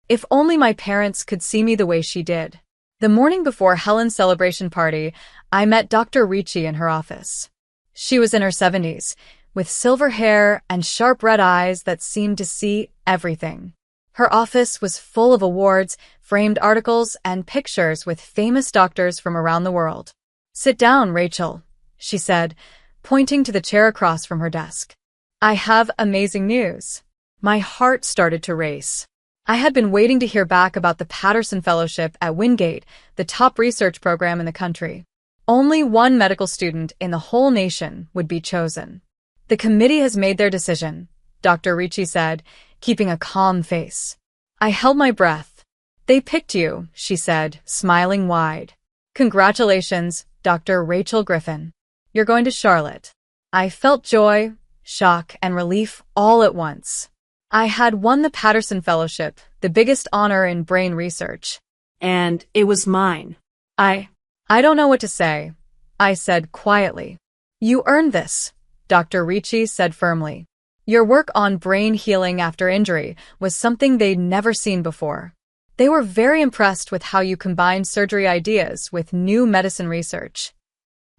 If only my parents could see me the way she did. The morning before Helen's celebration party, I met Dr. Ricci in her office. She was in her 70s, with silver hair and sharp red eyes that seemed to see everything. Her office was full of awards, framed articles, and pictures with famous doctors from around the world. "Sit down, Rachel," she said, pointing to the chair across from her desk. "I have amazing news." My heart started to race. I had been waiting to hear back about the Patterson Fellowship at Wingate, the top research program in the country. Only one medical student in the whole nation would be chosen. "The committee has made their decision," Dr. Ricci said, keeping a calm face. I held my breath. "They picked you," she said, smiling wide. Congratulations, Dr. Rachel Griffin. You're going to Charlotte. I felt joy, shock, and relief all at once. I had won the Patterson Fellowship, the biggest honor in brain research. And it was mine. I don't know what to say, I said quietly. You earned this, Dr. Ricci said firmly. Your work on brain healing after injury was something they'd never seen before. They were very impressed with how you combined surgery ideas with new medicine research.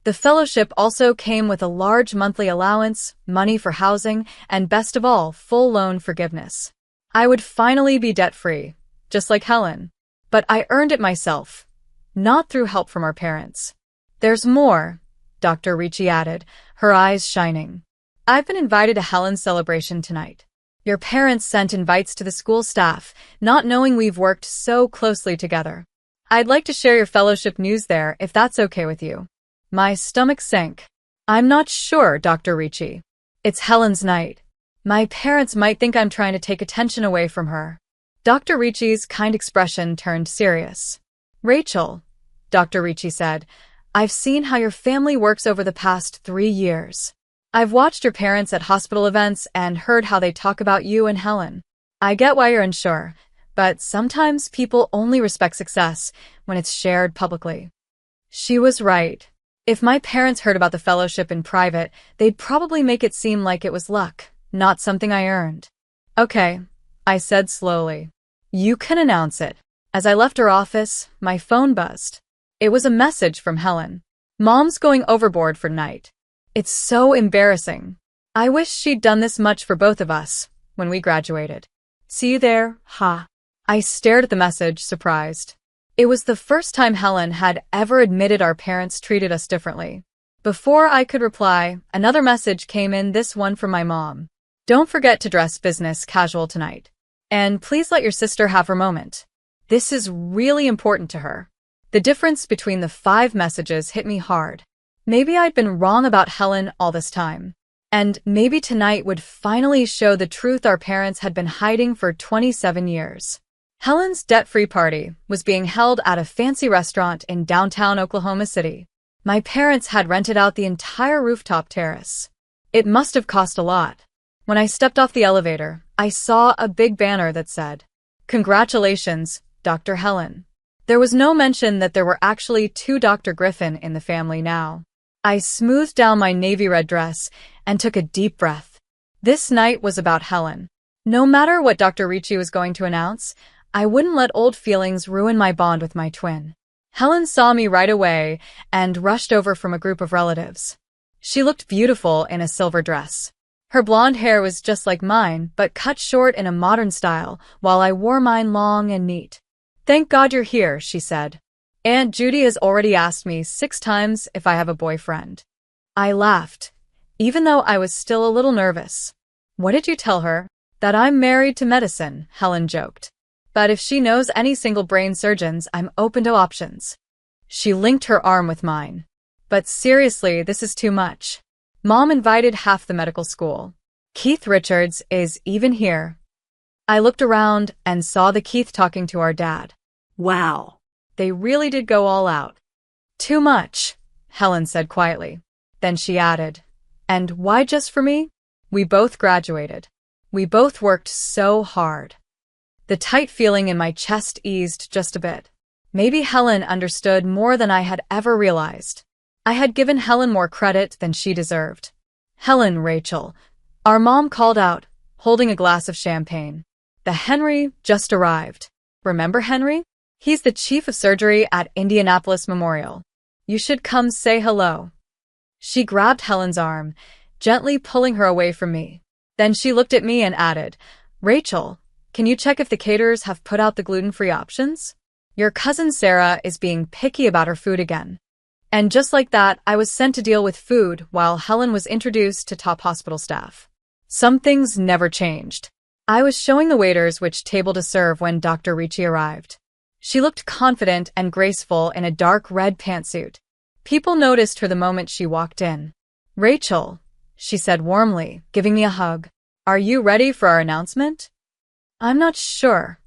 The fellowship also came with a large monthly allowance, money for housing, and best of all, full loan forgiveness. I would finally be debt-free, just like Helen. But I earned it myself, not through help from our parents. There's more, Dr. Ricci added, her eyes shining. I've been invited to Helen's celebration tonight. Your parents sent invites to the school staff, not knowing we've worked so closely together. I'd like to share your fellowship news there if that's okay with you. My stomach sank. I'm not sure, Dr. Ricci. It's Helen's night. My parents might think I'm trying to take attention away from her. Dr. Ricci's kind expression turned serious. Rachel, Dr. Ricci said, I've seen how your family works over the past 3 years. I've watched your parents at hospital events and heard how they talk about you and Helen. I get why you're unsure, but sometimes people only respect success when it's shared publicly. She was right. If my parents heard about the fellowship in private, they'd probably make it seem like it was luck, not something I earned. Okay, I said slowly. You can announce it. As I left her office, my phone buzzed. It was a message from Helen. Mom's going overboard for night. It's so embarrassing. I wish she'd done this much for both of us when we graduated. See you there, ha. I stared at the message, surprised. It was the first time Helen had ever admitted our parents treated us differently. Before I could reply, another message came in, this one from my mom. Don't forget to dress business casual tonight. And please let your sister have her moment. This is really important to her. The difference between the 5 messages hit me hard. Maybe I'd been wrong about Helen all this time. And maybe tonight would finally show the truth our parents had been hiding for 27 years. Helen's debt-free party was being held at a fancy restaurant in downtown Oklahoma City. My parents had rented out the entire rooftop terrace. It must have cost a lot. When I stepped off the elevator, I saw a big banner that said, "Congratulations, Dr. Helen." There was no mention that there were actually 2 Dr. Griffin in the family now. I smoothed down my navy red dress and took a deep breath. This night was about Helen. No matter what Dr. Ricci was going to announce, I wouldn't let old feelings ruin my bond with my twin. Helen saw me right away and rushed over from a group of relatives. She looked beautiful in a silver dress. Her blonde hair was just like mine, but cut short in a modern style, while I wore mine long and neat. "Thank God you're here," she said. "Aunt Judy has already asked me 6 times if I have a boyfriend." I laughed, even though I was still a little nervous. "What did you tell her?" "That I'm married to medicine," Helen joked. "But if she knows any single brain surgeons, I'm open to options." She linked her arm with mine. "But seriously, this is too much. Mom invited half the medical school. Keith Richards is even here." I looked around and saw the Keith talking to our dad. Wow. They really did go all out. "Too much," Helen said quietly. Then she added, "And why just for me? We both graduated. We both worked so hard." The tight feeling in my chest eased just a bit. Maybe Helen understood more than I had ever realized. I had given Helen more credit than she deserved. "Helen, Rachel," our mom called out, holding a glass of champagne. "The Henry just arrived. Remember Henry? He's the chief of surgery at Indianapolis Memorial. You should come say hello." She grabbed Helen's arm, gently pulling her away from me. Then she looked at me and added, "Rachel, can you check if the caterers have put out the gluten-free options? Your cousin Sarah is being picky about her food again." And just like that, I was sent to deal with food while Helen was introduced to top hospital staff. Some things never changed. I was showing the waiters which table to serve when Dr. Ricci arrived. She looked confident and graceful in a dark red pantsuit. People noticed her the moment she walked in. "Rachel," she said warmly, giving me a hug. "Are you ready for our announcement?" "I'm not sure,"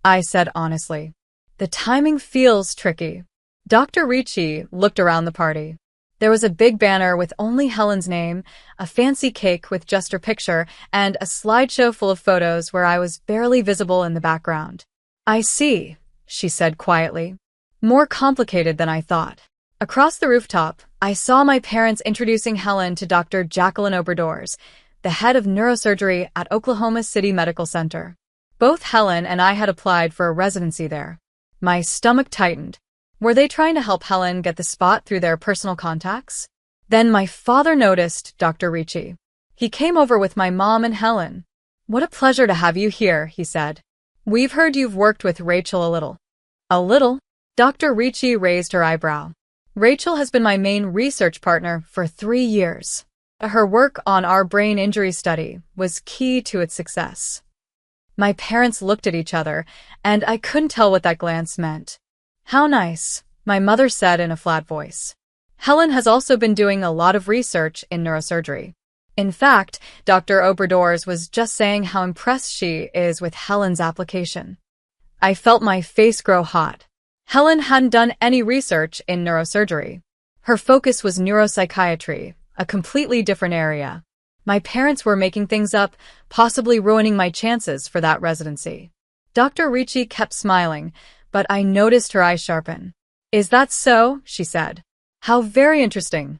I said honestly. "The timing feels tricky." Dr. Ricci looked around the party. There was a big banner with only Helen's name, a fancy cake with just her picture, and a slideshow full of photos where I was barely visible in the background. "I see," she said quietly. "More complicated than I thought." Across the rooftop, I saw my parents introducing Helen to Dr. Jacqueline Oberdors, the head of neurosurgery at Oklahoma City Medical Center. Both Helen and I had applied for a residency there. My stomach tightened. Were they trying to help Helen get the spot through their personal contacts? Then my father noticed Dr. Ricci. He came over with my mom and Helen. "What a pleasure to have you here," he said. "We've heard you've worked with Rachel a little." "A little?" Dr. Ricci raised her eyebrow. "Rachel has been my main research partner for 3 years. Her work on our brain injury study was key to its success." My parents looked at each other, and I couldn't tell what that glance meant. "How nice," my mother said in a flat voice. "Helen has also been doing a lot of research in neurosurgery. In fact, Dr. Oberdors was just saying how impressed she is with Helen's application." I felt my face grow hot. Helen hadn't done any research in neurosurgery. Her focus was neuropsychiatry, a completely different area. My parents were making things up, possibly ruining my chances for that residency. Dr. Ricci kept smiling, but I noticed her eyes sharpen. "Is that so?" she said. "How very interesting."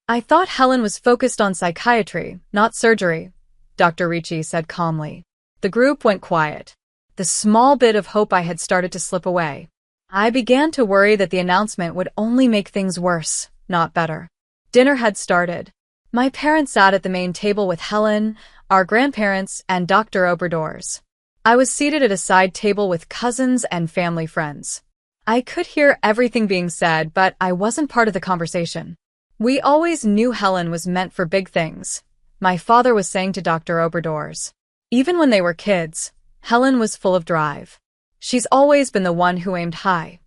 "I thought Helen was focused on psychiatry, not surgery," Dr. Ricci said calmly. The group went quiet. The small bit of hope I had started to slip away. I began to worry that the announcement would only make things worse, not better. Dinner had started. My parents sat at the main table with Helen, our grandparents, and Dr. Oberdors. I was seated at a side table with cousins and family friends. I could hear everything being said, but I wasn't part of the conversation. "We always knew Helen was meant for big things," my father was saying to Dr. Oberdors. "Even when they were kids, Helen was full of drive. She's always been the one who aimed high."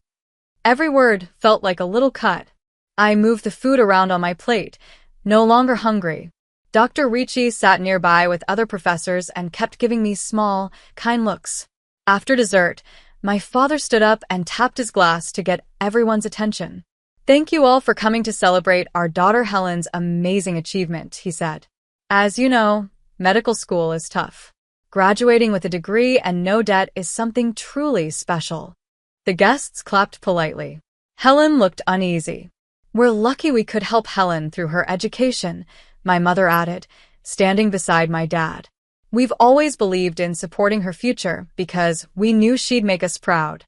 Every word felt like a little cut. I moved the food around on my plate, no longer hungry. Dr. Ricci sat nearby with other professors and kept giving me small, kind looks. After dessert, my father stood up and tapped his glass to get everyone's attention. "Thank you all for coming to celebrate our daughter Helen's amazing achievement," he said. "As you know, medical school is tough. Graduating with a degree and no debt is something truly special." The guests clapped politely. Helen looked uneasy. "We're lucky we could help Helen through her education," my mother added, standing beside my dad. "We've always believed in supporting her future because we knew she'd make us proud."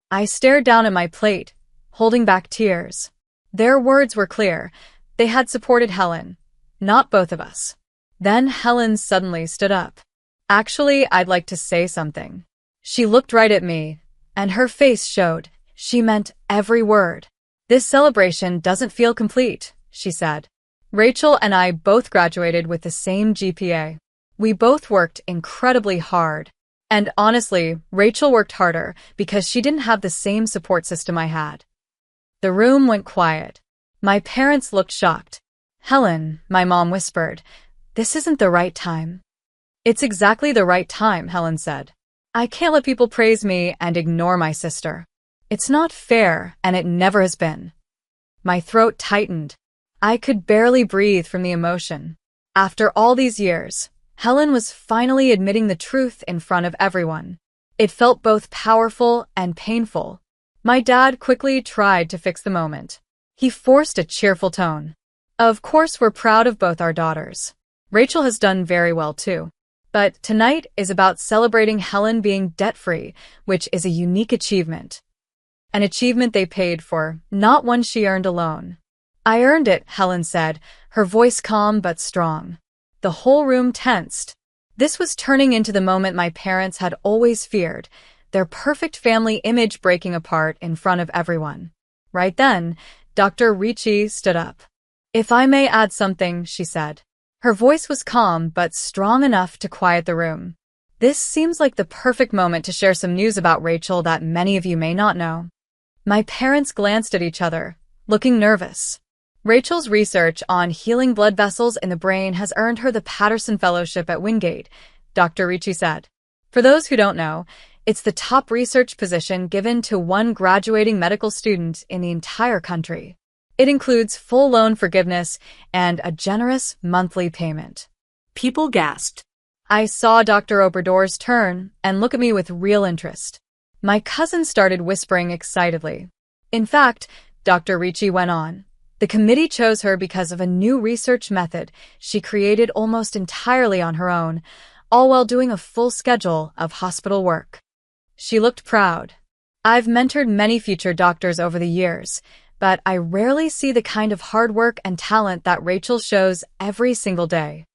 I stared down at my plate, holding back tears. Their words were clear. They had supported Helen, not both of us. Then Helen suddenly stood up. "Actually, I'd like to say something." She looked right at me, and her face showed she meant every word. "This celebration doesn't feel complete," she said. "Rachel and I both graduated with the same GPA. We both worked incredibly hard. And honestly, Rachel worked harder because she didn't have the same support system I had." The room went quiet. My parents looked shocked. "Helen," my mom whispered, "this isn't the right time." "It's exactly the right time," Helen said. "I can't let people praise me and ignore my sister. It's not fair, and it never has been." My throat tightened. I could barely breathe from the emotion. After all these years, Helen was finally admitting the truth in front of everyone. It felt both powerful and painful. My dad quickly tried to fix the moment. He forced a cheerful tone. "Of course we're proud of both our daughters. Rachel has done very well too. But tonight is about celebrating Helen being debt-free, which is a unique achievement. An achievement they paid for, not one she earned alone." "I earned it," Helen said, her voice calm but strong. The whole room tensed. This was turning into the moment my parents had always feared, their perfect family image breaking apart in front of everyone. Right then, Dr. Ricci stood up. "If I may add something," she said. Her voice was calm but strong enough to quiet the room. "This seems like the perfect moment to share some news about Rachel that many of you may not know." My parents glanced at each other, looking nervous. "Rachel's research on healing blood vessels in the brain has earned her the Patterson Fellowship at Wingate," Dr. Ricci said. For those who don't know, It's the top research position given to one graduating medical student in the entire country. It includes full loan forgiveness and a generous monthly payment. People gasped. I saw Dr. Obrador's turn and look at me with real interest. My cousin started whispering excitedly. In fact, Dr. Ricci went on. The committee chose her because of a new research method she created almost entirely on her own, all while doing a full schedule of hospital work. She looked proud. I've mentored many future doctors over the years, but I rarely see the kind of hard work and talent that Rachel shows every single day.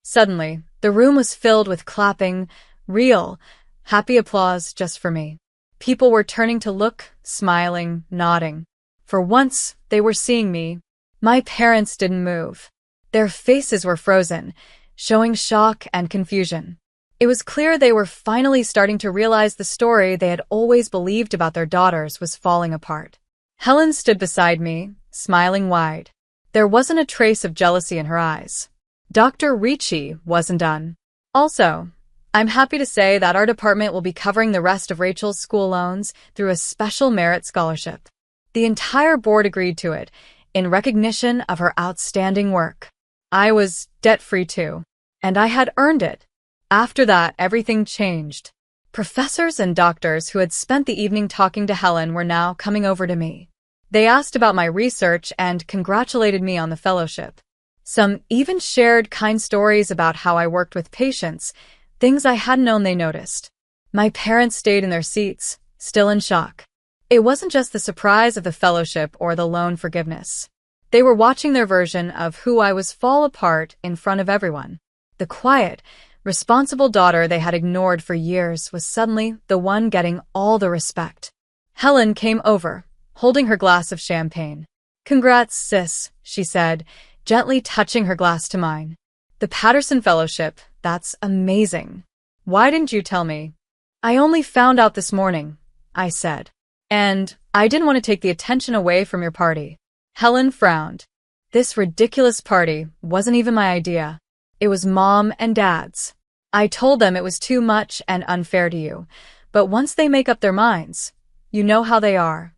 Suddenly, the room was filled with clapping, real, happy applause just for me. People were turning to look, smiling, nodding. For once, they were seeing me. My parents didn't move. Their faces were frozen, showing shock and confusion. It was clear they were finally starting to realize the story they had always believed about their daughters was falling apart. Helen stood beside me, smiling wide. There wasn't a trace of jealousy in her eyes. Dr. Ricci wasn't done. Also, I'm happy to say that our department will be covering the rest of Rachel's school loans through a special merit scholarship. The entire board agreed to it, in recognition of her outstanding work. I was debt-free too, and I had earned it. After that, everything changed. Professors and doctors who had spent the evening talking to Helen were now coming over to me. They asked about my research and congratulated me on the fellowship. Some even shared kind stories about how I worked with patients, things I hadn't known they noticed. My parents stayed in their seats, still in shock. It wasn't just the surprise of the fellowship or the loan forgiveness. They were watching their version of who I was fall apart in front of everyone. The quiet, responsible daughter they had ignored for years was suddenly the one getting all the respect. Helen came over, holding her glass of champagne. "Congrats, sis," she said, gently touching her glass to mine. "The Patterson Fellowship, that's amazing. Why didn't you tell me?" "I only found out this morning," I said. "And I didn't want to take the attention away from your party." Helen frowned. This ridiculous party wasn't even my idea. It was Mom and Dad's. I told them it was too much and unfair to you, but once they make up their minds, you know how they are.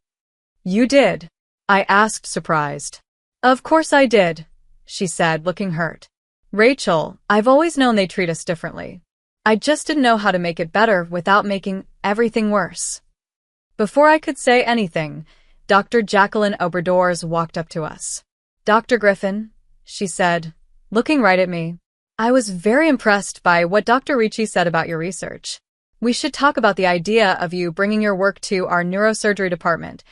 "You did?" I asked, surprised. "Of course I did," she said, looking hurt. "Rachel, I've always known they treat us differently. I just didn't know how to make it better without making everything worse." Before I could say anything, Dr. Jacqueline Obradors walked up to us. "Dr. Griffin," she said, looking right at me, "I was very impressed by what Dr. Ricci said about your research. We should talk about the idea of you bringing your work to our neurosurgery department,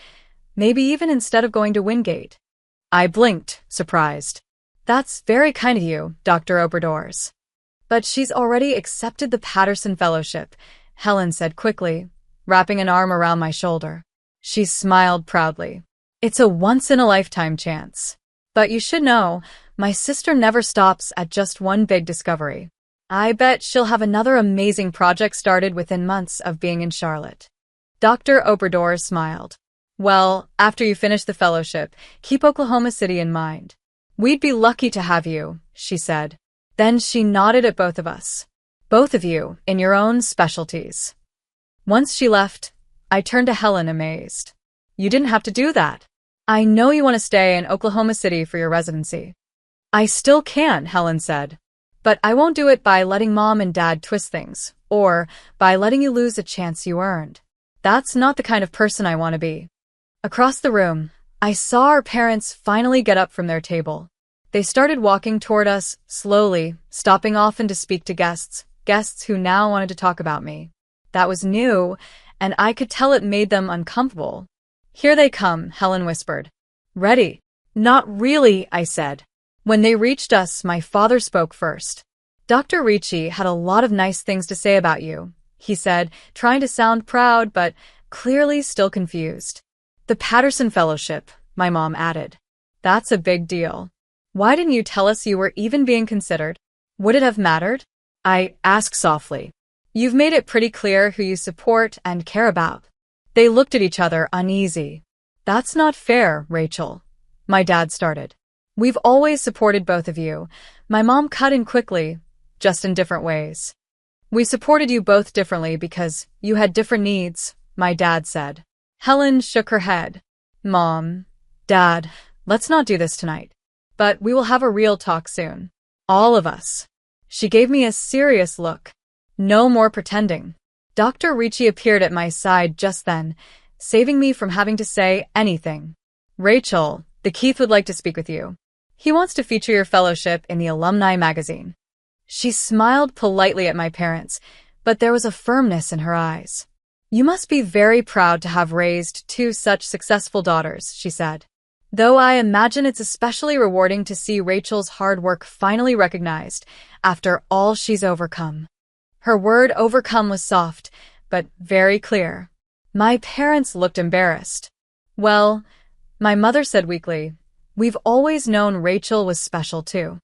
maybe even instead of going to Wingate." I blinked, surprised. "That's very kind of you, Dr. Obradors." "But she's already accepted the Patterson Fellowship," Helen said quickly, wrapping an arm around my shoulder. She smiled proudly. "It's a once-in-a-lifetime chance. But you should know, my sister never stops at just one big discovery. I bet she'll have another amazing project started within months of being in Charlotte." Dr. Obrador smiled. "Well, after you finish the fellowship, keep Oklahoma City in mind. We'd be lucky to have you," she said. Then she nodded at both of us. "Both of you, in your own specialties." Once she left, I turned to Helen amazed. "You didn't have to do that. I know you want to stay in Oklahoma City for your residency." "I still can," Helen said. "But I won't do it by letting Mom and Dad twist things, or by letting you lose a chance you earned. That's not the kind of person I want to be." Across the room, I saw our parents finally get up from their table. They started walking toward us, slowly, stopping often to speak to guests who now wanted to talk about me. That was new, and I could tell it made them uncomfortable. "Here they come," Helen whispered. "Ready?" "Not really," I said. When they reached us, my father spoke first. "Dr. Ricci had a lot of nice things to say about you," he said, trying to sound proud but clearly still confused. "The Patterson Fellowship," my mom added. "That's a big deal. Why didn't you tell us you were even being considered? Would it have mattered?" I asked softly. "You've made it pretty clear who you support and care about." They looked at each other uneasy. "That's not fair, Rachel," my dad started. "We've always supported both of you." My mom cut in quickly, just in different ways. We supported you both differently because you had different needs, my dad said. Helen shook her head. Mom, Dad, let's not do this tonight. But we will have a real talk soon. All of us. She gave me a serious look. No more pretending. Dr. Ricci appeared at my side just then, saving me from having to say anything. Rachel, the Keith would like to speak with you. He wants to feature your fellowship in the alumni magazine. She smiled politely at my parents, but there was a firmness in her eyes. You must be very proud to have raised two such successful daughters, she said. Though I imagine it's especially rewarding to see Rachel's hard work finally recognized after all she's overcome. Her word overcome was soft, but very clear. My parents looked embarrassed. Well, my mother said weakly, we've always known Rachel was special too.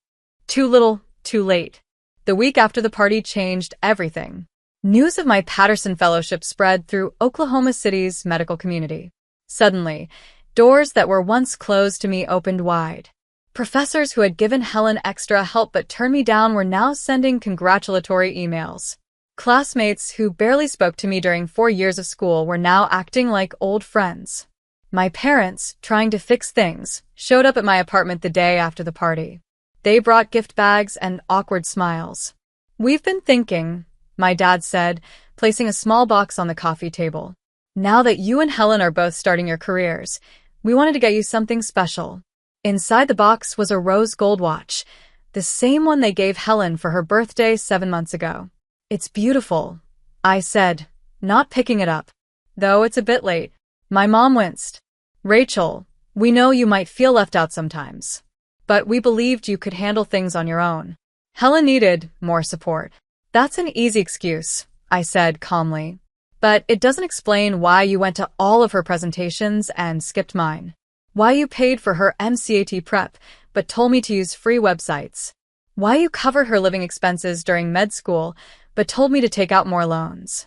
Too little, too late. The week after the party changed everything. News of my Patterson Fellowship spread through Oklahoma City's medical community. Suddenly, doors that were once closed to me opened wide. Professors who had given Helen extra help but turned me down were now sending congratulatory emails. Classmates who barely spoke to me during 4 years of school were now acting like old friends. My parents, trying to fix things, showed up at my apartment the day after the party. They brought gift bags and awkward smiles. We've been thinking, my dad said, placing a small box on the coffee table. Now that you and Helen are both starting your careers, we wanted to get you something special. Inside the box was a rose gold watch, the same one they gave Helen for her birthday 7 months ago. It's beautiful, I said, not picking it up. Though it's a bit late. My mom winced. Rachel, we know you might feel left out sometimes. But we believed you could handle things on your own. Helen needed more support. That's an easy excuse, I said calmly. But it doesn't explain why you went to all of her presentations and skipped mine. Why you paid for her MCAT prep, but told me to use free websites. Why you covered her living expenses during med school, but told me to take out more loans.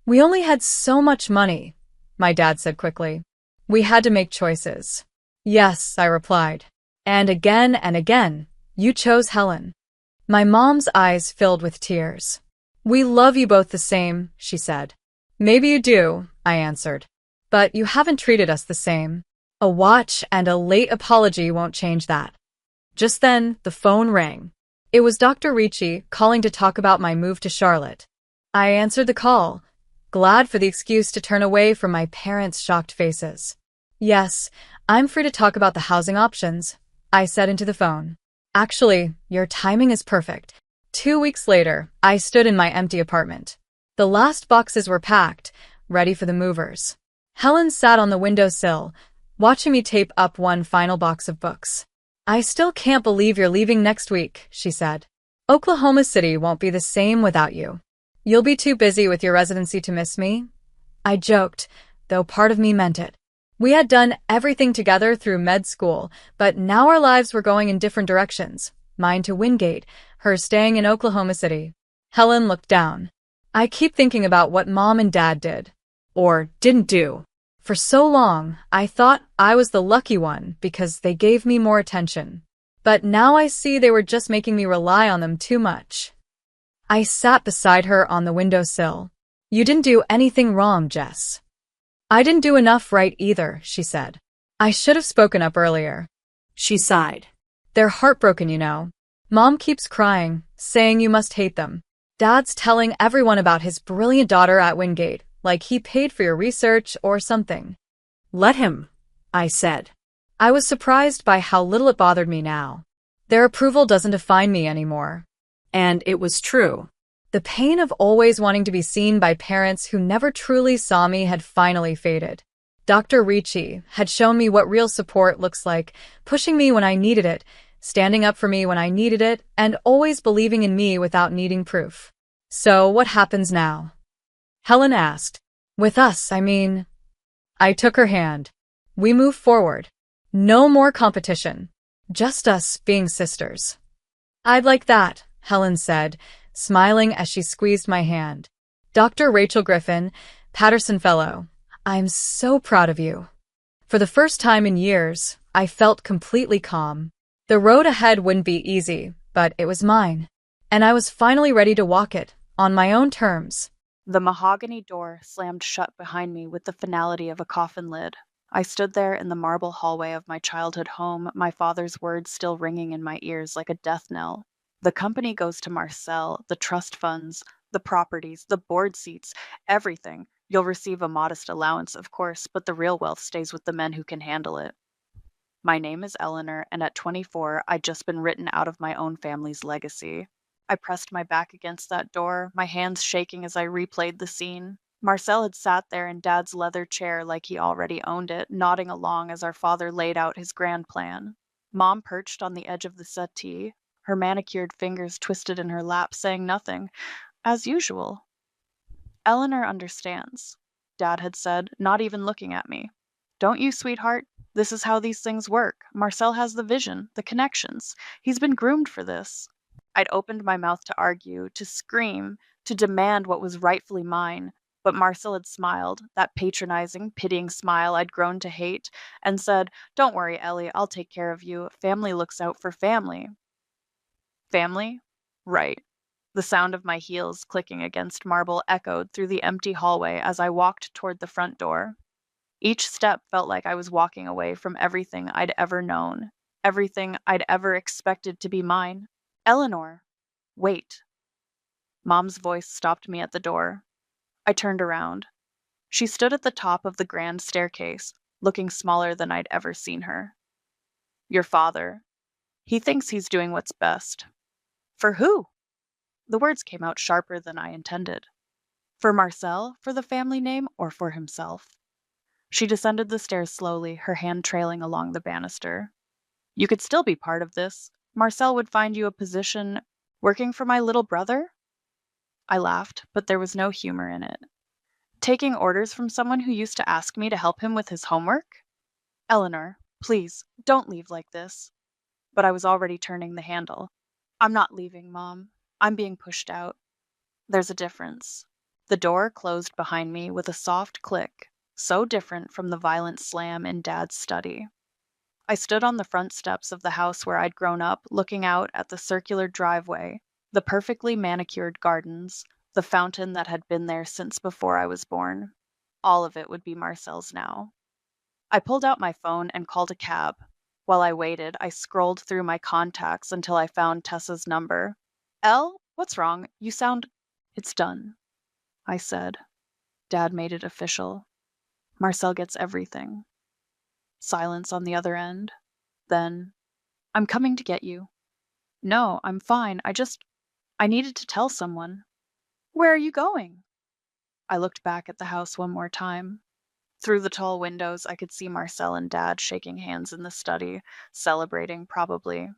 We only had so much money, my dad said quickly. We had to make choices. Yes, I replied. And again, you chose Helen. My mom's eyes filled with tears. We love you both the same, she said. Maybe you do, I answered. But you haven't treated us the same. A watch and a late apology won't change that. Just then, the phone rang. It was Dr. Ricci calling to talk about my move to Charlotte. I answered the call, glad for the excuse to turn away from my parents' shocked faces. Yes, I'm free to talk about the housing options, I said into the phone. Actually, your timing is perfect. 2 weeks later, I stood in my empty apartment. The last boxes were packed, ready for the movers. Helen sat on the windowsill, watching me tape up one final box of books. I still can't believe you're leaving next week, she said. Oklahoma City won't be the same without you. You'll be too busy with your residency to miss me? I joked, though part of me meant it. We had done everything together through med school, but now our lives were going in different directions. Mine to Wingate, hers staying in Oklahoma City. Helen looked down. I keep thinking about what Mom and Dad did. Or didn't do. For so long, I thought I was the lucky one because they gave me more attention. But now I see they were just making me rely on them too much. I sat beside her on the windowsill. You didn't do anything wrong, Jess. I didn't do enough right either, she said. I should have spoken up earlier. She sighed. They're heartbroken, you know. Mom keeps crying, saying you must hate them. Dad's telling everyone about his brilliant daughter at Wingate, like he paid for your research or something. Let him, I said. I was surprised by how little it bothered me now. Their approval doesn't define me anymore. And it was true. The pain of always wanting to be seen by parents who never truly saw me had finally faded. Dr. Ricci had shown me what real support looks like, pushing me when I needed it, standing up for me when I needed it, and always believing in me without needing proof. So what happens now? Helen asked. With us, I mean. I took her hand. We moved forward. No more competition. Just us being sisters. I'd like that, Helen said, smiling as she squeezed my hand. Dr. Rachel Griffin, Patterson Fellow, I'm so proud of you. For the first time in years, I felt completely calm. The road ahead wouldn't be easy, but it was mine. And I was finally ready to walk it, On my own terms. The mahogany door slammed shut behind me with the finality of a coffin lid. I stood there in the marble hallway of my childhood home, my father's words still ringing in my ears like a death knell. The company goes to Marcel, the trust funds, the properties, the board seats, everything. You'll receive a modest allowance, of course, but the real wealth stays with the men who can handle it. My name is Eleanor, and at 24, I'd just been written out of my own family's legacy. I pressed my back against that door, my hands shaking as I replayed the scene. Marcel had sat there in Dad's leather chair like he already owned it, nodding along as our father laid out his grand plan. Mom perched on the edge of the settee, her manicured fingers twisted in her lap, saying nothing, as usual. Eleanor understands, Dad had said, not even looking at me. Don't you, sweetheart? This is how these things work. Marcel has the vision, the connections. He's been groomed for this. I'd opened my mouth to argue, to scream, to demand what was rightfully mine, but Marcel had smiled, that patronizing, pitying smile I'd grown to hate, and said, "Don't worry, Ellie, I'll take care of you. Family looks out for family." Family? Right. The sound of my heels clicking against marble echoed through the empty hallway as I walked toward the front door. Each step felt like I was walking away from everything I'd ever known, everything I'd ever expected to be mine. Eleanor, wait. Mom's voice stopped me at the door. I turned around. She stood at the top of the grand staircase, looking smaller than I'd ever seen her. Your father. He thinks he's doing what's best. For who? The words came out sharper than I intended. For Marcel, for the family name, or for himself? She descended the stairs slowly, her hand trailing along the banister. You could still be part of this. Marcel would find you a position working for my little brother? I laughed, but there was no humor in it. Taking orders from someone who used to ask me to help him with his homework? Eleanor, please, don't leave like this. But I was already turning the handle. I'm not leaving, Mom. I'm being pushed out. There's a difference. The door closed behind me with a soft click, so different from the violent slam in Dad's study. I stood on the front steps of the house where I'd grown up, looking out at the circular driveway, the perfectly manicured gardens, the fountain that had been there since before I was born. All of it would be Marcel's now. I pulled out my phone and called a cab. While I waited, I scrolled through my contacts until I found Tessa's number. Elle, what's wrong? You sound... It's done, I said. Dad made it official. Marcel gets everything. Silence on the other end. Then, I'm coming to get you. No, I'm fine. I needed to tell someone. Where are you going? I looked back at the house one more time. Through the tall windows, I could see Marcel and Dad shaking hands in the study, celebrating probably.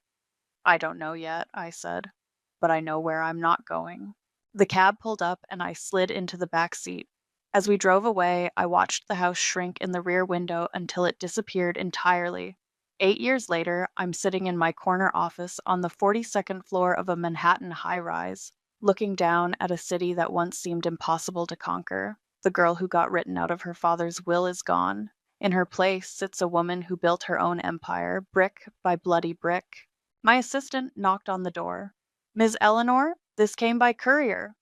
I don't know yet, I said, but I know where I'm not going. The cab pulled up and I slid into the back seat. As we drove away, I watched the house shrink in the rear window until it disappeared entirely. 8 years later, I'm sitting in my corner office on the 42nd floor of a Manhattan high-rise, looking down at a city that once seemed impossible to conquer. The girl who got written out of her father's will is gone. In her place sits a woman who built her own empire, brick by bloody brick. My assistant knocked on the door. Ms. Eleanor, this came by courier.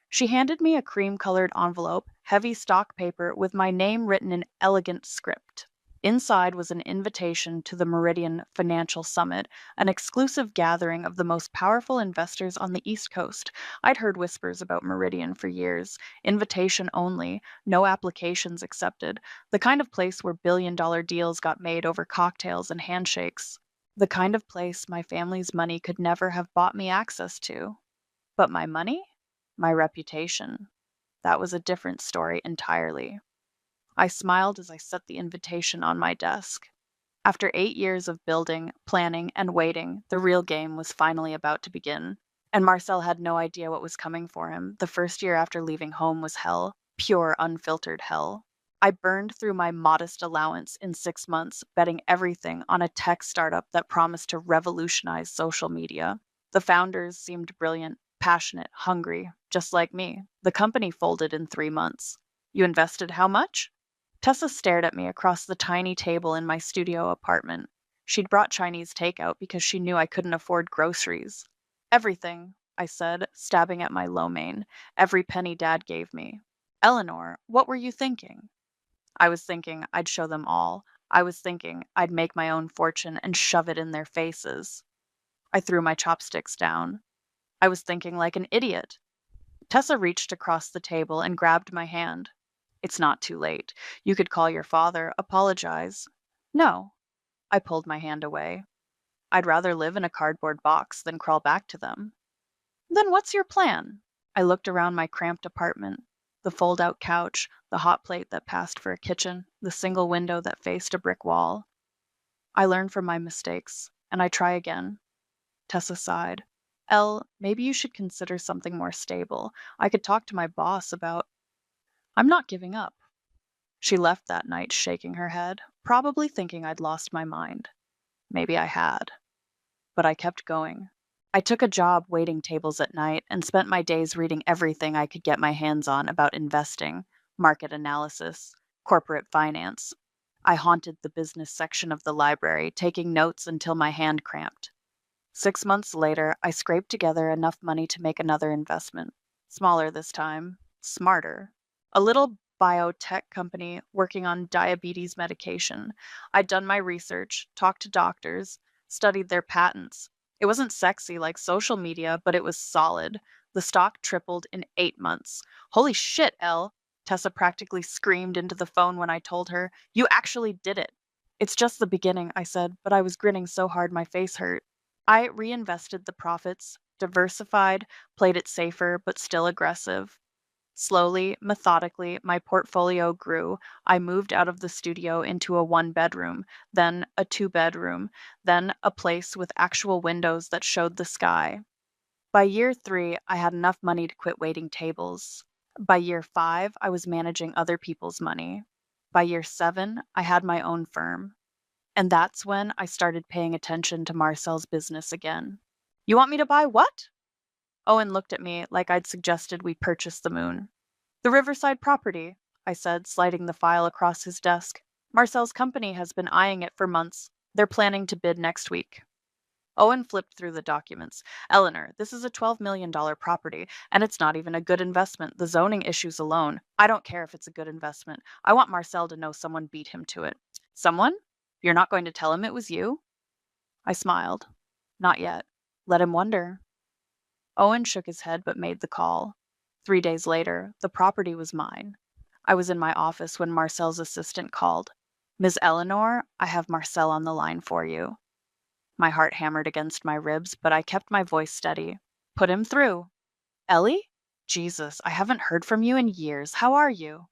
She handed me a cream-colored envelope, heavy stock paper with my name written in elegant script. Inside was an invitation to the Meridian Financial Summit, an exclusive gathering of the most powerful investors on the East Coast. I'd heard whispers about Meridian for years. Invitation only, no applications accepted. The kind of place where billion-dollar deals got made over cocktails and handshakes. The kind of place my family's money could never have bought me access to. But my money? My reputation. That was a different story entirely. I smiled as I set the invitation on my desk. After 8 years of building, planning, and waiting, the real game was finally about to begin. And Marcel had no idea what was coming for him. The first year after leaving home was hell, pure, unfiltered hell. I burned through my modest allowance in 6 months, betting everything on a tech startup that promised to revolutionize social media. The founders seemed brilliant, passionate, hungry, just like me. The company folded in 3 months. You invested how much? Tessa stared at me across the tiny table in my studio apartment. She'd brought Chinese takeout because she knew I couldn't afford groceries. Everything, I said, stabbing at my lo mein, every penny Dad gave me. Eleanor, what were you thinking? I was thinking I'd show them all. I was thinking I'd make my own fortune and shove it in their faces. I threw my chopsticks down. I was thinking like an idiot. Tessa reached across the table and grabbed my hand. It's not too late. You could call your father, apologize. No. I pulled my hand away. I'd rather live in a cardboard box than crawl back to them. Then what's your plan? I looked around my cramped apartment. The fold-out couch, the hot plate that passed for a kitchen, the single window that faced a brick wall. I learn from my mistakes, and I try again. Tessa sighed. Elle, maybe you should consider something more stable. I could talk to my boss about... I'm not giving up. She left that night shaking her head, probably thinking I'd lost my mind. Maybe I had. But I kept going. I took a job waiting tables at night and spent my days reading everything I could get my hands on about investing, market analysis, corporate finance. I haunted the business section of the library, taking notes until my hand cramped. 6 months later, I scraped together enough money to make another investment. Smaller this time, smarter. A little biotech company working on diabetes medication. I'd done my research, talked to doctors, studied their patents. It wasn't sexy like social media, but it was solid. The stock tripled in 8 months. Holy shit, Elle! Tessa practically screamed into the phone when I told her, "You actually did it." It's just the beginning, I said, but I was grinning so hard my face hurt. I reinvested the profits, diversified, played it safer, but still aggressive. Slowly, methodically, my portfolio grew. I moved out of the studio into a 1 bedroom, then a 2 bedroom, then a place with actual windows that showed the sky. By year 3, I had enough money to quit waiting tables. By year 5, I was managing other people's money. By year 7, I had my own firm. And that's when I started paying attention to Marcel's business again. You want me to buy what? Owen looked at me like I'd suggested we purchase the moon. The Riverside property, I said, sliding the file across his desk. Marcel's company has been eyeing it for months. They're planning to bid next week. Owen flipped through the documents. Eleanor, this is a $12 million property, and it's not even a good investment. The zoning issues alone. I don't care if it's a good investment. I want Marcel to know someone beat him to it. Someone? You're not going to tell him it was you? I smiled. Not yet. Let him wonder. Owen shook his head but made the call. 3 days later, the property was mine. I was in my office when Marcel's assistant called. Ms. Eleanor, I have Marcel on the line for you. My heart hammered against my ribs, but I kept my voice steady. Put him through. Ellie? Jesus, I haven't heard from you in years. How are you?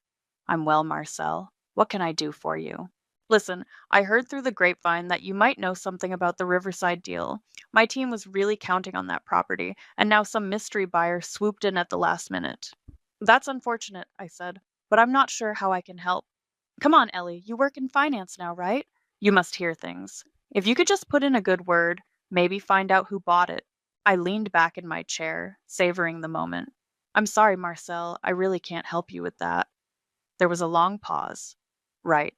I'm well, Marcel. What can I do for you? Listen, I heard through the grapevine that you might know something about the Riverside deal. My team was really counting on that property, and now some mystery buyer swooped in at the last minute. That's unfortunate, I said, but I'm not sure how I can help. Come on, Ellie, you work in finance now, right? You must hear things. If you could just put in a good word, maybe find out who bought it. I leaned back in my chair, savoring the moment. I'm sorry, Marcel, I really can't help you with that. There was a long pause. Right.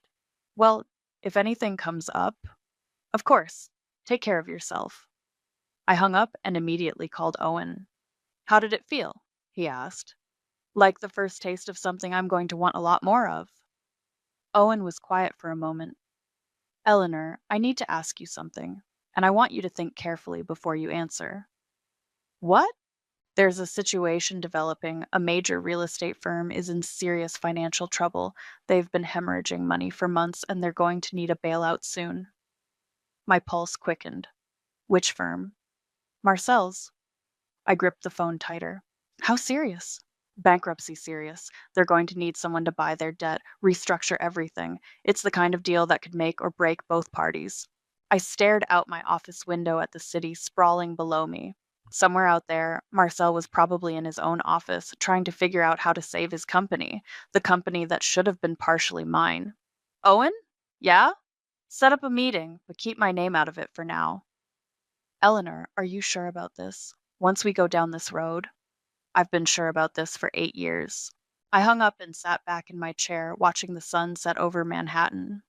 Well, if anything comes up, of course, take care of yourself. I hung up and immediately called Owen. How did it feel? He asked. Like the first taste of something I'm going to want a lot more of. Owen was quiet for a moment. Eleanor, I need to ask you something, and I want you to think carefully before you answer. What? There's a situation developing. A major real estate firm is in serious financial trouble. They've been hemorrhaging money for months, and they're going to need a bailout soon. My pulse quickened. Which firm? Marcel's. I gripped the phone tighter. How serious? Bankruptcy serious. They're going to need someone to buy their debt, restructure everything. It's the kind of deal that could make or break both parties. I stared out my office window at the city sprawling below me. Somewhere out there, Marcel was probably in his own office, trying to figure out how to save his company, the company that should have been partially mine. Owen? Yeah? Set up a meeting, but keep my name out of it for now. Eleanor, are you sure about this? Once we go down this road? I've been sure about this for 8 years. I hung up and sat back in my chair, watching the sun set over Manhattan.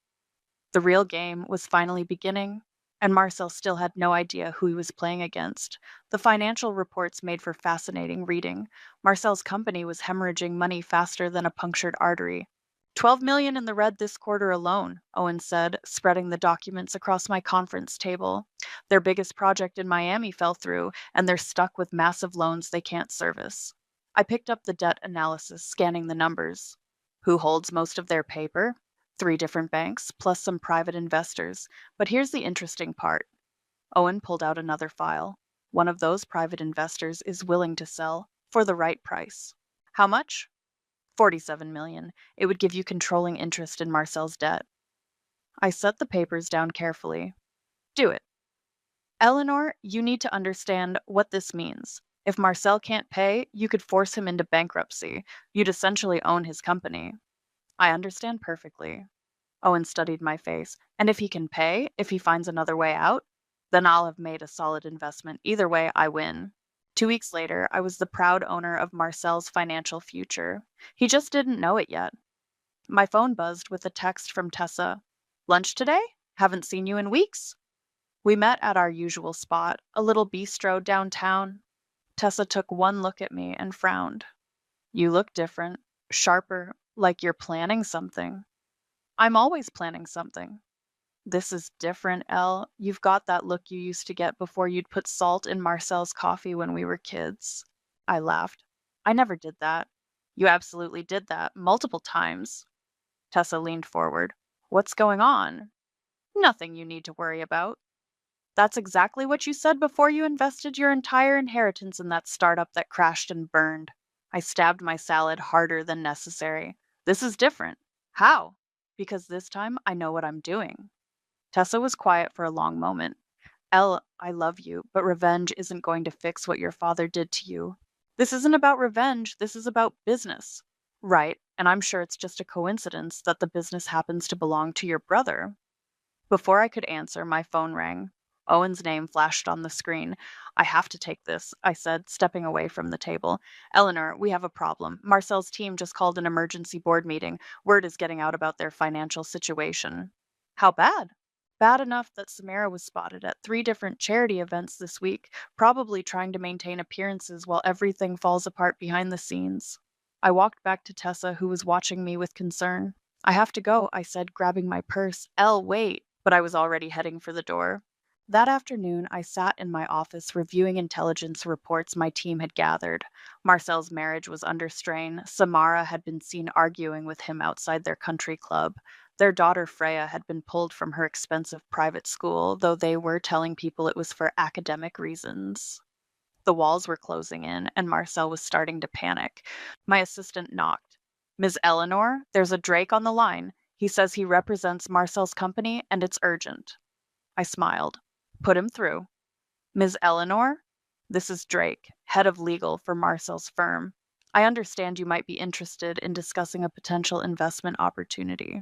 The real game was finally beginning, And Marcel still had no idea who he was playing against. The financial reports made for fascinating reading. Marcel's company was hemorrhaging money faster than a punctured artery. 12 million in the red this quarter alone, Owen said, spreading the documents across my conference table. Their biggest project in Miami fell through, and they're stuck with massive loans they can't service. I picked up the debt analysis, scanning the numbers. Who holds most of their paper? 3 different banks, plus some private investors. But here's the interesting part. Owen pulled out another file. One of those private investors is willing to sell for the right price. How much? 47 million. It would give you controlling interest in Marcel's debt. I set the papers down carefully. Do it. Eleanor, you need to understand what this means. If Marcel can't pay, you could force him into bankruptcy. You'd essentially own his company. I understand perfectly. Owen studied my face. And if he can pay, if he finds another way out, then I'll have made a solid investment. Either way, I win. 2 weeks later, I was the proud owner of Marcel's financial future. He just didn't know it yet. My phone buzzed with a text from Tessa. Lunch today? Haven't seen you in weeks. We met at our usual spot, a little bistro downtown. Tessa took one look at me and frowned. You look different, sharper, like you're planning something. I'm always planning something. This is different, Elle. You've got that look you used to get before you'd put salt in Marcel's coffee when we were kids. I laughed. I never did that. You absolutely did that, multiple times. Tessa leaned forward. What's going on? Nothing you need to worry about. That's exactly what you said before you invested your entire inheritance in that startup that crashed and burned. I stabbed my salad harder than necessary. This is different. How? Because this time I know what I'm doing. Tessa was quiet for a long moment. Elle, I love you, but revenge isn't going to fix what your father did to you. This isn't about revenge, this is about business. Right, and I'm sure it's just a coincidence that the business happens to belong to your brother. Before I could answer, my phone rang. Owen's name flashed on the screen. I have to take this, I said, stepping away from the table. Eleanor, we have a problem. Marcel's team just called an emergency board meeting. Word is getting out about their financial situation. How bad? Bad enough that Samara was spotted at 3 different charity events this week, probably trying to maintain appearances while everything falls apart behind the scenes. I walked back to Tessa, who was watching me with concern. I have to go, I said, grabbing my purse. Elle, wait. But I was already heading for the door. That afternoon, I sat in my office reviewing intelligence reports my team had gathered. Marcel's marriage was under strain. Samara had been seen arguing with him outside their country club. Their daughter Freya had been pulled from her expensive private school, though they were telling people it was for academic reasons. The walls were closing in, and Marcel was starting to panic. My assistant knocked. Ms. Eleanor, there's a Drake on the line. He says he represents Marcel's company, and it's urgent. I smiled. Put him through. Ms. Eleanor? This is Drake, head of legal for Marcel's firm. I understand you might be interested in discussing a potential investment opportunity.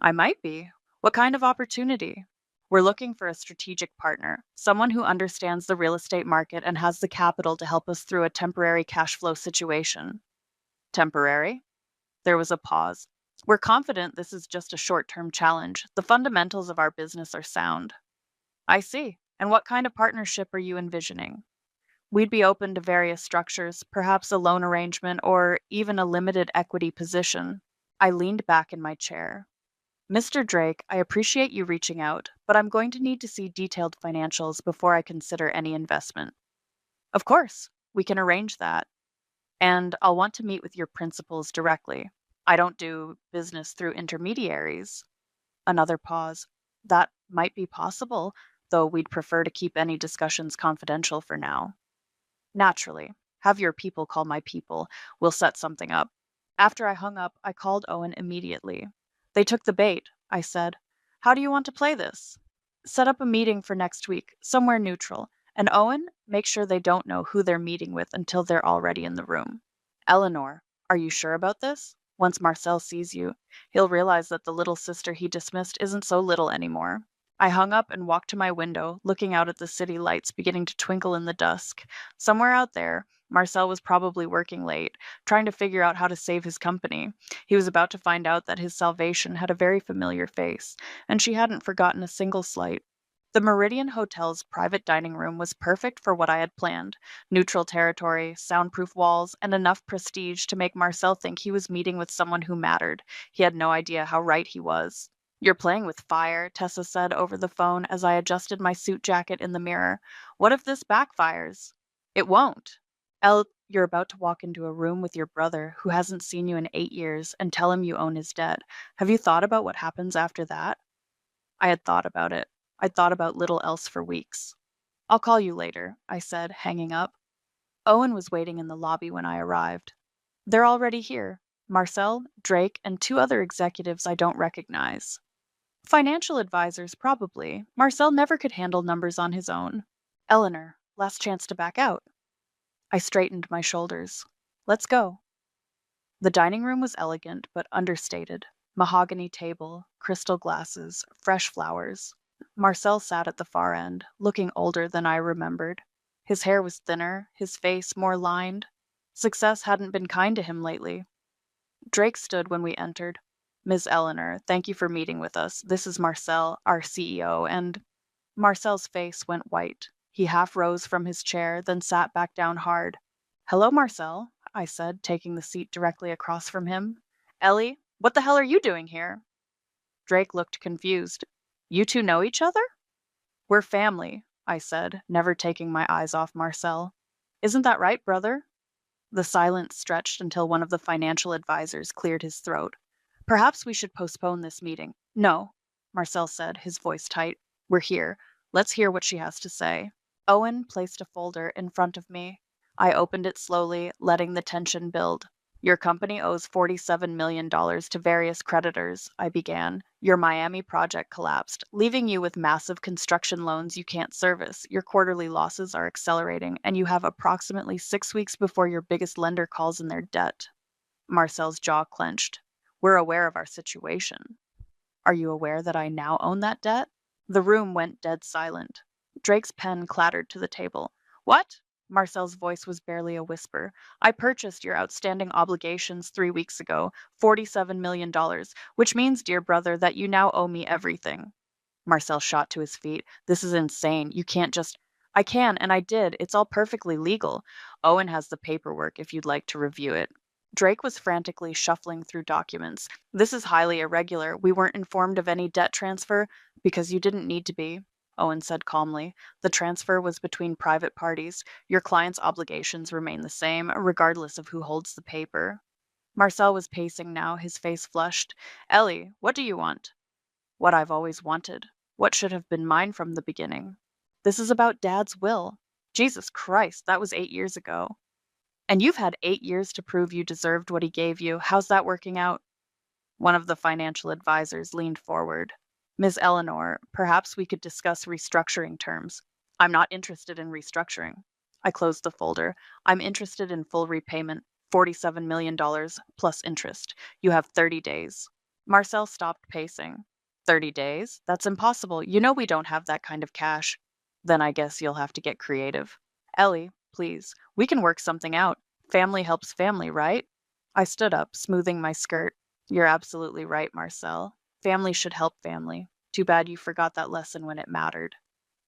I might be. What kind of opportunity? We're looking for a strategic partner, someone who understands the real estate market and has the capital to help us through a temporary cash flow situation. Temporary? There was a pause. We're confident this is just a short-term challenge. The fundamentals of our business are sound. I see. And what kind of partnership are you envisioning? We'd be open to various structures, perhaps a loan arrangement or even a limited equity position. I leaned back in my chair. Mr. Drake, I appreciate you reaching out, but I'm going to need to see detailed financials before I consider any investment. Of course, we can arrange that. And I'll want to meet with your principals directly. I don't do business through intermediaries. Another pause. That might be possible, though we'd prefer to keep any discussions confidential for now. Naturally. Have your people call my people. We'll set something up. After I hung up, I called Owen immediately. They took the bait, I said. How do you want to play this? Set up a meeting for next week, somewhere neutral. And Owen, make sure they don't know who they're meeting with until they're already in the room. Eleanor, are you sure about this? Once Marcel sees you, he'll realize that the little sister he dismissed isn't so little anymore. I hung up and walked to my window, looking out at the city lights beginning to twinkle in the dusk. Somewhere out there, Marcel was probably working late, trying to figure out how to save his company. He was about to find out that his salvation had a very familiar face, and she hadn't forgotten a single slight. The Meridian Hotel's private dining room was perfect for what I had planned: neutral territory, soundproof walls, and enough prestige to make Marcel think he was meeting with someone who mattered. He had no idea how right he was. "You're playing with fire," Tessa said over the phone as I adjusted my suit jacket in the mirror. "What if this backfires?" "It won't. You're about to walk into a room with your brother, who hasn't seen you in 8 years, and tell him you own his debt. Have you thought about what happens after that?" I had thought about it. I'd thought about little else for weeks. "I'll call you later," I said, hanging up. Owen was waiting in the lobby when I arrived. "They're already here. Marcel, Drake, and two other executives I don't recognize. Financial advisors, probably. Marcel never could handle numbers on his own. Eleanor, last chance to back out." I straightened my shoulders. "Let's go." The dining room was elegant but understated. Mahogany table, crystal glasses, fresh flowers. Marcel sat at the far end, looking older than I remembered. His hair was thinner, his face more lined. Success hadn't been kind to him lately. Drake stood when we entered. "Ms. Eleanor, thank you for meeting with us. This is Marcel, our CEO, and—" Marcel's face went white. He half rose from his chair, then sat back down hard. "Hello, Marcel," I said, taking the seat directly across from him. "Ellie, what the hell are you doing here?" Drake looked confused. "You two know each other?" "We're family," I said, never taking my eyes off Marcel. "Isn't that right, brother?" The silence stretched until one of the financial advisors cleared his throat. "Perhaps we should postpone this meeting." "No," Marcel said, his voice tight. "We're here. Let's hear what she has to say." Owen placed a folder in front of me. I opened it slowly, letting the tension build. "Your company owes $47 million to various creditors," I began. "Your Miami project collapsed, leaving you with massive construction loans you can't service. Your quarterly losses are accelerating, and you have approximately 6 weeks before your biggest lender calls in their debt." Marcel's jaw clenched. "We're aware of our situation." "Are you aware that I now own that debt?" The room went dead silent. Drake's pen clattered to the table. "What?" Marcel's voice was barely a whisper. "I purchased your outstanding obligations 3 weeks ago, $47 million, which means, dear brother, that you now owe me everything." Marcel shot to his feet. "This is insane. You can't just—" "I can, and I did. It's all perfectly legal. Owen has the paperwork if you'd like to review it." Drake was frantically shuffling through documents. "This is highly irregular. We weren't informed of any debt transfer because you didn't need to be," Owen said calmly. "The transfer was between private parties. Your client's obligations remain the same, regardless of who holds the paper." Marcel was pacing now, his face flushed. "Ellie, what do you want?" "What I've always wanted. What should have been mine from the beginning. This is about Dad's will. Jesus Christ, that was 8 years ago. And you've had 8 years to prove you deserved what he gave you. How's that working out?" One of the financial advisors leaned forward. "Ms. Eleanor, perhaps we could discuss restructuring terms." "I'm not interested in restructuring." I closed the folder. "I'm interested in full repayment, $47 million plus interest. You have 30 days. Marcel stopped pacing. "30 days? That's impossible. You know we don't have that kind of cash." "Then I guess you'll have to get creative." "Ellie, please. We can work something out. Family helps family, right?" I stood up, smoothing my skirt. "You're absolutely right, Marcel. Family should help family. Too bad you forgot that lesson when it mattered."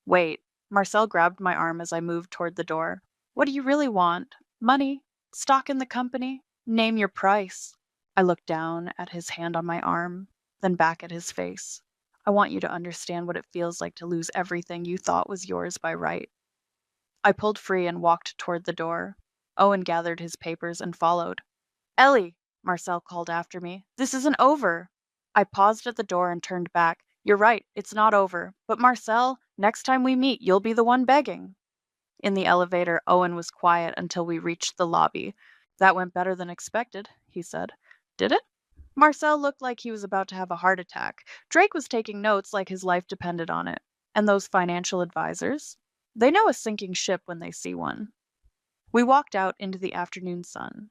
"Wait." Marcel grabbed my arm as I moved toward the door. "What do you really want? Money? Stock in the company? Name your price." I looked down at his hand on my arm, then back at his face. "I want you to understand what it feels like to lose everything you thought was yours by right." I pulled free and walked toward the door. Owen gathered his papers and followed. "Ellie!" Marcel called after me. "This isn't over." I paused at the door and turned back. "You're right, it's not over. But Marcel, next time we meet, you'll be the one begging." In the elevator, Owen was quiet until we reached the lobby. "That went better than expected," he said. "Did it?" Marcel looked like he was about to have a heart attack. Drake was taking notes like his life depended on it. And those financial advisors? They know a sinking ship when they see one. We walked out into the afternoon sun.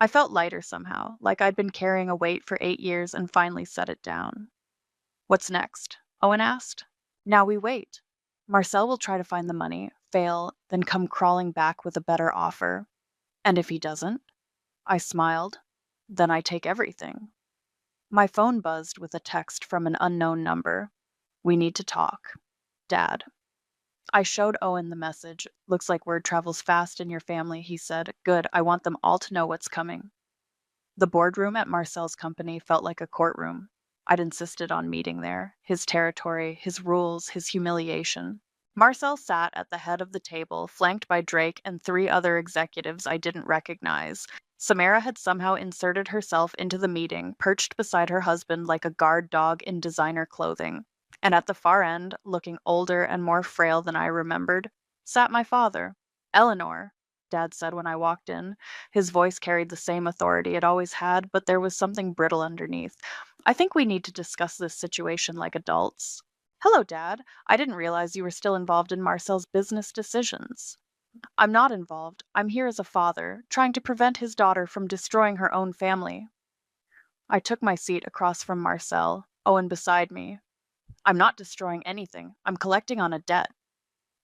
I felt lighter somehow, like I'd been carrying a weight for 8 years and finally set it down. "What's next?" Owen asked. "Now we wait. Marcel will try to find the money, fail, then come crawling back with a better offer. And if he doesn't?" I smiled. "Then I take everything." My phone buzzed with a text from an unknown number. "We need to talk." Dad. I showed Owen the message. Looks like word travels fast in your family, he said. Good, I want them all to know what's coming. The boardroom at Marcel's company felt like a courtroom. I'd insisted on meeting there. His territory, his rules, his humiliation. Marcel sat at the head of the table, flanked by Drake and 3 other executives I didn't recognize. Samara had somehow inserted herself into the meeting, perched beside her husband like a guard dog in designer clothing. And at the far end, looking older and more frail than I remembered, sat my father. Eleanor, Dad said when I walked in. His voice carried the same authority it always had, but there was something brittle underneath. I think we need to discuss this situation like adults. Hello, Dad. I didn't realize you were still involved in Marcel's business decisions. I'm not involved. I'm here as a father, trying to prevent his daughter from destroying her own family. I took my seat across from Marcel, Owen beside me. I'm not destroying anything. I'm collecting on a debt.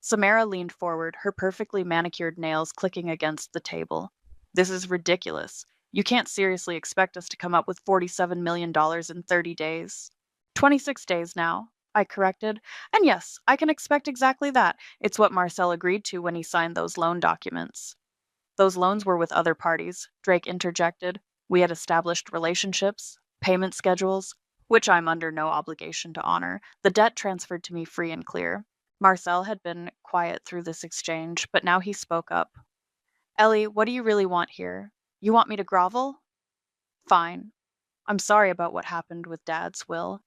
Samara leaned forward, her perfectly manicured nails clicking against the table. This is ridiculous. You can't seriously expect us to come up with $47 million in 30 days. 26 days now, I corrected. And yes, I can expect exactly that. It's what Marcel agreed to when he signed those loan documents. Those loans were with other parties, Drake interjected. We had established relationships, payment schedules, which I'm under no obligation to honor. The debt transferred to me free and clear. Marcel had been quiet through this exchange, but now he spoke up. Ellie, what do you really want here? You want me to grovel? Fine. I'm sorry about what happened with Dad's will.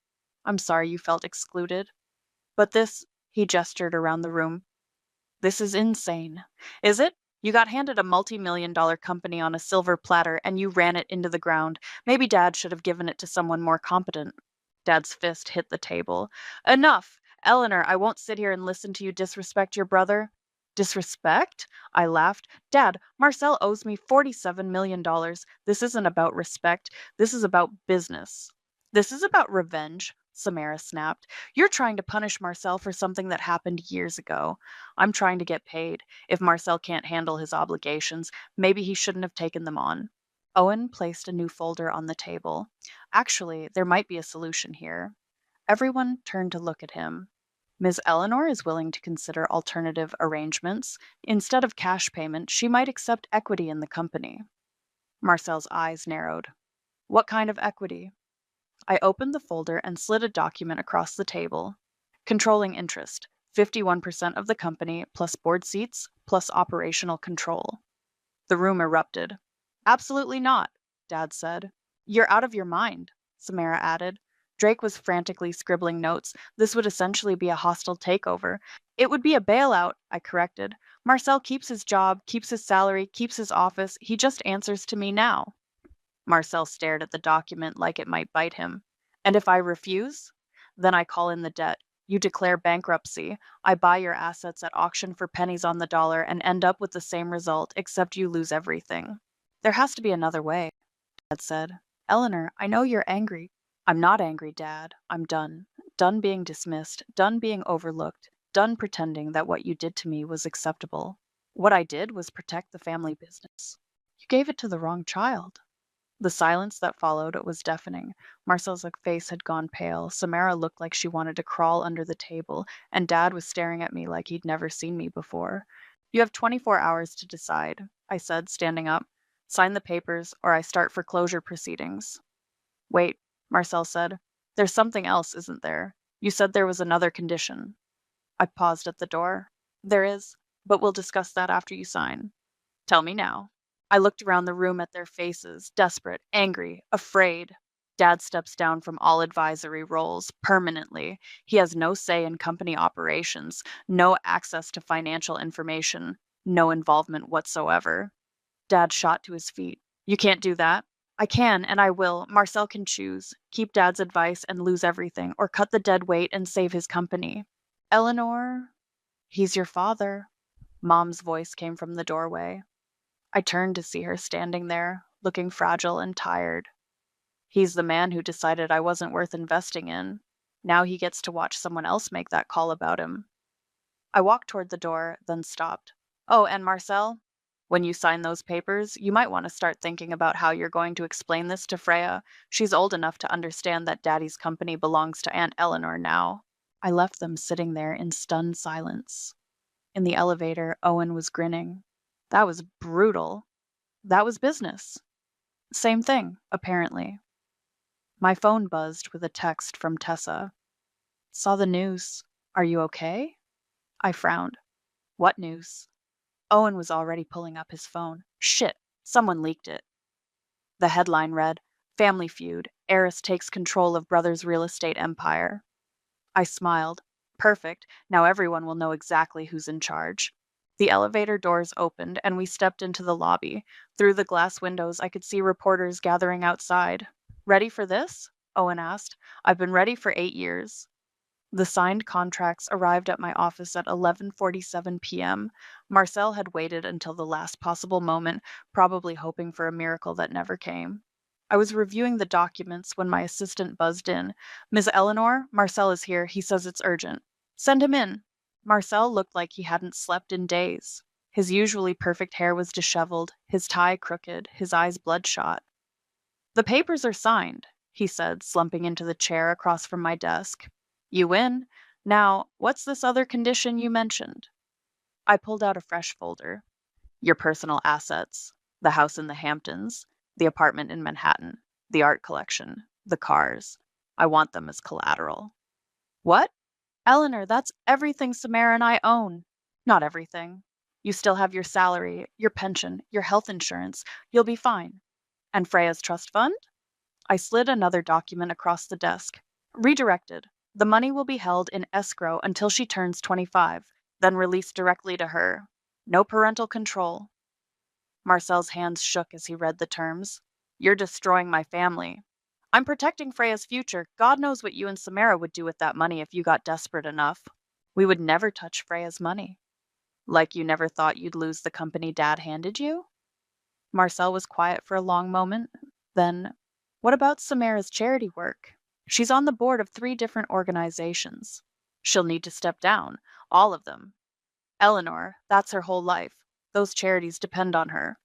I'm sorry you felt excluded. But this, he gestured around the room, this is insane. Is it? You got handed a multi-million-dollar company on a silver platter and you ran it into the ground. Maybe Dad should have given it to someone more competent. Dad's fist hit the table. Enough! Eleanor, I won't sit here and listen to you disrespect your brother. Disrespect? I laughed. Dad, Marcel owes me $47 million. This isn't about respect. This is about business. This is about revenge, Samara snapped. You're trying to punish Marcel for something that happened years ago. I'm trying to get paid. If Marcel can't handle his obligations, maybe he shouldn't have taken them on. Owen placed a new folder on the table. Actually, there might be a solution here. Everyone turned to look at him. Ms. Eleanor is willing to consider alternative arrangements. Instead of cash payment, she might accept equity in the company. Marcel's eyes narrowed. What kind of equity? I opened the folder and slid a document across the table. Controlling interest, 51% of the company, plus board seats, plus operational control. The room erupted. Absolutely not, Dad said. You're out of your mind, Samara added. Drake was frantically scribbling notes. This would essentially be a hostile takeover. It would be a bailout, I corrected. Marcel keeps his job, keeps his salary, keeps his office. He just answers to me now. Marcel stared at the document like it might bite him. And if I refuse? Then I call in the debt. You declare bankruptcy. I buy your assets at auction for pennies on the dollar and end up with the same result, except you lose everything. There has to be another way, Dad said. Eleanor, I know you're angry. I'm not angry, Dad. I'm done. Done being dismissed, done being overlooked, done pretending that what you did to me was acceptable. What I did was protect the family business. You gave it to the wrong child. The silence that followed was deafening. Marcel's face had gone pale. Samara looked like she wanted to crawl under the table, and Dad was staring at me like he'd never seen me before. You have 24 hours to decide, I said, standing up. Sign the papers, or I start foreclosure proceedings. Wait, Marcel said. There's something else, isn't there? You said there was another condition. I paused at the door. There is, but we'll discuss that after you sign. Tell me now. I looked around the room at their faces, desperate, angry, afraid. Dad steps down from all advisory roles, permanently. He has no say in company operations, no access to financial information, no involvement whatsoever. Dad shot to his feet. You can't do that. I can, and I will. Marcel can choose. Keep Dad's advice and lose everything, or cut the dead weight and save his company. Eleanor, he's your father. Mom's voice came from the doorway. I turned to see her standing there, looking fragile and tired. He's the man who decided I wasn't worth investing in. Now he gets to watch someone else make that call about him. I walked toward the door, then stopped. Oh, and Marcel, when you sign those papers, you might want to start thinking about how you're going to explain this to Freya. She's old enough to understand that Daddy's company belongs to Aunt Eleanor now. I left them sitting there in stunned silence. In the elevator, Owen was grinning. That was brutal. That was business. Same thing, apparently. My phone buzzed with a text from Tessa. Saw the news. Are you okay? I frowned. What news? Owen was already pulling up his phone. Shit, someone leaked it. The headline read, Family Feud, Heiress Takes Control of Brother's Real Estate Empire. I smiled. Perfect, now everyone will know exactly who's in charge. The elevator doors opened, and we stepped into the lobby. Through the glass windows, I could see reporters gathering outside. Ready for this? Owen asked. I've been ready for 8 years. The signed contracts arrived at my office at 11:47 p.m. Marcel had waited until the last possible moment, probably hoping for a miracle that never came. I was reviewing the documents when my assistant buzzed in. Ms. Eleanor, Marcel is here. He says it's urgent. Send him in. Marcel looked like he hadn't slept in days. His usually perfect hair was disheveled, his tie crooked, his eyes bloodshot. The papers are signed, he said, slumping into the chair across from my desk. You win. Now, what's this other condition you mentioned? I pulled out a fresh folder. Your personal assets, the house in the Hamptons, the apartment in Manhattan, the art collection, the cars. I want them as collateral. What? Eleanor, that's everything Samara and I own. Not everything. You still have your salary, your pension, your health insurance. You'll be fine. And Freya's trust fund? I slid another document across the desk. Redirected. The money will be held in escrow until she turns 25, then released directly to her. No parental control. Marcel's hands shook as he read the terms. You're destroying my family. I'm protecting Freya's future. God knows what you and Samara would do with that money if you got desperate enough. We would never touch Freya's money. Like you never thought you'd lose the company Dad handed you? Marcel was quiet for a long moment. Then, what about Samara's charity work? She's on the board of 3 different organizations. She'll need to step down. All of them. Eleanor, that's her whole life. Those charities depend on her.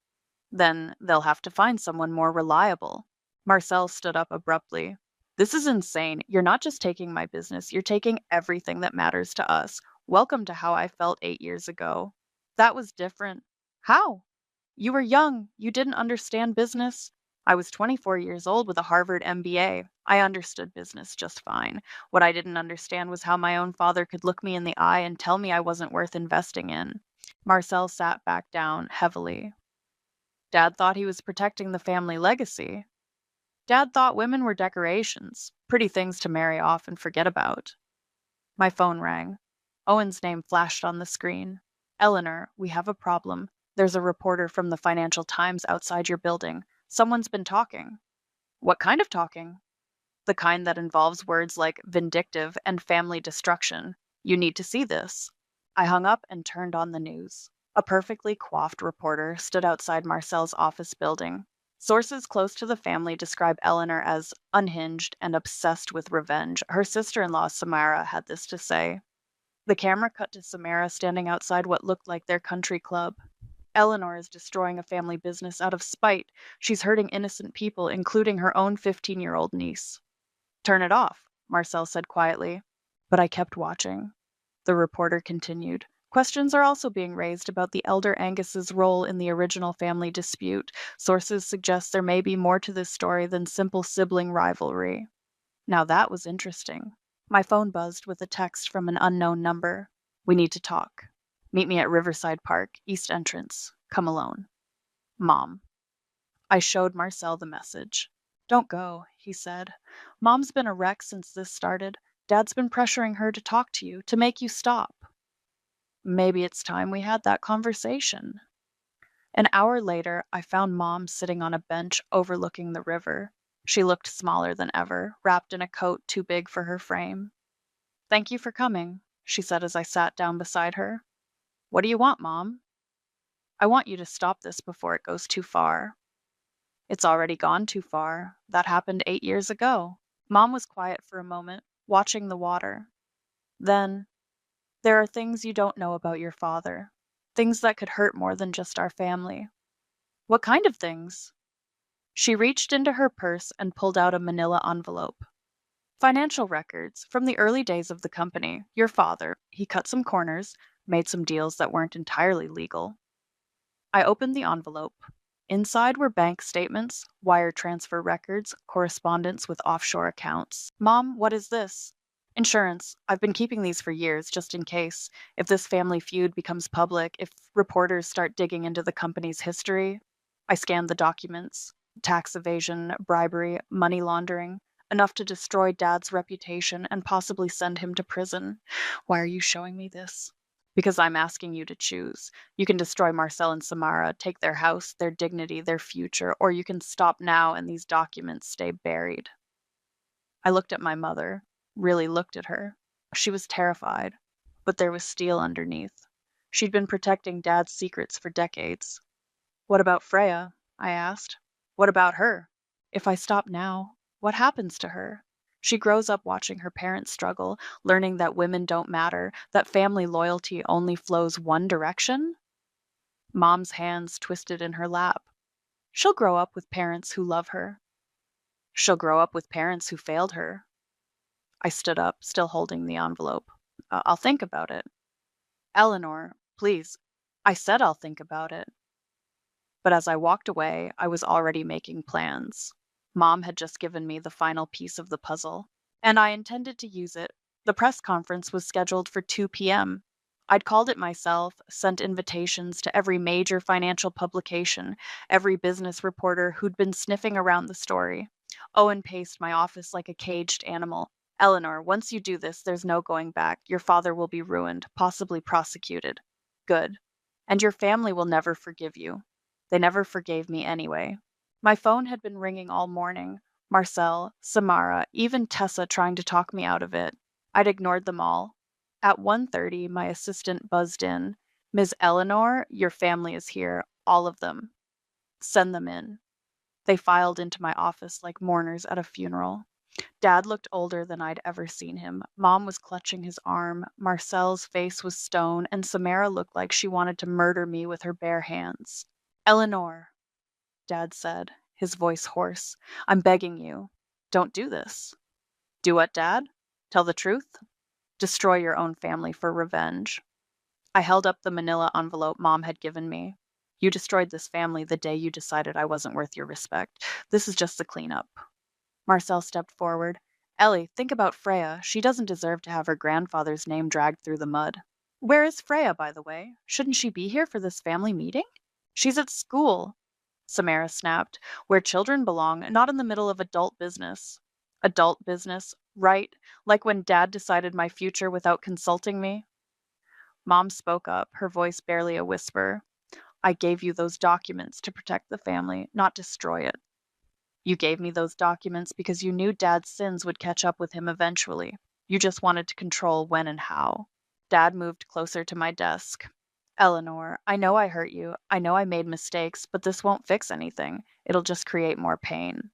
Then they'll have to find someone more reliable. Marcel stood up abruptly. This is insane. You're not just taking my business, you're taking everything that matters to us. Welcome to how I felt 8 years ago. That was different. How? You were young. You didn't understand business. I was 24 years old with a Harvard MBA. I understood business just fine. What I didn't understand was how my own father could look me in the eye and tell me I wasn't worth investing in. Marcel sat back down heavily. Dad thought he was protecting the family legacy. Dad thought women were decorations, pretty things to marry off and forget about. My phone rang. Owen's name flashed on the screen. Eleanor, we have a problem. There's a reporter from the Financial Times outside your building. Someone's been talking. What kind of talking? The kind that involves words like vindictive and family destruction. You need to see this. I hung up and turned on the news. A perfectly coiffed reporter stood outside Marcel's office building. Sources close to the family describe Eleanor as unhinged and obsessed with revenge. Her sister-in-law, Samara, had this to say. The camera cut to Samara standing outside what looked like their country club. Eleanor is destroying a family business out of spite. She's hurting innocent people, including her own 15-year-old niece. Turn it off, Marcel said quietly. But I kept watching. The reporter continued. Questions are also being raised about the elder Angus's role in the original family dispute. Sources suggest there may be more to this story than simple sibling rivalry. Now that was interesting. My phone buzzed with a text from an unknown number. We need to talk. Meet me at Riverside Park, East Entrance. Come alone. Mom. I showed Marcel the message. Don't go, he said. Mom's been a wreck since this started. Dad's been pressuring her to talk to you, to make you stop. Maybe it's time we had that conversation. An hour later, I found Mom sitting on a bench overlooking the river. She looked smaller than ever, wrapped in a coat too big for her frame. Thank you for coming, she said as I sat down beside her. What do you want, Mom? I want you to stop this before it goes too far. It's already gone too far. That happened 8 years ago. Mom was quiet for a moment, watching the water. Then, there are things you don't know about your father. Things that could hurt more than just our family. What kind of things? She reached into her purse and pulled out a manila envelope. Financial records from the early days of the company. Your father, he cut some corners, made some deals that weren't entirely legal. I opened the envelope. Inside were bank statements, wire transfer records, correspondence with offshore accounts. Mom, what is this? Insurance. I've been keeping these for years, just in case. If this family feud becomes public, if reporters start digging into the company's history. I scanned the documents. Tax evasion, bribery, money laundering. Enough to destroy Dad's reputation and possibly send him to prison. Why are you showing me this? Because I'm asking you to choose. You can destroy Marcel and Samara, take their house, their dignity, their future, or you can stop now and these documents stay buried. I looked at my mother, really looked at her. She was terrified, but there was steel underneath. She'd been protecting Dad's secrets for decades. What about Freya? I asked. What about her? If I stop now, what happens to her? She grows up watching her parents struggle, learning that women don't matter, that family loyalty only flows one direction. Mom's hands twisted in her lap. She'll grow up with parents who love her. She'll grow up with parents who failed her. I stood up, still holding the envelope. I'll think about it. Eleanor, please. I said I'll think about it. But as I walked away, I was already making plans. Mom had just given me the final piece of the puzzle, and I intended to use it. The press conference was scheduled for 2 p.m. I'd called it myself, sent invitations to every major financial publication, every business reporter who'd been sniffing around the story. Owen paced my office like a caged animal. Eleanor, once you do this, there's no going back. Your father will be ruined, possibly prosecuted. Good. And your family will never forgive you. They never forgave me anyway. My phone had been ringing all morning. Marcel, Samara, even Tessa trying to talk me out of it. I'd ignored them all. At 1:30, my assistant buzzed in. Ms. Eleanor, your family is here, all of them. Send them in. They filed into my office like mourners at a funeral. Dad looked older than I'd ever seen him. Mom was clutching his arm. Marcel's face was stone, and Samara looked like she wanted to murder me with her bare hands. Eleanor, Dad said, his voice hoarse, I'm begging you. Don't do this. Do what, Dad? Tell the truth? Destroy your own family for revenge. I held up the manila envelope Mom had given me. You destroyed this family the day you decided I wasn't worth your respect. This is just the cleanup. Marcel stepped forward. Ellie, think about Freya. She doesn't deserve to have her grandfather's name dragged through the mud. Where is Freya, by the way? Shouldn't she be here for this family meeting? She's at school, Samara snapped, where children belong, not in the middle of adult business. Adult business, right, like when Dad decided my future without consulting me. Mom spoke up, her voice barely a whisper. I gave you those documents to protect the family, not destroy it. You gave me those documents because you knew Dad's sins would catch up with him eventually. You just wanted to control when and how. Dad moved closer to my desk. Eleanor, I know I hurt you. I know I made mistakes, but this won't fix anything. It'll just create more pain.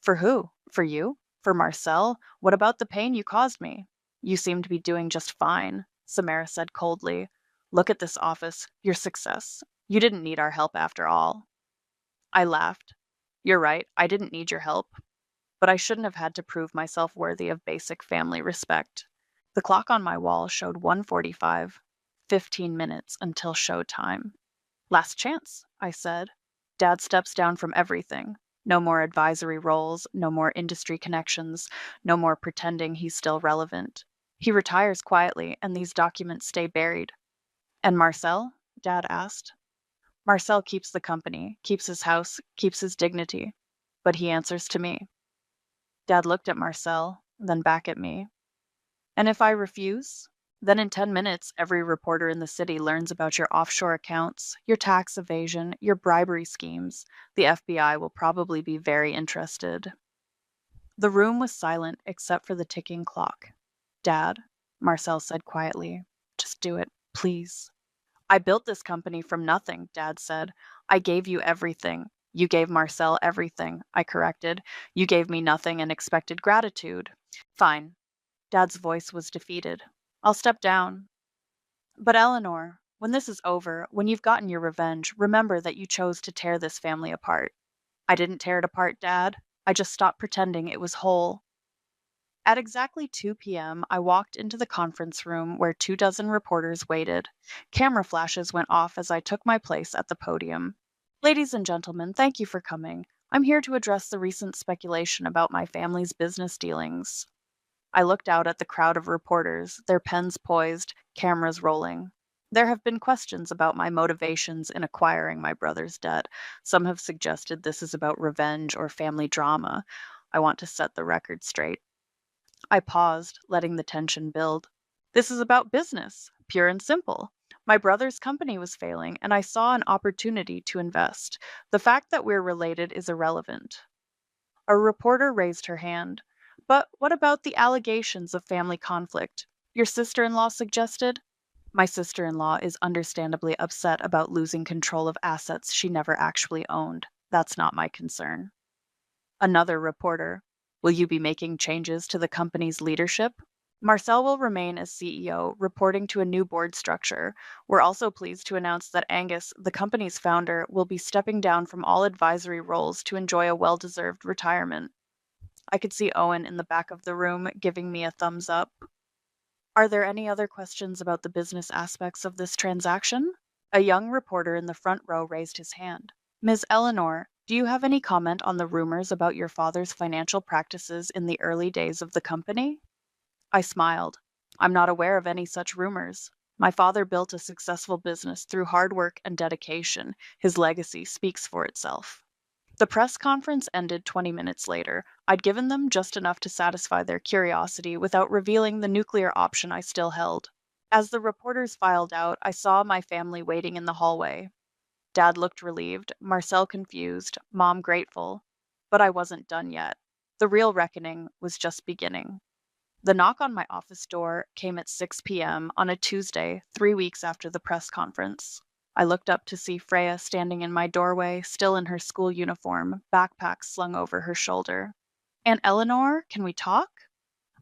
For who? For you? For Marcel? What about the pain you caused me? You seem to be doing just fine, Samara said coldly. Look at this office, your success. You didn't need our help after all. I laughed. You're right, I didn't need your help. But I shouldn't have had to prove myself worthy of basic family respect. The clock on my wall showed 1:45. 15 minutes until show time. Last chance, I said. Dad steps down from everything. No more advisory roles, no more industry connections, no more pretending he's still relevant. He retires quietly, and these documents stay buried. And Marcel? Dad asked. Marcel keeps the company, keeps his house, keeps his dignity. But he answers to me. Dad looked at Marcel, then back at me. And if I refuse? Then in 10 minutes, every reporter in the city learns about your offshore accounts, your tax evasion, your bribery schemes. The FBI will probably be very interested. The room was silent except for the ticking clock. Dad, Marcel said quietly, just do it, please. I built this company from nothing, Dad said. I gave you everything. You gave Marcel everything, I corrected. You gave me nothing and expected gratitude. Fine. Dad's voice was defeated. I'll step down. But Eleanor, when this is over, when you've gotten your revenge, remember that you chose to tear this family apart. I didn't tear it apart, Dad. I just stopped pretending it was whole. At exactly 2 p.m., I walked into the conference room where 24 reporters waited. Camera flashes went off as I took my place at the podium. Ladies and gentlemen, thank you for coming. I'm here to address the recent speculation about my family's business dealings. I looked out at the crowd of reporters, their pens poised, cameras rolling. There have been questions about my motivations in acquiring my brother's debt. Some have suggested this is about revenge or family drama. I want to set the record straight. I paused, letting the tension build. This is about business, pure and simple. My brother's company was failing, and I saw an opportunity to invest. The fact that we're related is irrelevant. A reporter raised her hand. But what about the allegations of family conflict? Your sister in law suggested? My sister in law is understandably upset about losing control of assets she never actually owned. That's not my concern. Another reporter. Will you be making changes to the company's leadership? Marcel will remain as CEO, reporting to a new board structure. We're also pleased to announce that Angus, the company's founder, will be stepping down from all advisory roles to enjoy a well deserved retirement. I could see Owen in the back of the room giving me a thumbs up. Are there any other questions about the business aspects of this transaction? A young reporter in the front row raised his hand. Ms. Eleanor, do you have any comment on the rumors about your father's financial practices in the early days of the company? I smiled. I'm not aware of any such rumors. My father built a successful business through hard work and dedication. His legacy speaks for itself. The press conference ended 20 minutes later. I'd given them just enough to satisfy their curiosity without revealing the nuclear option I still held. As the reporters filed out, I saw my family waiting in the hallway. Dad looked relieved, Marcel confused, Mom grateful. But I wasn't done yet. The real reckoning was just beginning. The knock on my office door came at 6 p.m. on a Tuesday, 3 weeks after the press conference. I looked up to see Freya standing in my doorway, still in her school uniform, backpack slung over her shoulder. Aunt Eleanor, can we talk?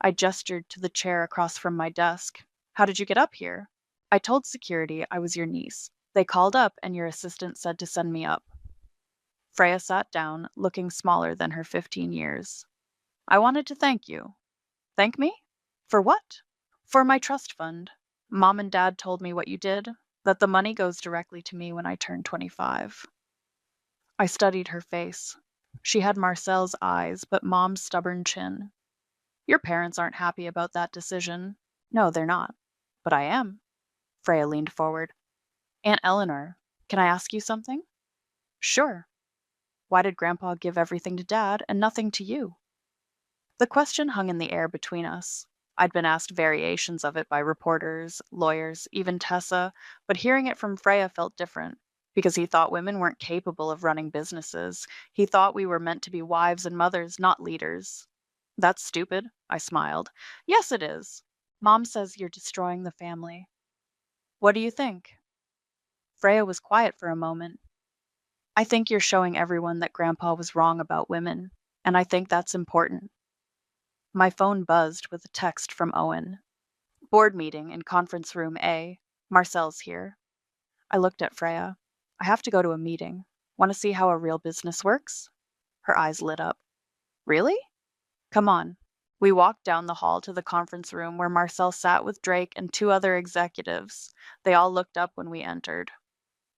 I gestured to the chair across from my desk. How did you get up here? I told security I was your niece. They called up and your assistant said to send me up. Freya sat down, looking smaller than her 15 years. I wanted to thank you. Thank me? For what? For my trust fund. Mom and Dad told me what you did, that the money goes directly to me when I turn 25. I studied her face. She had Marcel's eyes, but Mom's stubborn chin. Your parents aren't happy about that decision. No, they're not. But I am. Freya leaned forward. Aunt Eleanor, can I ask you something? Sure. Why did Grandpa give everything to Dad and nothing to you? The question hung in the air between us. I'd been asked variations of it by reporters, lawyers, even Tessa, but hearing it from Freya felt different. Because he thought women weren't capable of running businesses. He thought we were meant to be wives and mothers, not leaders. That's stupid, I smiled. Yes, it is. Mom says you're destroying the family. What do you think? Freya was quiet for a moment. I think you're showing everyone that Grandpa was wrong about women, and I think that's important. My phone buzzed with a text from Owen. Board meeting in conference room A. Marcel's here. I looked at Freya. I have to go to a meeting. Want to see how a real business works? Her eyes lit up. Really? Come on. We walked down the hall to the conference room where Marcel sat with Drake and two other executives. They all looked up when we entered.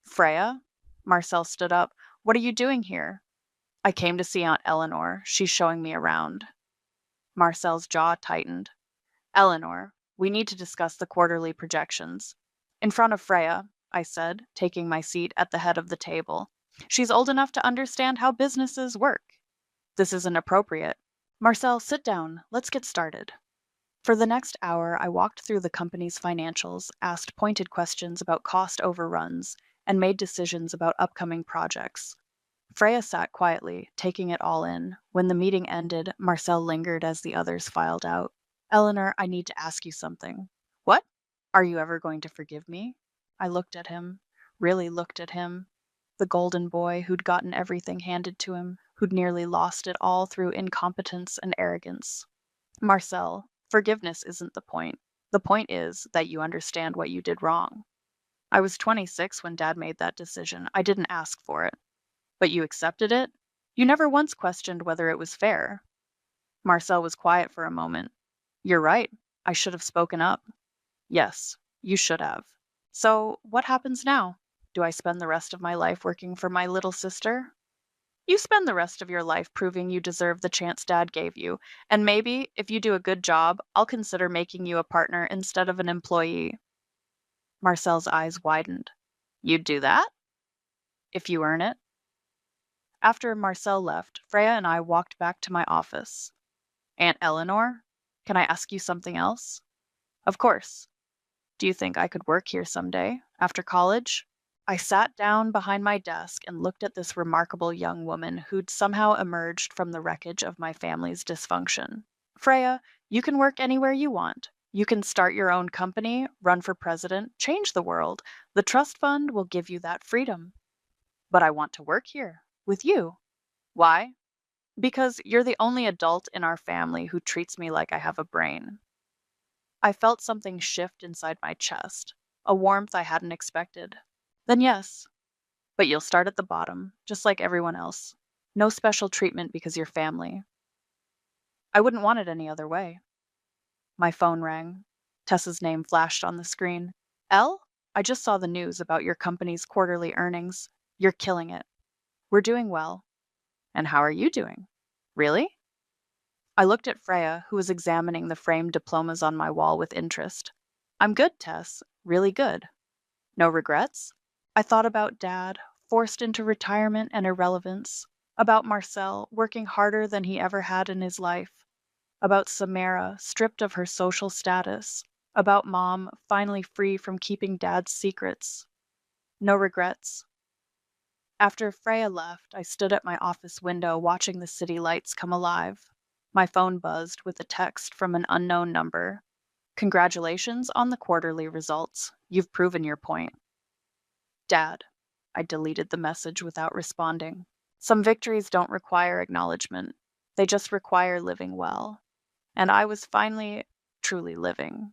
Freya? Marcel stood up. What are you doing here? I came to see Aunt Eleanor. She's showing me around. Marcel's jaw tightened. Eleanor, we need to discuss the quarterly projections. In front of Freya, I said, taking my seat at the head of the table. She's old enough to understand how businesses work. This isn't appropriate. Marcel, sit down. Let's get started. For the next hour, I walked through the company's financials, asked pointed questions about cost overruns, and made decisions about upcoming projects. Freya sat quietly, taking it all in. When the meeting ended, Marcel lingered as the others filed out. Eleanor, I need to ask you something. What? Are you ever going to forgive me? I looked at him, really looked at him. The golden boy who'd gotten everything handed to him, who'd nearly lost it all through incompetence and arrogance. Marcel, forgiveness isn't the point. The point is that you understand what you did wrong. I was 26 when Dad made that decision. I didn't ask for it. But you accepted it? You never once questioned whether it was fair. Marcel was quiet for a moment. You're right. I should have spoken up. Yes, you should have. So, what happens now? Do I spend the rest of my life working for my little sister? You spend the rest of your life proving you deserve the chance Dad gave you, and maybe, if you do a good job, I'll consider making you a partner instead of an employee. Marcel's eyes widened. You'd do that? If you earn it? After Marcel left, Freya and I walked back to my office. Aunt Eleanor, can I ask you something else? Of course. Do you think I could work here someday, after college? I sat down behind my desk and looked at this remarkable young woman who'd somehow emerged from the wreckage of my family's dysfunction. Freya, you can work anywhere you want. You can start your own company, run for president, change the world. The trust fund will give you that freedom. But I want to work here, with you. Why? Because you're the only adult in our family who treats me like I have a brain. I felt something shift inside my chest, a warmth I hadn't expected. Then yes, but you'll start at the bottom, just like everyone else. No special treatment because you're family. I wouldn't want it any other way. My phone rang. Tessa's name flashed on the screen. Elle, I just saw the news about your company's quarterly earnings. You're killing it. We're doing well. And how are you doing? Really? I looked at Freya, who was examining the framed diplomas on my wall with interest. I'm good, Tess. Really good. No regrets? I thought about Dad, forced into retirement and irrelevance. About Marcel, working harder than he ever had in his life. About Samara, stripped of her social status. About Mom, finally free from keeping Dad's secrets. No regrets. After Freya left, I stood at my office window watching the city lights come alive. My phone buzzed with a text from an unknown number. Congratulations on the quarterly results. You've proven your point. Dad. I deleted the message without responding. Some victories don't require acknowledgement. They just require living well. And I was finally truly living.